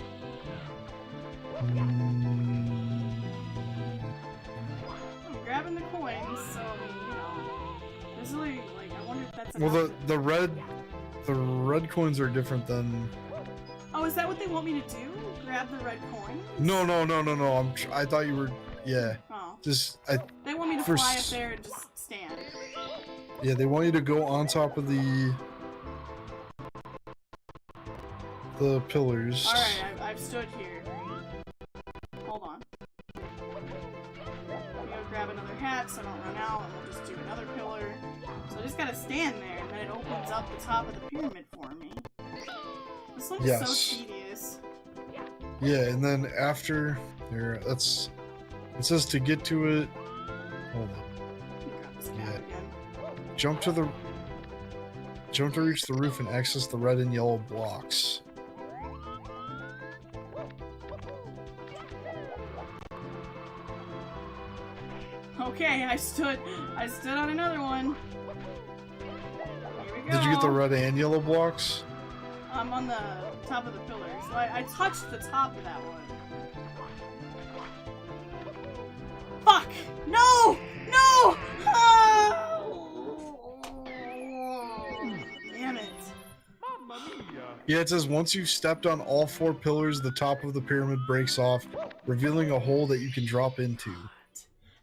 Mm. I'm grabbing the coins, so, you know, there's really, like, I wonder if that's well, the red coins are different than... Oh, is that what they want me to do? Grab the red coins? No. I thought you were... Yeah. Oh. They want me to fly up there and just stand. Yeah, they want you to go on top of the pillars. Alright, I've stood here. Hold on. I'm gonna grab another hat so I don't run out, and we'll just do another pillar. So I just gotta stand there, and then it opens up the top of the pyramid for me. This one's so tedious. Yeah, and then after there, it says to get to it. Hold on. Yeah. Jump to reach the roof and access the red and yellow blocks. Okay, I stood on another one. Here we go. Did you get the red and yellow blocks? I'm on the top of the pillar. So I touched the top of that one. Fuck! No! No! Oh! Damn it. Yeah, it says once you've stepped on all 4 pillars, the top of the pyramid breaks off, revealing a hole that you can drop into.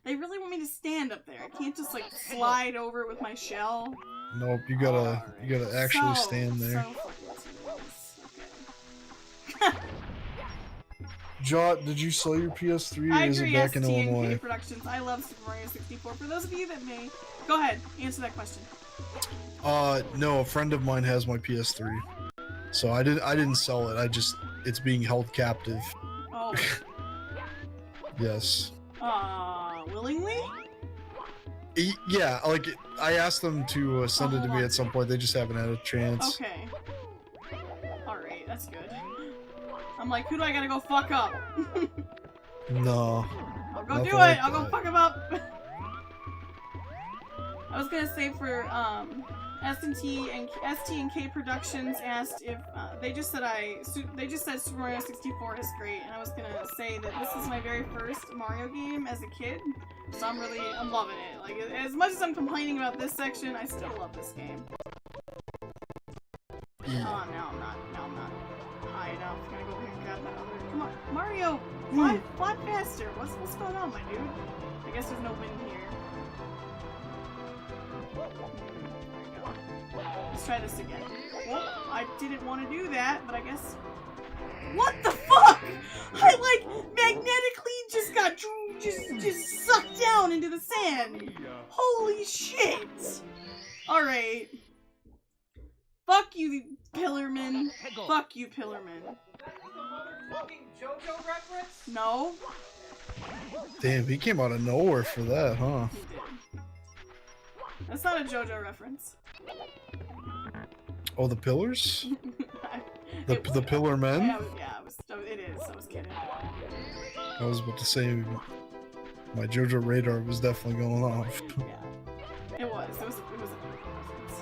They really want me to stand up there. I can't just like slide over with my shell. Nope, you gotta actually stand there. Okay. Jot, did you sell your PS3 or is it back in Illinois? Productions. I love Super Mario 64. For those of you that may, go ahead, answer that question. No, a friend of mine has my PS3, so I didn't sell it. It's being held captive. Oh. Yes. Willingly? Yeah, like I asked them to send it to me at some point. They just haven't had a chance. Okay. All right, that's good. I'm like, who do I gotta go fuck up? No. I'll go do it. I'll go fuck him up. I was gonna say for ST and K Productions asked if they just said Super Mario 64 is great, and I was gonna say that this is my very first Mario game as a kid, so I'm loving it. Like as much as I'm complaining about this section, I still love this game. Oh, now I'm not high enough. I'm gonna go over here and grab that other. Come on, Mario, fly faster. What's going on, my dude? I guess there's no wind here. Let's try this again. Well, I didn't want to do that, but I guess... What the fuck? I, like, magnetically just got just sucked down into the sand. Holy shit. Alright. Fuck you, Pillarman. Fuck you, Pillarman. That's the motherfucking JoJo reference? No. Damn, he came out of nowhere for that, huh? He did. That's not a JoJo reference. Oh, the pillars? the pillar men? Yeah, it is. I was kidding. I was about to say my JoJo radar was definitely going off. Yeah, it was a reference.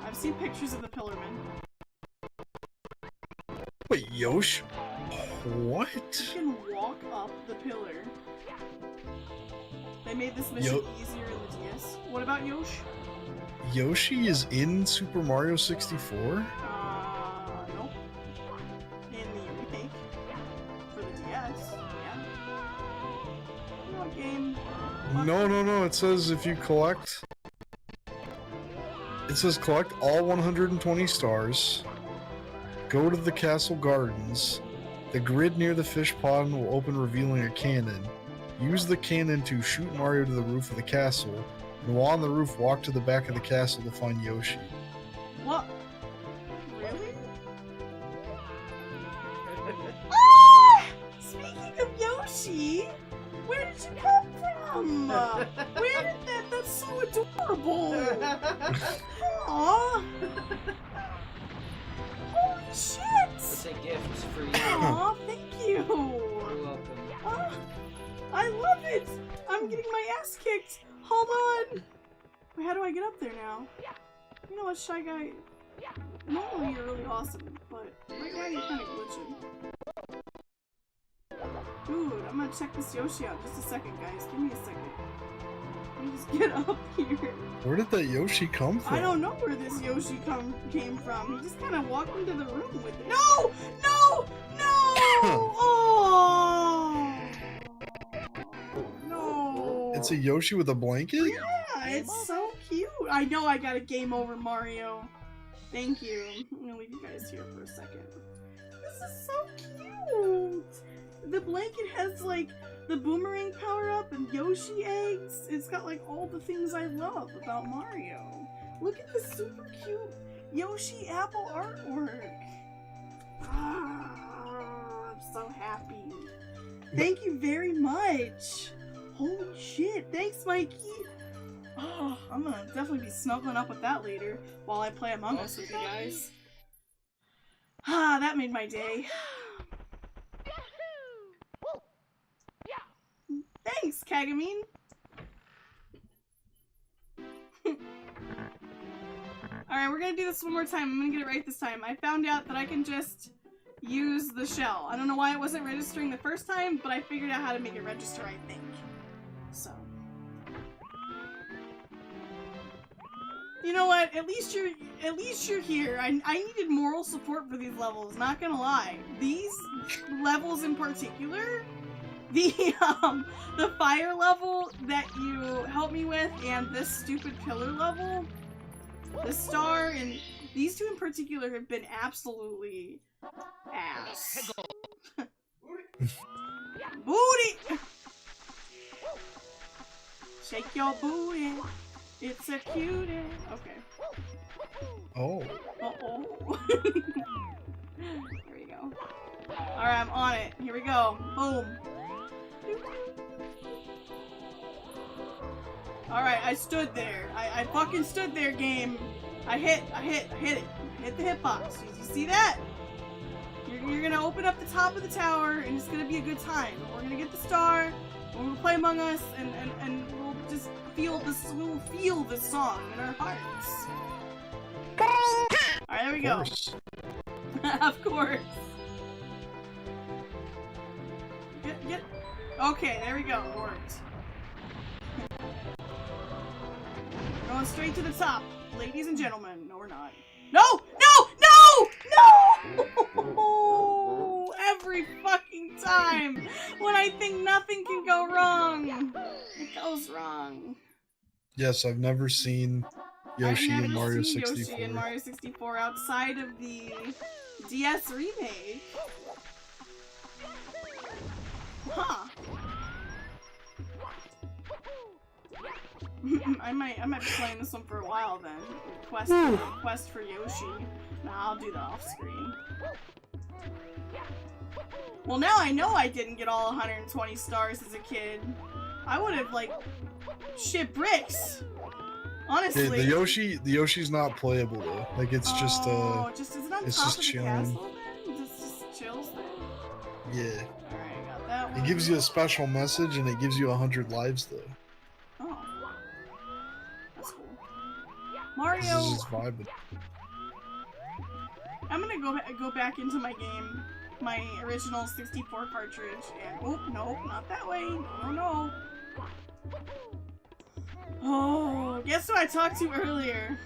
I've seen pictures of the Pillarmen. Wait, Yosh? What? You can walk up the pillar. They made this mission easier in the DS. What about Yosh? Yoshi is in Super Mario 64? Nope. In the remake. For the DS, yeah. What game? No. It says if you collect... It says collect all 120 stars. Go to the castle gardens. The grid near the fish pond will open, revealing a cannon. Use the cannon to shoot Mario to the roof of the castle. And while on the roof, walk to the back of the castle to find Yoshi. What? Really? Ah! Speaking of Yoshi, where did you come from? Where did that's so adorable. Aww. Holy shit. It's a gift for you. Aw, thank you. You're welcome. I love it. I'm getting my ass kicked. Hold on! Wait, how do I get up there now? You know what, Shy Guy? Normally you're really awesome, but right now you're kind of glitching. Dude, I'm gonna check this Yoshi out in just a second, guys. Give me a second. Let me just get up here. Where did that Yoshi come from? I don't know where this Yoshi came from. He just kind of walked into the room with it. No! No! No! Oh! No! It's a Yoshi with a blanket? Yeah, it's so cute. I know I got a game over, Mario. Thank you. I'm gonna leave you guys here for a second. This is so cute. The blanket has like the boomerang power up and Yoshi eggs. It's got like all the things I love about Mario. Look at this super cute Yoshi apple artwork. Ah, I'm so happy. Thank you very much. Holy shit, thanks Mikey! Oh, I'm gonna definitely be snuggling up with that later while I play Among Us with you guys. Ah, that made my day. Thanks, Kagamine! Alright, we're gonna do this one more time. I'm gonna get it right this time. I found out that I can just use the shell. I don't know why it wasn't registering the first time, but I figured out how to make it register, I think. So. You know what? At least you're here. I needed moral support for these levels, not gonna lie. These levels in particular, the fire level that you helped me with and this stupid pillar level, the star, and these two in particular have been absolutely ass. Booty! Shake your booty. It's a cutie. Okay. Oh. Uh-oh. Here we go. Alright, I'm on it. Here we go. Boom. Alright, I stood there. I fucking stood there, game. I hit it. Hit the hitbox. You see that? You're gonna open up the top of the tower, and it's gonna be a good time. We're gonna get the star, we're gonna play Among Us, and we'll just feel this. We'll feel this song in our hearts. Alright, there we go. Of course. Get. Okay, there we go. It worked. We're going straight to the top, ladies and gentlemen. No, we're not. No! No! No! No! Every fucking time when I think nothing can go wrong, it goes wrong. Yes, I've never seen Yoshi in Mario 64. Yoshi in Mario 64 outside of the DS remake. Huh. I might be playing this one for a while then. Quest for Yoshi. Nah, I'll do that off screen. Well, now I know I didn't get all 120 stars as a kid. I would have, like, shit bricks. Honestly. The Yoshi's not playable though. Like it's just is it on it's top just of chilling. The castle then? It just chills there? Yeah. Alright, got that one. It gives you a special message and it gives you 100 lives though. Oh. That's cool. Mario. This is just vibing. I'm gonna go back into my game, my original 64 cartridge, and oh no, not that way. No. Oh, guess who I talked to earlier?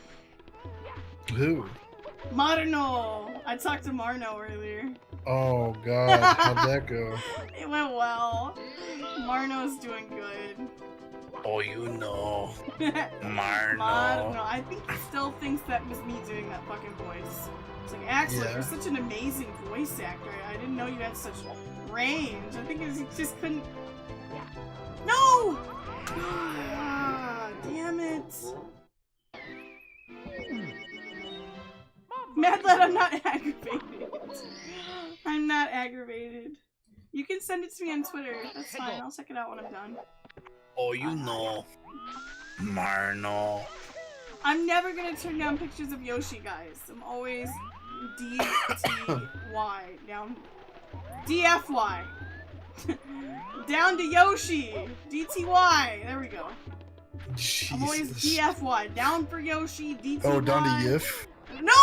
Who? Marno. I talked to Marno earlier. Oh god, how'd that go? It went well. Marno's doing good. Oh, you know. Marno. I think he still thinks that was me doing that fucking voice. It's like, Axel, you're such an amazing voice actor. I didn't know you had such range. I think he just couldn't... No! Damn it. Madlad, I'm not aggravated. I'm not aggravated. You can send it to me on Twitter. That's fine. I'll check it out when I'm done. Oh, you know. Marno. I'm never gonna turn down pictures of Yoshi, guys. I'm always D-T-Y. Down. D-F-Y. Down to Yoshi. D-T-Y. There we go. Jesus. I'm always D-F-Y. Down for Yoshi. D-T-Y. Oh, down to Yif? No!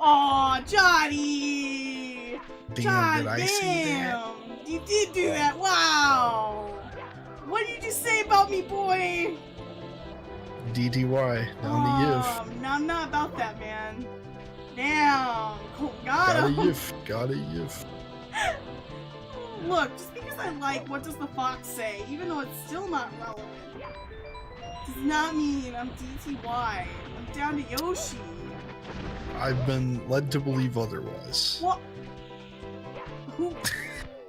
Aw, Johnny! Damn, did I see that? You did do that. Wow. What did you say about me, boy? DTY, down to Yif. No, I'm not about that, man. Damn. Oh, got him. Got a Yif. Look, just because I like What Does the Fox Say, even though it's still not relevant, does not mean I'm DTY. I'm down to Yoshi. I've been led to believe otherwise. What? Who?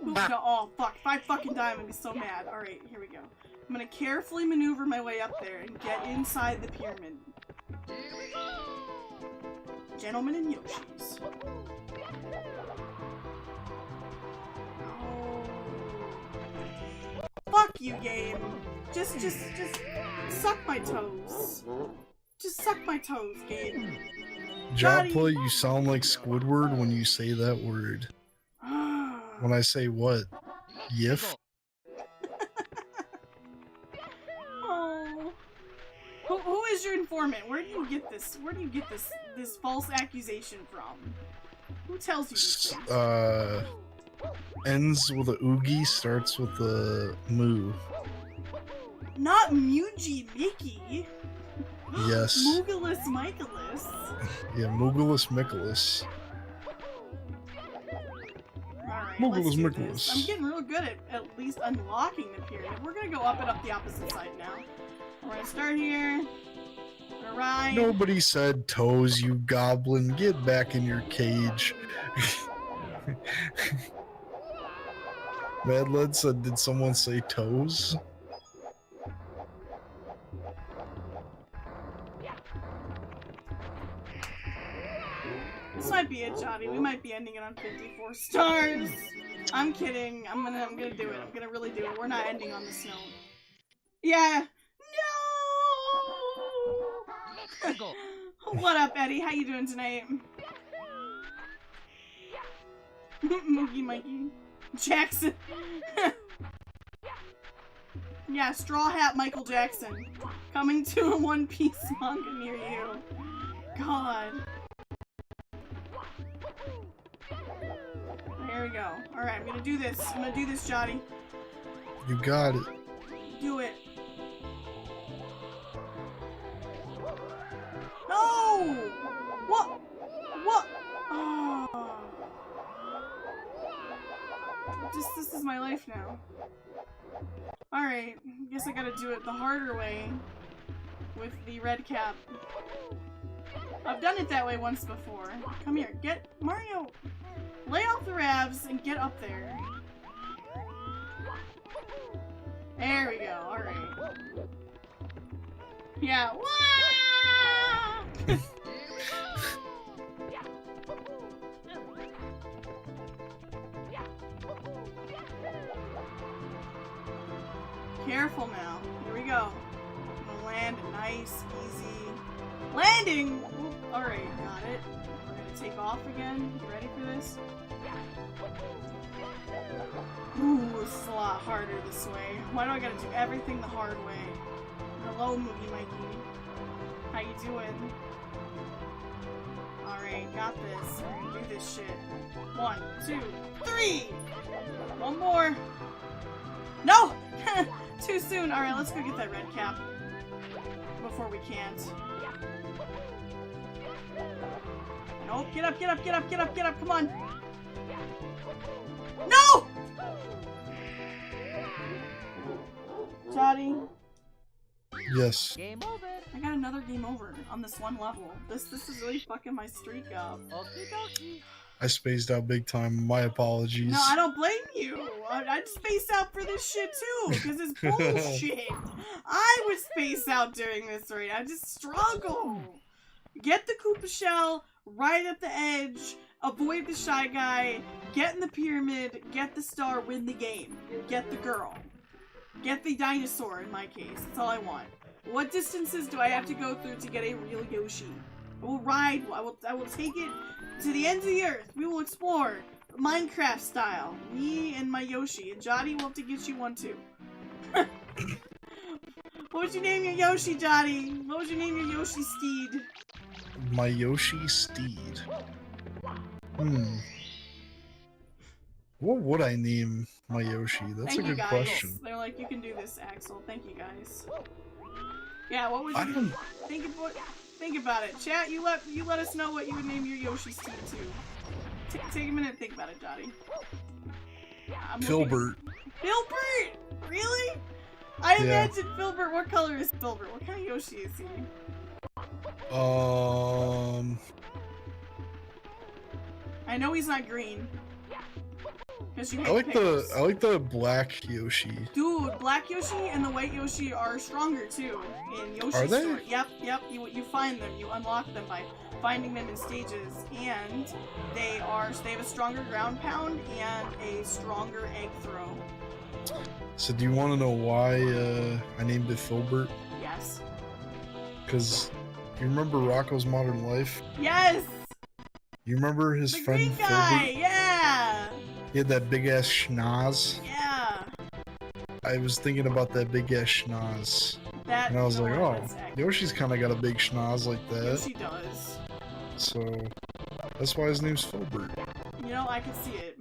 No, oh, fuck. If I fucking die, I'm gonna be so mad. Alright, here we go. I'm gonna carefully maneuver my way up there and get inside the pyramid. Gentlemen and Yoshis. Oh. Fuck you, game. Just suck my toes. Just suck my toes, game. j0tpla, you sound like Squidward when you say that word. When I say what? Yif? Oh. Who is your informant? Where do you get this? Where do you get this false accusation from? Who tells you these things? Ends with a oogie, starts with a moo. Not Muji Mickey. Yes. Moogalus Michaelis. Yeah, Moogalus Michaelis. Alright, Moogalus Michaelis. I'm getting real good at least unlocking the pyramid. We're gonna go up and up the opposite side now. We're gonna start here. We're gonna ride. Nobody said toes, you goblin. Get back in your cage. Madled said, did someone say toes? This might be it, Johnny. We might be ending it on 54 stars. I'm kidding. I'm gonna do it. I'm gonna really do it. We're not ending on this note. Yeah. No. What up, Eddie? How you doing tonight? Moogie Mikey. Jackson. Yeah, Straw Hat Michael Jackson. Coming to a One Piece manga near you. God. There we go. Alright, I'm gonna do this. I'm gonna do this, Jotty. You got it. Do it. No! What? What? Oh. This is my life now. Alright, guess I gotta do it the harder way with the red cap. I've done it that way once before. Come here, get Mario. Lay off the ravs and get up there. There we go, alright. Yeah, careful now. Here we go. I'm gonna land nice, easy. Landing! Alright, got it. We're gonna take off again. You ready for this? Ooh, this is a lot harder this way. Why do I gotta do everything the hard way? Hello, Moogie Mikey. How you doing? Alright, got this. We're gonna do this shit. 1, 2, 3! One more! No! Too soon. Alright, let's go get that red cap. Before we can't. Nope, get up, get up, get up, get up, get up, come on! No! Jotty? Yes. Game over. I got another game over on this one level. This is really fucking my streak up. Okie dokie. I spaced out big time. My apologies. No, I don't blame you. I'd space out for this shit too, because it's bullshit. I would space out during this raid. I just struggle. Get the Koopa Shell right at the edge. Avoid the Shy Guy. Get in the pyramid. Get the star. Win the game. Get the girl. Get the dinosaur in my case. That's all I want. What distances do I have to go through to get a real Yoshi? I will ride. I will take it to the ends of the earth. We will explore Minecraft style. Me and my Yoshi. And Jotty will have to get you one too. What would you name your Yoshi, Jotty? What would you name your Yoshi steed? My Yoshi steed. What would I name my Yoshi? That's a good question. They're like, you can do this, Axel. Thank you, guys. Yeah, what would you think about it? Chat, you let us know what you would name your Yoshi steed to. Take a minute and think about it, Jotty. Filbert. Filbert? Really? I imagine Filbert. What color is Filbert? What kind of Yoshi is he? I know he's not green. I like the black Yoshi. Dude, black Yoshi and the white Yoshi are stronger too in Yoshi Are they? Store. Yep. You find them. You unlock them by finding them in stages, and they have a stronger ground pound and a stronger egg throw. So do you want to know why I named it Filbert? Yes. Because you remember Rocco's Modern Life? Yes. You remember his the friend green guy. Filbert? Yeah. He had that big ass schnoz. Yeah. I was thinking about that big ass schnoz. That, and I was like, oh, that's accurate. Yoshi's kind of got a big schnoz like that. Yoshi does. So that's why his name's Filbert. You know, I can see it.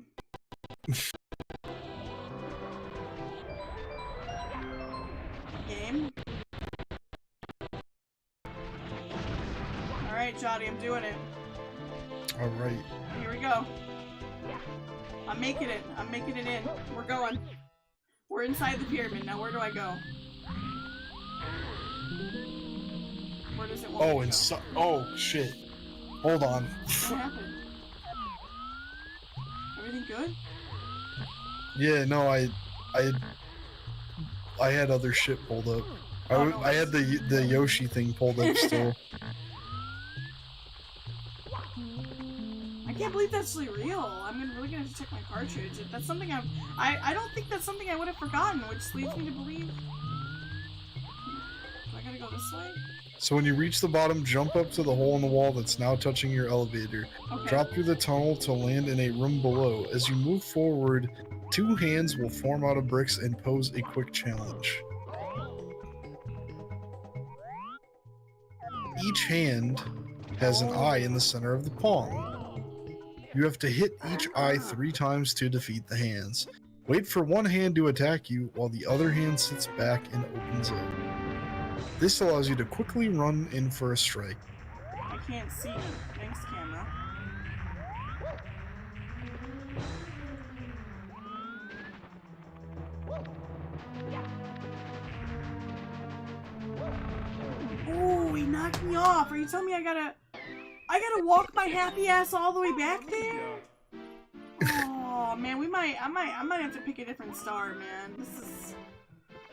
Game. Alright, Jotty, I'm doing it. Alright. Here we go. I'm making it. I'm making it in. We're going. We're inside the pyramid. Now where do I go? Where does it want me to go? Oh, shit. Hold on. What happened? Everything good? Yeah, no, I had other shit pulled up. I had the Yoshi thing pulled up still. I can't believe that's really real. I'm really gonna have to check my cartridge. That's something I don't think that's something I would have forgotten, which leads me to believe. Do I gotta go this way? So when you reach the bottom, jump up to the hole in the wall that's now touching your elevator. Okay. Drop through the tunnel to land in a room below. As you move forward, 2 hands will form out of bricks and pose a quick challenge. Each hand has an eye in the center of the palm. You have to hit each eye 3 times to defeat the hands. Wait for one hand to attack you while the other hand sits back and opens up. This allows you to quickly run in for a strike. I can't see. Thanks, camera. Ooh, he knocked me off. Are you telling me I gotta walk my happy ass all the way back there? Oh man, I might have to pick a different star, man.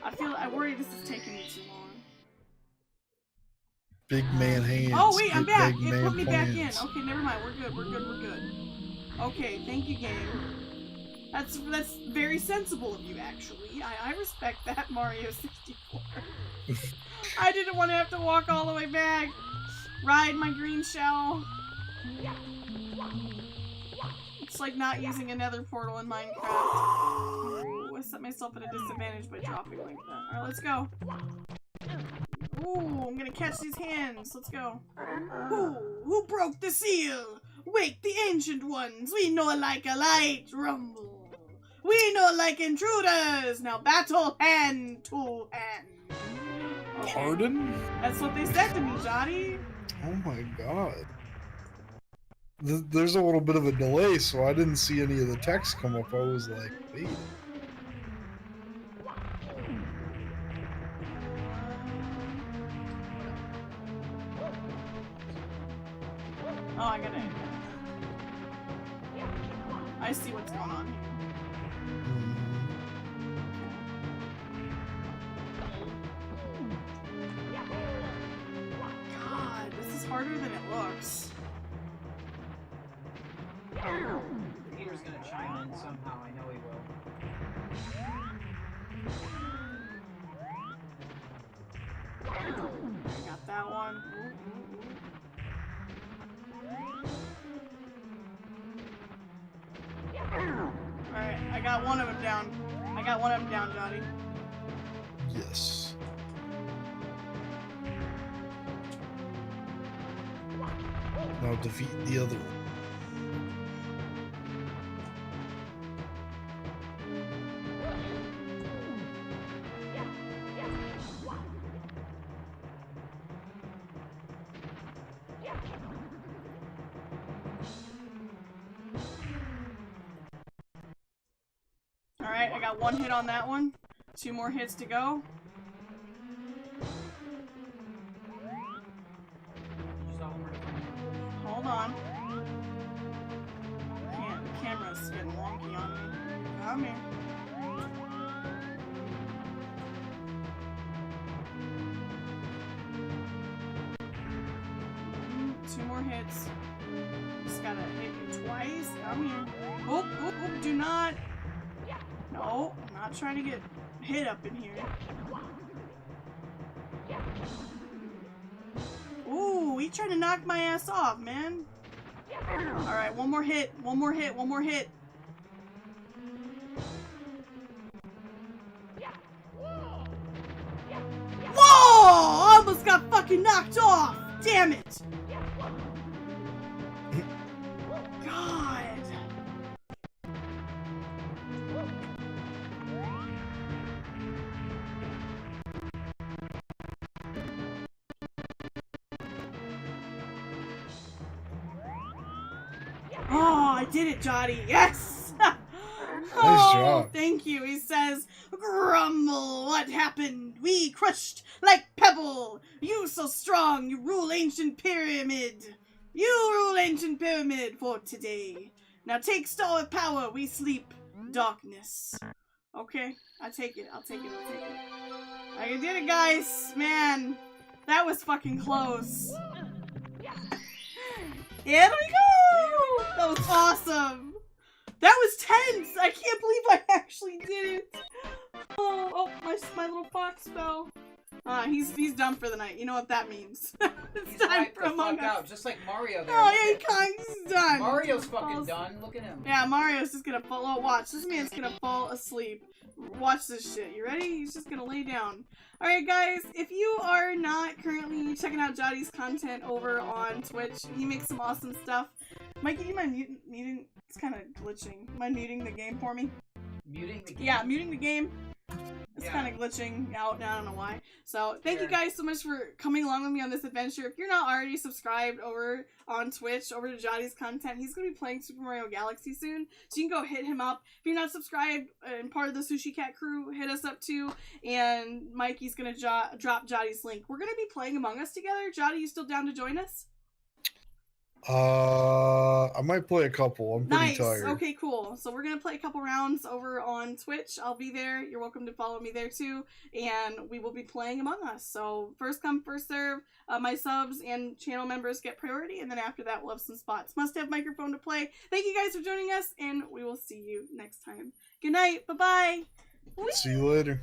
I worry this is taking me too long. Big man hands. Oh wait, I'm back. It put me plans. back in. Okay, never mind. We're good. Okay, thank you, game. That's very sensible of you, actually. I respect that, Mario 64. I didn't want to have to walk all the way back. Ride my green shell. It's like not using another portal in Minecraft. Ooh, I set myself at a disadvantage by dropping like that. Alright, let's go. Ooh, I'm gonna catch these hands. Let's go. Who broke the seal? Wake the ancient ones. We know like a light rumble. We know like intruders. Now battle hand to hand. Okay. Pardon? That's what they said to me, Jotty. Oh my god. There's a little bit of a delay, so I didn't see any of the text come up. I was like, wait. Oh, I gotta. I see what's going on here. God, this is harder than it looks. Peter's gonna chime in somehow, I know he will. I got that one. Alright, I got one of them down. Johnny. Yes. Now defeat the other one. Alright, I got one hit on that one. 2 more hits to go. Hold on. The camera's getting wonky on me. Come here. Two more hits. Just gotta hit you twice. Come here. Oh, do not. No, I'm not trying to get hit up in here. Ooh, he tried to knock my ass off, man. Alright, one more hit. Whoa! fucking knocked off! Damn it! God. Oh, I did it, Jotty. Yes! Nice job. Thank you. He says, grumble, what happened? We crushed like pebble. You so strong, you rule ancient pyramid. You rule ancient pyramid for today. Now take star of power, we sleep darkness. Okay, I'll take it. I'll take it. I did it, guys. Man, that was fucking close. Here we go! That was awesome! That was tense! I can't believe I actually did it! Oh, my little fox fell. He's done for the night. You know what that means. It's time for Among Us. Out, just like Mario there. Oh, yeah, he's done. Mario's fucking done. Look at him. Yeah, Mario's just gonna fall. Oh, watch. This man's gonna fall asleep. Watch this shit. You ready? He's just gonna lay down. Alright, guys. If you are not currently checking out j0tp's content over on Twitch, he makes some awesome stuff. Mikey, do you mind muting? It's kind of glitching. Mind muting the game for me? Muting the game? Yeah, muting the game. It's kind of glitching out, I don't know why. So, thank you guys so much for coming along with me on this adventure. If you're not already subscribed over on Twitch, over to j0tp's content, he's going to be playing Super Mario Galaxy soon. So you can go hit him up. If you're not subscribed and part of the Sushi Cat crew, hit us up too. And Mikey's going to drop j0tp's link. We're going to be playing Among Us together. j0tp, you still down to join us? I might play a couple. I'm pretty tired. Okay, cool. So we're gonna play a couple rounds over on Twitch. I'll be there. You're welcome to follow me there too, and we will be playing Among Us. So first come, first serve. My subs and channel members get priority, and then after that we'll have some spots. Must have microphone to play. Thank you guys for joining us, and we will see you next time. Good night. Bye bye. See you later.